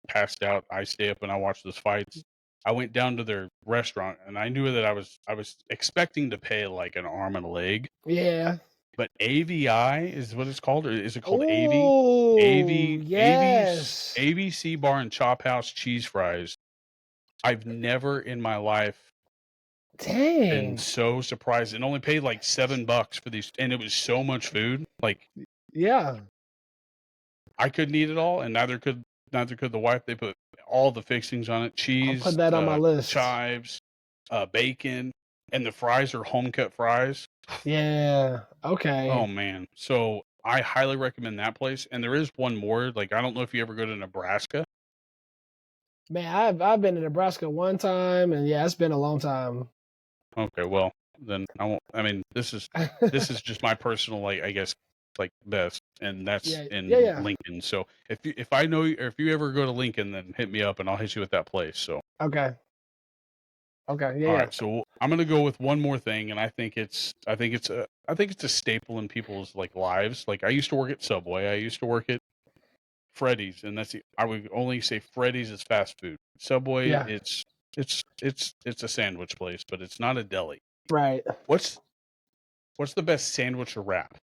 [SPEAKER 1] passed out. I stay up and I watch those fights. I went down to their restaurant and I knew that I was expecting to pay like an arm and a leg,
[SPEAKER 2] Yeah.
[SPEAKER 1] but AVI is what it's called, or is it called AV?
[SPEAKER 2] Oh,
[SPEAKER 1] AV
[SPEAKER 2] yes.
[SPEAKER 1] ABC Bar and Chop House cheese fries. I've never in my life been
[SPEAKER 2] Dang.
[SPEAKER 1] so surprised and only paid like $7 for these, and it was so much food. Like
[SPEAKER 2] Yeah.
[SPEAKER 1] I couldn't eat it all, and neither could the wife. They put all the fixings on it:
[SPEAKER 2] I'll put
[SPEAKER 1] cheese,
[SPEAKER 2] that on my list.
[SPEAKER 1] chives, bacon, and the fries are home cut fries.
[SPEAKER 2] Yeah.
[SPEAKER 1] Oh
[SPEAKER 2] Okay.
[SPEAKER 1] man! So I highly recommend that place. And there is one more. Like I don't know if you ever go to Nebraska.
[SPEAKER 2] Man, I've been to Nebraska one time, and yeah, it's been a long time.
[SPEAKER 1] Okay, well then I won't. I mean, this is just my personal like I guess like best, and that's
[SPEAKER 2] Yeah, yeah,
[SPEAKER 1] in
[SPEAKER 2] yeah.
[SPEAKER 1] Lincoln. So if I know you, or if you ever go to Lincoln, then hit me up and I'll hit you with that place. So.
[SPEAKER 2] Okay. Okay. Yeah,
[SPEAKER 1] All
[SPEAKER 2] yeah.
[SPEAKER 1] right, so I'm gonna go with one more thing, and I think it's a staple in people's like lives. Like I used to work at Subway, I used to work at Freddy's, and I would only say Freddy's is fast food. Subway,
[SPEAKER 2] Yeah.
[SPEAKER 1] it's a sandwich place, but it's not a deli.
[SPEAKER 2] Right.
[SPEAKER 1] What's what's the best sandwich or wrap?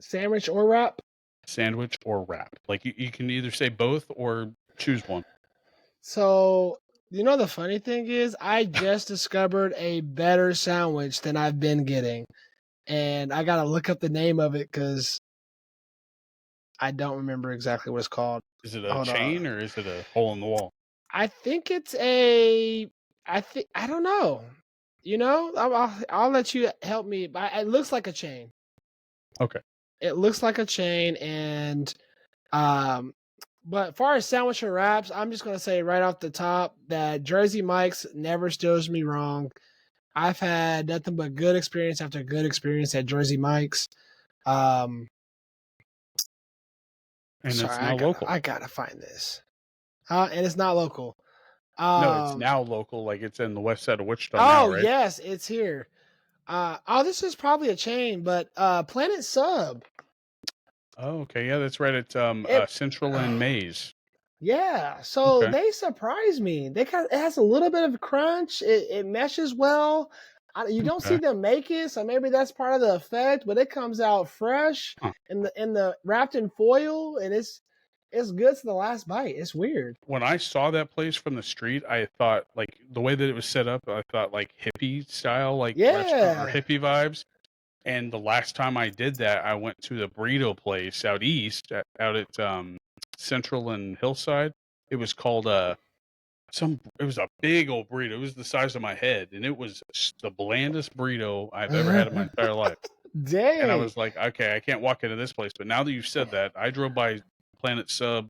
[SPEAKER 2] Sandwich or wrap?
[SPEAKER 1] Sandwich or wrap? Like you can either say both or choose one.
[SPEAKER 2] So, the funny thing is, I just discovered a better sandwich than I've been getting. And I gotta look up the name of it because I don't remember exactly what it's called.
[SPEAKER 1] Is it a
[SPEAKER 2] Hold on.
[SPEAKER 1] chain or is it a hole in the wall?
[SPEAKER 2] I think it's a. I don't know. I'll let you help me. But it looks like a chain.
[SPEAKER 1] Okay.
[SPEAKER 2] It looks like a chain, and but as far as sandwich and wraps, I'm just gonna say right off the top that Jersey Mike's never steers me wrong. I've had nothing but good experience after good experience at Jersey Mike's. Um,
[SPEAKER 1] And it's
[SPEAKER 2] sorry,
[SPEAKER 1] now local.
[SPEAKER 2] I gotta find this. And it's not local.
[SPEAKER 1] No, it's now local. Like it's in the west side of Wichita now,
[SPEAKER 2] Oh
[SPEAKER 1] right?
[SPEAKER 2] yes, it's here. This is probably a chain, but Planet Sub.
[SPEAKER 1] Oh, okay. Yeah, that's right. It's
[SPEAKER 2] It,
[SPEAKER 1] Central and Maze.
[SPEAKER 2] yeah. So
[SPEAKER 1] Okay.
[SPEAKER 2] they surprised me. It has a little bit of crunch. It meshes well. You don't see
[SPEAKER 1] Okay.
[SPEAKER 2] them make it, so maybe that's part of the effect. But it comes out fresh
[SPEAKER 1] Huh.
[SPEAKER 2] in the wrapped in foil, and it's good to the last bite. It's weird.
[SPEAKER 1] When I saw that place from the street, I thought like the way that it was set up, I thought like hippie style, like restaurant or
[SPEAKER 2] Yeah.
[SPEAKER 1] hippie vibes. And the last time I did that, I went to the burrito place out east, out at Central and Hillside. It was called it was a big old burrito. It was the size of my head, and it was the blandest burrito I've ever had in my entire life. And I
[SPEAKER 2] Dang.
[SPEAKER 1] was like, okay, I can't walk into this place. But now that you've said that, I drove by Planet Sub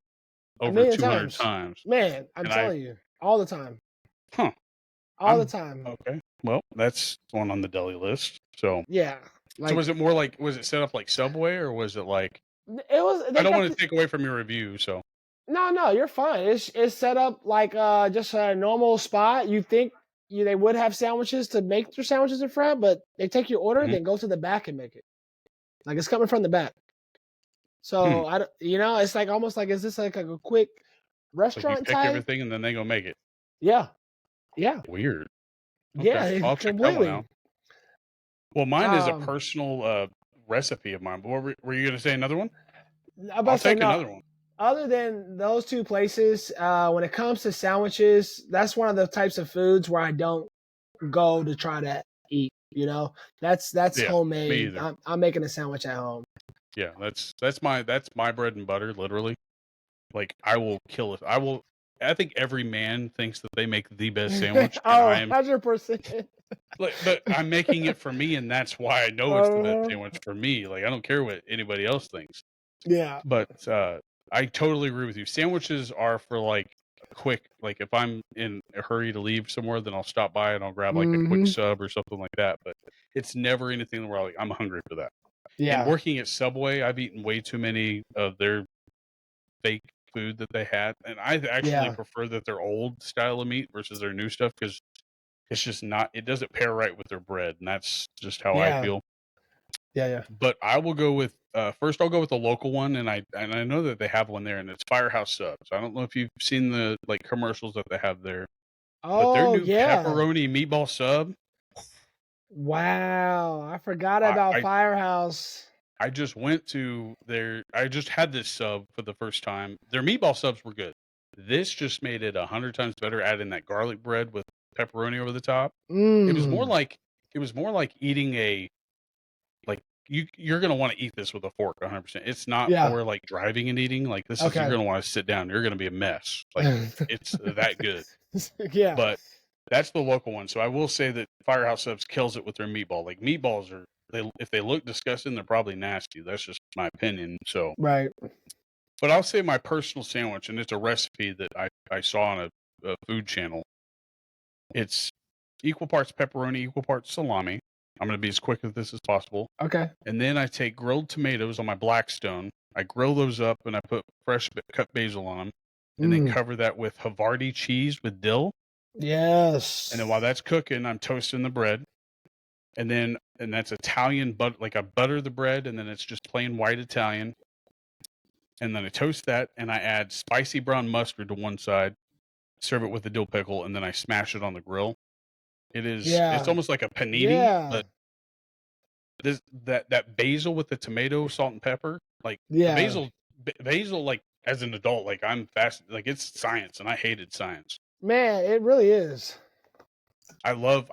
[SPEAKER 2] A
[SPEAKER 1] over
[SPEAKER 2] million
[SPEAKER 1] 200
[SPEAKER 2] times.
[SPEAKER 1] times,
[SPEAKER 2] Man, I'm
[SPEAKER 1] and I,
[SPEAKER 2] telling you. All the time.
[SPEAKER 1] huh,
[SPEAKER 2] All the
[SPEAKER 1] I'm
[SPEAKER 2] time.
[SPEAKER 1] okay. Well, that's one on the deli list. So,
[SPEAKER 2] Yeah.
[SPEAKER 1] so
[SPEAKER 2] Like
[SPEAKER 1] was it more like, was it set up like Subway, or was it like?
[SPEAKER 2] it was
[SPEAKER 1] I
[SPEAKER 2] they
[SPEAKER 1] don't
[SPEAKER 2] got
[SPEAKER 1] want to take away from your review, so.
[SPEAKER 2] no, you're fine. It's set up like just a normal spot. You think they would have sandwiches to make their sandwiches in front, but they take your order,
[SPEAKER 1] Mhm.
[SPEAKER 2] then go to the back and make it. Like it's coming from the back.
[SPEAKER 1] Hmm.
[SPEAKER 2] So I don't, it's like almost like is this like a quick
[SPEAKER 1] Like you
[SPEAKER 2] restaurant
[SPEAKER 1] pick
[SPEAKER 2] type?
[SPEAKER 1] everything and then they go make it.
[SPEAKER 2] Yeah, yeah,
[SPEAKER 1] Weird. Okay,
[SPEAKER 2] yeah,
[SPEAKER 1] I'll check that one
[SPEAKER 2] completely.
[SPEAKER 1] out. Well, mine is a
[SPEAKER 2] Um,
[SPEAKER 1] personal recipe of mine. But what were you going to say? Another one?
[SPEAKER 2] I'm about
[SPEAKER 1] I'll
[SPEAKER 2] to say
[SPEAKER 1] take
[SPEAKER 2] no.
[SPEAKER 1] another one.
[SPEAKER 2] Other than those two places, when it comes to sandwiches, that's one of the types of foods where I don't go to try to eat. That's
[SPEAKER 1] Yeah, me
[SPEAKER 2] homemade.
[SPEAKER 1] either.
[SPEAKER 2] I'm making a sandwich at home.
[SPEAKER 1] Yeah, that's my bread and butter, literally. Like I will kill it. I think every man thinks that they make the best sandwich, and I
[SPEAKER 2] Oh,
[SPEAKER 1] am
[SPEAKER 2] 100%.
[SPEAKER 1] like, but I'm making it for me, and that's why I know it's the best
[SPEAKER 2] Uh,
[SPEAKER 1] sandwich for me. Like I don't care what anybody else thinks.
[SPEAKER 2] yeah.
[SPEAKER 1] But I totally agree with you. Sandwiches are for like quick. Like if I'm in a hurry to leave somewhere, then I'll stop by and I'll grab like a quick
[SPEAKER 2] Hmm.
[SPEAKER 1] sub or something like that. But it's never anything where like I'm hungry for that. And
[SPEAKER 2] Yeah.
[SPEAKER 1] working at Subway, I've eaten way too many of their fake food that they had, and I actually
[SPEAKER 2] Yeah.
[SPEAKER 1] prefer that their old style of meat versus their new stuff because it's just not. It doesn't pair right with their bread, and that's just how I
[SPEAKER 2] Yeah.
[SPEAKER 1] feel.
[SPEAKER 2] Yeah. Yeah.
[SPEAKER 1] But I will go with first. I'll go with the local one, and I know that they have one there, and it's Firehouse Subs. I don't know if you've seen the like commercials that they have there, but their
[SPEAKER 2] Oh,
[SPEAKER 1] new
[SPEAKER 2] yeah.
[SPEAKER 1] pepperoni meatball sub.
[SPEAKER 2] Wow. I forgot
[SPEAKER 1] I,
[SPEAKER 2] about
[SPEAKER 1] I
[SPEAKER 2] Firehouse.
[SPEAKER 1] I just went to their. I just had this sub for the first time. Their meatball subs were good. This just made it 100 times better. Adding that garlic bread with pepperoni over the top. It was more
[SPEAKER 2] Mm.
[SPEAKER 1] like eating a like you're gonna want to eat this with a fork 100%. It's not
[SPEAKER 2] Yeah.
[SPEAKER 1] for like driving and eating. Like this is you're
[SPEAKER 2] Okay.
[SPEAKER 1] gonna want to sit down. You're gonna be a mess. Like it's that good.
[SPEAKER 2] Yeah.
[SPEAKER 1] But that's the local one. So I will say that Firehouse Subs kills it with their meatball. Like meatballs are if they look disgusting, they're probably nasty. That's just my opinion. So,
[SPEAKER 2] Right.
[SPEAKER 1] but I'll say my personal sandwich, and it's a recipe that I saw on a food channel. It's equal parts pepperoni, equal parts salami. I'm going to be as quick with this as possible.
[SPEAKER 2] Okay.
[SPEAKER 1] And then I take grilled tomatoes on my Blackstone. I grill those up and I put fresh cut basil on them, and then
[SPEAKER 2] Mm.
[SPEAKER 1] cover that with Havarti cheese with dill.
[SPEAKER 2] Yes.
[SPEAKER 1] And then while that's cooking, I'm toasting the bread. And that's Italian, but like I butter the bread, and then it's just plain white Italian. And then I toast that, and I add spicy brown mustard to one side, serve it with a dill pickle, and then I smash it on the grill. It's
[SPEAKER 2] Yeah.
[SPEAKER 1] almost like a panini,
[SPEAKER 2] Yeah.
[SPEAKER 1] but that basil with the tomato, salt, and pepper, like the
[SPEAKER 2] Yeah.
[SPEAKER 1] basil, like as an adult, like I'm fast, like it's science, and I hated science.
[SPEAKER 2] Man, it really is.
[SPEAKER 1] I love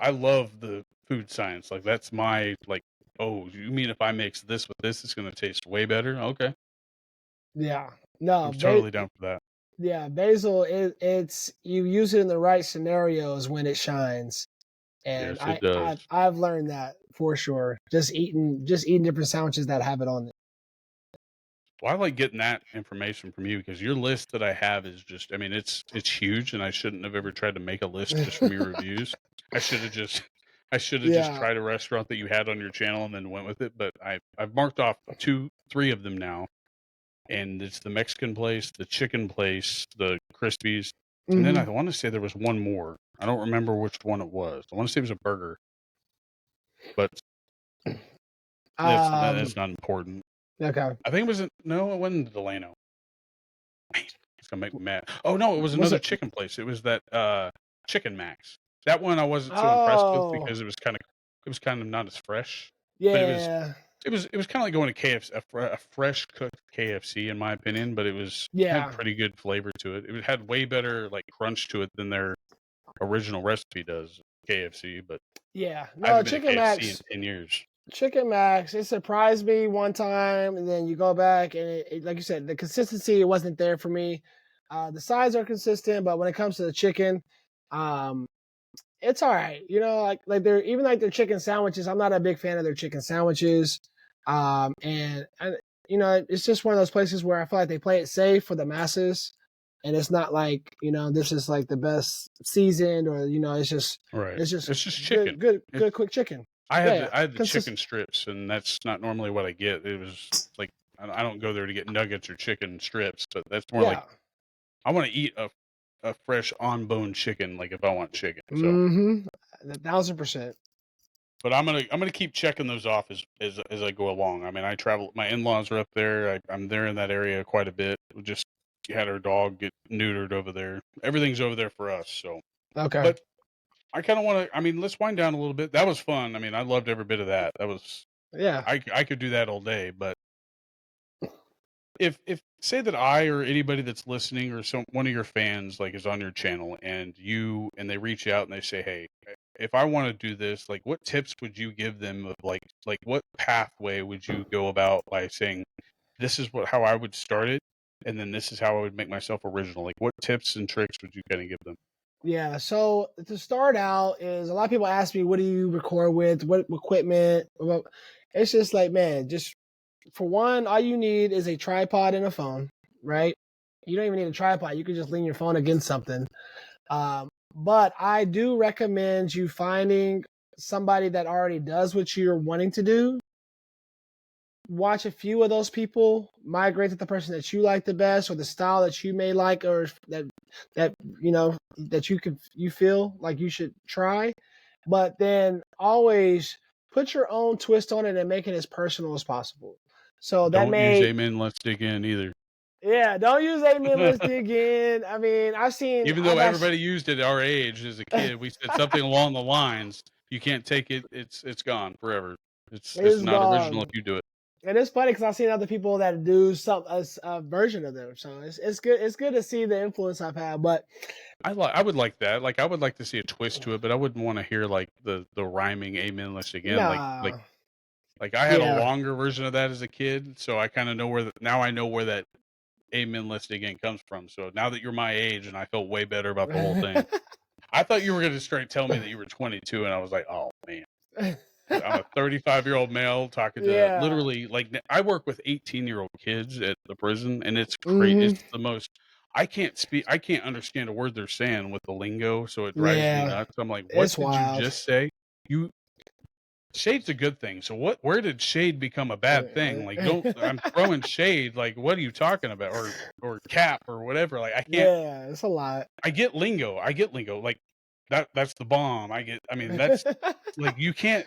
[SPEAKER 1] the food science. Like that's my like. Oh, you mean if I mix this with this, it's gonna taste way better? Okay,
[SPEAKER 2] Yeah.
[SPEAKER 1] I'm
[SPEAKER 2] No,
[SPEAKER 1] totally down for that.
[SPEAKER 2] yeah, basil it's you use it in the right scenarios when it shines. And
[SPEAKER 1] Yes, it does.
[SPEAKER 2] I've learned that for sure. Just eating different sandwiches that have it on it.
[SPEAKER 1] Well, I like getting that information from you because your list that I have is just, I mean, it's huge, and I shouldn't have ever tried to make a list just from your reviews. I should have just, I should have just
[SPEAKER 2] Yeah.
[SPEAKER 1] tried a restaurant that you had on your channel and then went with it. But I've marked off 2, 3 of them now, and it's the Mexican place, the chicken place, the Crispies, and then I
[SPEAKER 2] Mhm.
[SPEAKER 1] want to say there was one more. I don't remember which one it was. I want to say it was a burger, but that's
[SPEAKER 2] Um,
[SPEAKER 1] not important.
[SPEAKER 2] okay.
[SPEAKER 1] I think it was no, it wasn't Delano. Man, it's gonna make me mad. Oh no, it was
[SPEAKER 2] Was
[SPEAKER 1] another
[SPEAKER 2] it?
[SPEAKER 1] chicken place. It was that Chicken Max. That one I wasn't so impressed with
[SPEAKER 2] Oh,
[SPEAKER 1] because it was kind of not as fresh. But
[SPEAKER 2] yeah.
[SPEAKER 1] it was kind of like going to KFC, a fresh cooked KFC in my opinion. But had
[SPEAKER 2] Yeah.
[SPEAKER 1] pretty good flavor to it. It had way better like crunch to it than their original recipe does, KFC. But
[SPEAKER 2] Yeah.
[SPEAKER 1] I
[SPEAKER 2] No,
[SPEAKER 1] haven't been to
[SPEAKER 2] Chicken
[SPEAKER 1] KFC in
[SPEAKER 2] Max.
[SPEAKER 1] 10 years.
[SPEAKER 2] Chicken Max, it surprised me one time, and then you go back, and like you said, the consistency wasn't there for me. The sides are consistent, but when it comes to the chicken, um, it's all right. You know, like they're even like their chicken sandwiches. I'm not a big fan of their chicken sandwiches, and you know, it's just one of those places where I feel like they play it safe for the masses, and it's not like this is like the best seasoned, or
[SPEAKER 1] Right.
[SPEAKER 2] it's just
[SPEAKER 1] It's just chicken.
[SPEAKER 2] good quick chicken.
[SPEAKER 1] I
[SPEAKER 2] Yeah,
[SPEAKER 1] had
[SPEAKER 2] yeah,
[SPEAKER 1] the chicken strips, and that's not normally what I get. It was like I don't go there to get nuggets or chicken strips, but that's more like
[SPEAKER 2] yeah.
[SPEAKER 1] I want to eat a fresh on bone chicken, like if I want chicken. So,
[SPEAKER 2] Mm-hmm. 1,000%.
[SPEAKER 1] but I'm gonna keep checking those off as I go along. I mean, I travel. My in-laws are up there. I'm there in that area quite a bit. We just had our dog get neutered over there. Everything's over there for us. So,
[SPEAKER 2] Okay.
[SPEAKER 1] but I kind of want to. I mean, let's wind down a little bit. That was fun. I mean, I loved every bit of that. That was
[SPEAKER 2] Yeah.
[SPEAKER 1] I could do that all day, but if say that I or anybody that's listening or one of your fans like is on your channel and they reach out and they say, hey, if I want to do this, like what tips would you give them of like what pathway would you go about by saying this is how I would start it, and then this is how I would make myself original? Like what tips and tricks would you kind of give them?
[SPEAKER 2] Yeah. So to start out is a lot of people ask me, what do you record with? What equipment? Well, it's just like, man, just for one, all you need is a tripod and a phone, right? You don't even need a tripod. You can just lean your phone against something. But I do recommend you finding somebody that already does what you're wanting to do. Watch a few of those people, migrate to the person that you like the best, or the style that you may like, or that that you feel like you should try. But then always put your own twist on it and make it as personal as possible. So that
[SPEAKER 1] Don't use
[SPEAKER 2] may
[SPEAKER 1] amen. Let's dig in either.
[SPEAKER 2] yeah, don't use amen listing again. I mean,
[SPEAKER 1] Even though
[SPEAKER 2] I've actually
[SPEAKER 1] everybody used it our age as a kid, we said something along the lines, "You can't take it; it's gone forever. It's
[SPEAKER 2] it's
[SPEAKER 1] not original if
[SPEAKER 2] gone.
[SPEAKER 1] you do it."
[SPEAKER 2] And it's funny because I've seen other people that do a version of them. So it's good. It's good to see the influence I've had. But
[SPEAKER 1] I would like that. Like I would like to see a twist to it, but I wouldn't want to hear like the rhyming amen list again.
[SPEAKER 2] nah,
[SPEAKER 1] Like I had a
[SPEAKER 2] yeah.
[SPEAKER 1] longer version of that as a kid, so I kind of know now I know where that amen list again comes from. So now that you're my age, and I feel way better about the whole thing. I thought you were going to straight tell me that you were 22, and I was like, oh man. I'm a 35-year-old male talking to
[SPEAKER 2] yeah.
[SPEAKER 1] literally like I work with 18-year-old kids at the prison, and it's crazy.
[SPEAKER 2] Hmm.
[SPEAKER 1] It's the most. I can't understand a word they're saying with the lingo, so it drives me
[SPEAKER 2] Yeah.
[SPEAKER 1] nuts. I'm like, what
[SPEAKER 2] It's
[SPEAKER 1] did you
[SPEAKER 2] wild.
[SPEAKER 1] just say? You shade's a good thing. So where did shade become a bad thing? Like don't I'm throwing shade. Like what are you talking about? Or cap or whatever. Like I can't.
[SPEAKER 2] Yeah, it's a lot.
[SPEAKER 1] I get lingo. I get lingo. Like that's the bomb. I mean that's like you can't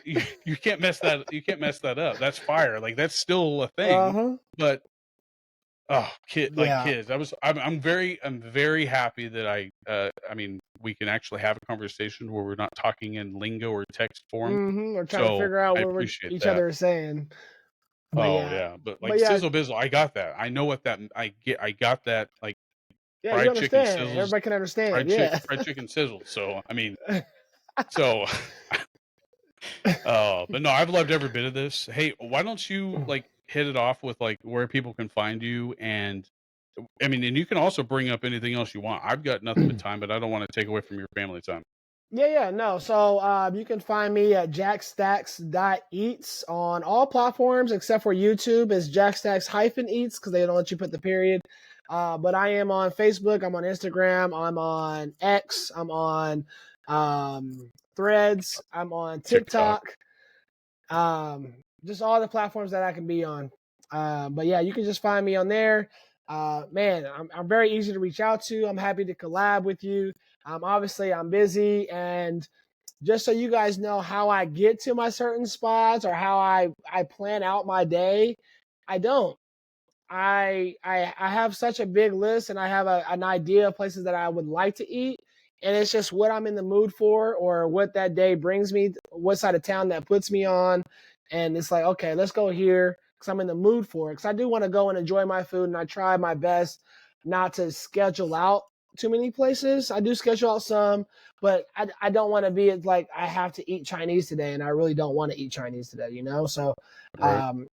[SPEAKER 1] mess that up. That's fire. Like that's still a thing.
[SPEAKER 2] Uh-huh.
[SPEAKER 1] But
[SPEAKER 2] Yeah.
[SPEAKER 1] kids. I'm very happy that I mean we can actually have a conversation where we're not talking in lingo or text form.
[SPEAKER 2] Or trying to
[SPEAKER 1] So
[SPEAKER 2] figure out
[SPEAKER 1] I
[SPEAKER 2] what
[SPEAKER 1] appreciate
[SPEAKER 2] each
[SPEAKER 1] that.
[SPEAKER 2] other is saying. But
[SPEAKER 1] Oh
[SPEAKER 2] yeah.
[SPEAKER 1] yeah, but like
[SPEAKER 2] But yeah,
[SPEAKER 1] sizzle bizzle, I got that. I know what that I got that like
[SPEAKER 2] yeah, you
[SPEAKER 1] fried chicken
[SPEAKER 2] understand.
[SPEAKER 1] sizzles,
[SPEAKER 2] Everybody can understand. Yeah.
[SPEAKER 1] fried chicken sizzle. So I mean, so but no, I've loved every bit of this. Hey, why don't you like hit it off with like where people can find you? And I mean, and you can also bring up anything else you want. I've got nothing but time, but I don't want to take away from your family time.
[SPEAKER 2] Yeah, no. So you can find me at JackstacksEats on all platforms except for YouTube. It's JackstacksEats because they don't let you put the period. But I am on Facebook. I'm on Instagram. I'm on X. I'm on Threads. I'm on
[SPEAKER 1] TikTok.
[SPEAKER 2] TikTok. Just all the platforms that I can be on. But yeah, you can just find me on there. Man, I'm very easy to reach out to. I'm happy to collab with you. Obviously, I'm busy, and just so you guys know how I get to my certain spots or how I plan out my day, I don't. I have such a big list and I have an idea of places that I would like to eat, and it's just what I'm in the mood for or what that day brings me, what side of town that puts me on, and it's like, okay, let's go here because I'm in the mood for it. Because I do want to go and enjoy my food, and I try my best not to schedule out too many places. I do schedule out some, but I don't want to be like I have to eat Chinese today, and I really don't want to eat Chinese today, you know. So
[SPEAKER 1] Right.
[SPEAKER 2] um,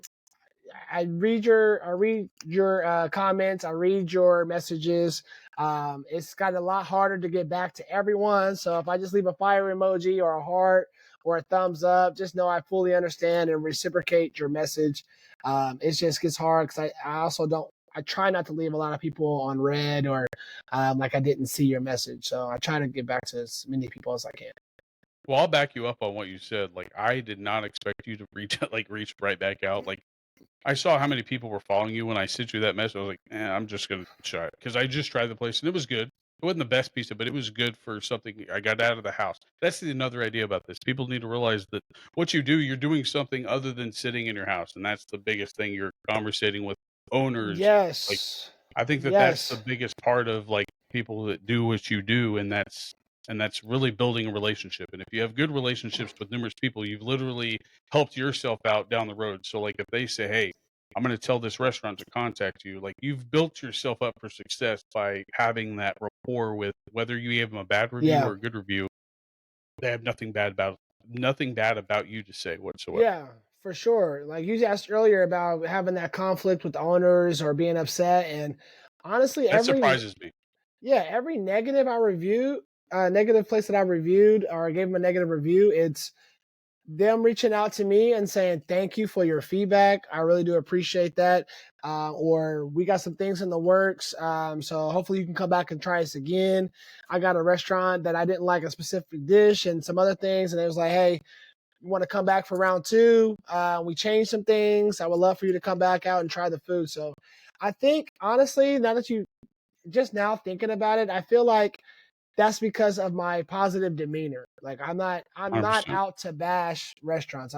[SPEAKER 2] I read your comments. I read your messages. It's got a lot harder to get back to everyone. So if I just leave a fire emoji or a heart or a thumbs up, just know I fully understand and reciprocate your message. It just gets hard because I also don't. I try not to leave a lot of people on red or like I didn't see your message. So I try to get back to as many people as I can.
[SPEAKER 1] Well, I'll back you up on what you said. Like, I did not expect you to reach right back out. Like, I saw how many people were following you when I sent you that message. I was like, I'm just gonna try it because I just tried the place and it was good. It wasn't the best pizza, but it was good for something I got out of the house. That's another idea about this. People need to realize that what you do, you're doing something other than sitting in your house, and that's the biggest thing. You're conversating with owners. Like,
[SPEAKER 2] Yes.
[SPEAKER 1] I think that that's the
[SPEAKER 2] Yes.
[SPEAKER 1] biggest part of like people that do what you do, and that's really building a relationship. And if you have good relationships with numerous people, you've literally helped yourself out down the road. So like if they say, "Hey, I'm going to tell this restaurant to contact you," like you've built yourself up for success by having that rapport with whether you give them a bad review
[SPEAKER 2] Yeah.
[SPEAKER 1] or a good review. They have nothing bad about you to say whatsoever.
[SPEAKER 2] Yeah, for sure. Like you asked earlier about having that conflict with owners or being upset, and honestly,
[SPEAKER 1] That surprises me.
[SPEAKER 2] every negative I reviewed, negative place that I reviewed or gave them a negative review, it's them reaching out to me and saying thank you for your feedback. I really do appreciate that. Or we got some things in the works. So hopefully you can come back and try us again. I got a restaurant that I didn't like a specific dish and some other things, and it was like, hey, you want to come back for round two? We changed some things. I would love for you to come back out and try the food. So I think honestly, now that you just now thinking about it, I feel like that's because of my positive demeanor. Like I'm not
[SPEAKER 1] 100%.
[SPEAKER 2] out to bash restaurants.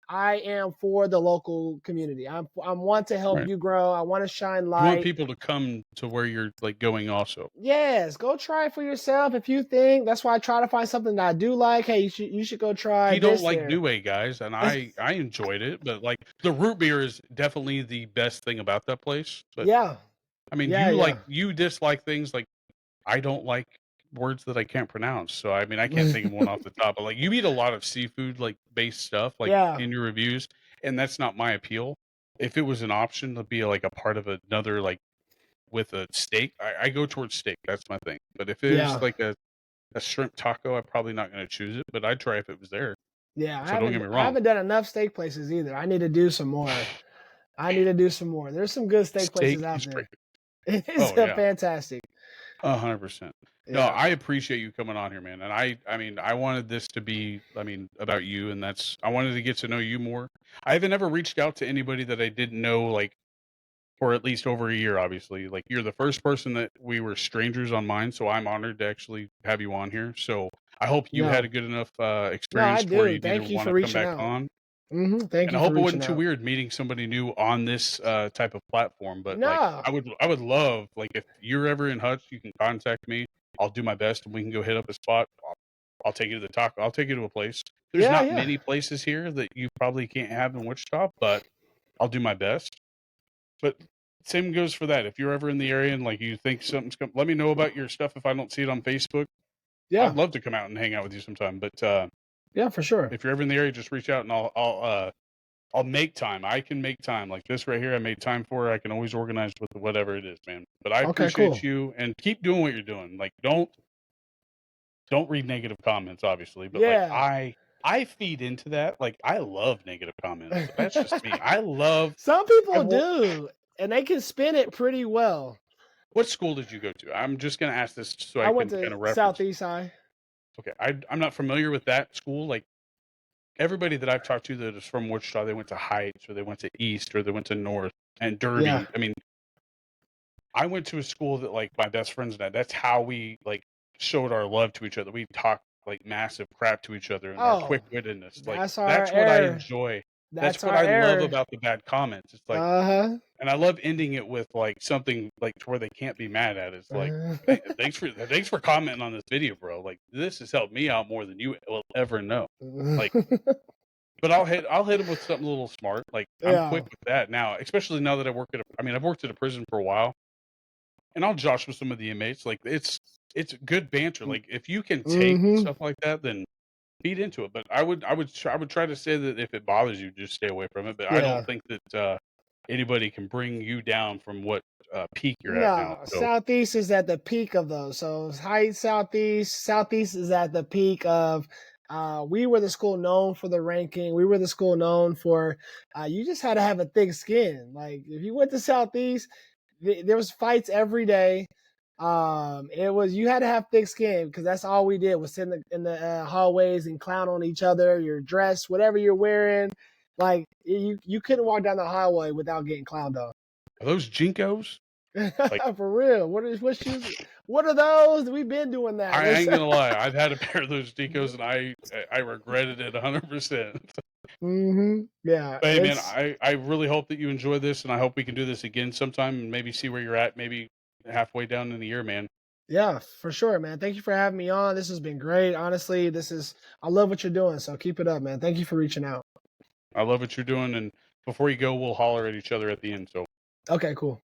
[SPEAKER 2] I am for the local community. I want to help
[SPEAKER 1] Right.
[SPEAKER 2] you grow. I want to shine
[SPEAKER 1] You want
[SPEAKER 2] light.
[SPEAKER 1] people to come to where you're like going also.
[SPEAKER 2] Yes, go try it for yourself if you think. That's why I try to find something that I do like. Hey, you should go try
[SPEAKER 1] He don't
[SPEAKER 2] this
[SPEAKER 1] like
[SPEAKER 2] there.
[SPEAKER 1] New guys, and I enjoyed it, but like the root beer is definitely the best thing about that place. But
[SPEAKER 2] Yeah.
[SPEAKER 1] I mean,
[SPEAKER 2] Yeah.
[SPEAKER 1] you dislike things like I don't like words that I can't pronounce. So I mean, I can't think of one off the top. But like you eat a lot of seafood like based stuff like
[SPEAKER 2] Yeah.
[SPEAKER 1] in your reviews, and that's not my appeal. If it was an option to be like a part of another like with a steak, I go towards steak. That's my thing. But if it was
[SPEAKER 2] Yeah.
[SPEAKER 1] like a shrimp taco, I'm probably not going to choose it. But I'd try if it was there.
[SPEAKER 2] Yeah.
[SPEAKER 1] So don't get me
[SPEAKER 2] I
[SPEAKER 1] wrong.
[SPEAKER 2] haven't done enough steak places either. I need to do some more. I need to do some more. There's some good steak
[SPEAKER 1] Steak
[SPEAKER 2] places out
[SPEAKER 1] is
[SPEAKER 2] there.
[SPEAKER 1] great.
[SPEAKER 2] It's
[SPEAKER 1] Oh yeah,
[SPEAKER 2] fantastic.
[SPEAKER 1] 100%. No,
[SPEAKER 2] Yeah.
[SPEAKER 1] I appreciate you coming on here, man. And I mean, I wanted this to be, I mean, about you, and that's I wanted to get to know you more. I haven't ever reached out to anybody that I didn't know, like for at least over a year. Obviously, like you're the first person that we were strangers on mine, so I'm honored to actually have you on here. So I hope you had a
[SPEAKER 2] No.
[SPEAKER 1] good enough
[SPEAKER 2] No, I
[SPEAKER 1] experience to where
[SPEAKER 2] do.
[SPEAKER 1] you didn't
[SPEAKER 2] Thank you
[SPEAKER 1] want
[SPEAKER 2] for
[SPEAKER 1] to come
[SPEAKER 2] reaching
[SPEAKER 1] back
[SPEAKER 2] out.
[SPEAKER 1] on.
[SPEAKER 2] Thank
[SPEAKER 1] And I
[SPEAKER 2] you for
[SPEAKER 1] hope it
[SPEAKER 2] reaching
[SPEAKER 1] wasn't too
[SPEAKER 2] out.
[SPEAKER 1] weird meeting somebody new on this type of platform. But like,
[SPEAKER 2] No.
[SPEAKER 1] I would love like if you're ever in Hutch, you can contact me. I'll do my best, and we can go hit up a spot. I'll take you to the taco. I'll take you to a place. There's
[SPEAKER 2] Yeah,
[SPEAKER 1] not
[SPEAKER 2] yeah.
[SPEAKER 1] many places here that you probably can't have in Wichita, but I'll do my best. But same goes for that. If you're ever in the area and like you think something's come, let me know about your stuff if I don't see it on Facebook.
[SPEAKER 2] Yeah.
[SPEAKER 1] I'd love to come out and hang out with you sometime. But
[SPEAKER 2] Yeah, for sure.
[SPEAKER 1] if you're ever in the area, just reach out and I'll make time. I can make time. Like this right here, I made time for. I can always organize with whatever it is, man. But I
[SPEAKER 2] Okay,
[SPEAKER 1] appreciate
[SPEAKER 2] cool.
[SPEAKER 1] you and keep doing what you're doing. Like don't read negative comments, obviously, but like
[SPEAKER 2] Yeah.
[SPEAKER 1] I feed into that. Like I love negative comments. That's just me. I love.
[SPEAKER 2] Some
[SPEAKER 1] I
[SPEAKER 2] people
[SPEAKER 1] will.
[SPEAKER 2] do, and they can spin it pretty well.
[SPEAKER 1] What school did you go to? I'm just gonna ask this so
[SPEAKER 2] I
[SPEAKER 1] I
[SPEAKER 2] went
[SPEAKER 1] can kind
[SPEAKER 2] to
[SPEAKER 1] of reference.
[SPEAKER 2] Southeast High.
[SPEAKER 1] Okay, I'm not familiar with that school. Like everybody that I've talked to that is from Wichita, they went to Heights or they went to East or they went to North and
[SPEAKER 2] Yeah.
[SPEAKER 1] Derby. I mean, I went to a school that like my best friends and that's how we like showed our love to each other. We talked like massive crap to each other and our
[SPEAKER 2] Oh,
[SPEAKER 1] quick wittedness. Like
[SPEAKER 2] that's our
[SPEAKER 1] that's what I
[SPEAKER 2] error.
[SPEAKER 1] enjoy. That's
[SPEAKER 2] That's
[SPEAKER 1] what
[SPEAKER 2] our
[SPEAKER 1] I love
[SPEAKER 2] error.
[SPEAKER 1] about the bad comments. It's like,
[SPEAKER 2] Uh
[SPEAKER 1] and I love ending it with like something like to where they can't be mad at. It's like,
[SPEAKER 2] huh.
[SPEAKER 1] "Hey, thanks for commenting on this video, bro. Like this has helped me out more than you will ever know. Like, but I'll hit them with something a little smart. Like I'm quick
[SPEAKER 2] Yeah.
[SPEAKER 1] with that now, especially now that I've worked at a prison for a while, and I'll josh with some of the inmates. Like it's good banter. Like if you can take
[SPEAKER 2] Mm-hmm.
[SPEAKER 1] stuff like that, then feed into it. But I would try to say that if it bothers you, just stay away from it. But I don't
[SPEAKER 2] Yeah.
[SPEAKER 1] think that anybody can bring you down from what peak you're at now.
[SPEAKER 2] No,
[SPEAKER 1] So
[SPEAKER 2] Southeast is at the peak of those. So Heights, Southeast, Southeast is at the peak of. We were the school known for the ranking. We were the school known for. You just had to have a thick skin. Like if you went to Southeast, there was fights every day. It was you had to have thick skin because that's all we did was sit in the hallways and clown on each other. Your dress, whatever you're wearing, like you couldn't walk down the hallway without getting clowned on.
[SPEAKER 1] are those jinkos? Like
[SPEAKER 2] For real. What shoes? What are those? We've been doing that.
[SPEAKER 1] I ain't gonna lie, I've had a pair of those jinkos and I regretted it 100%.
[SPEAKER 2] Yeah,
[SPEAKER 1] But hey, man,
[SPEAKER 2] it's
[SPEAKER 1] I really hope that you enjoy this, and I hope we can do this again sometime and maybe see where you're at, maybe halfway down in the year, man.
[SPEAKER 2] yeah, for sure, man. Thank you for having me on. This has been great. Honestly, I love what you're doing. So keep it up, man. Thank you for reaching out.
[SPEAKER 1] I love what you're doing, and before you go, we'll holler at each other at the end. So
[SPEAKER 2] Okay, cool.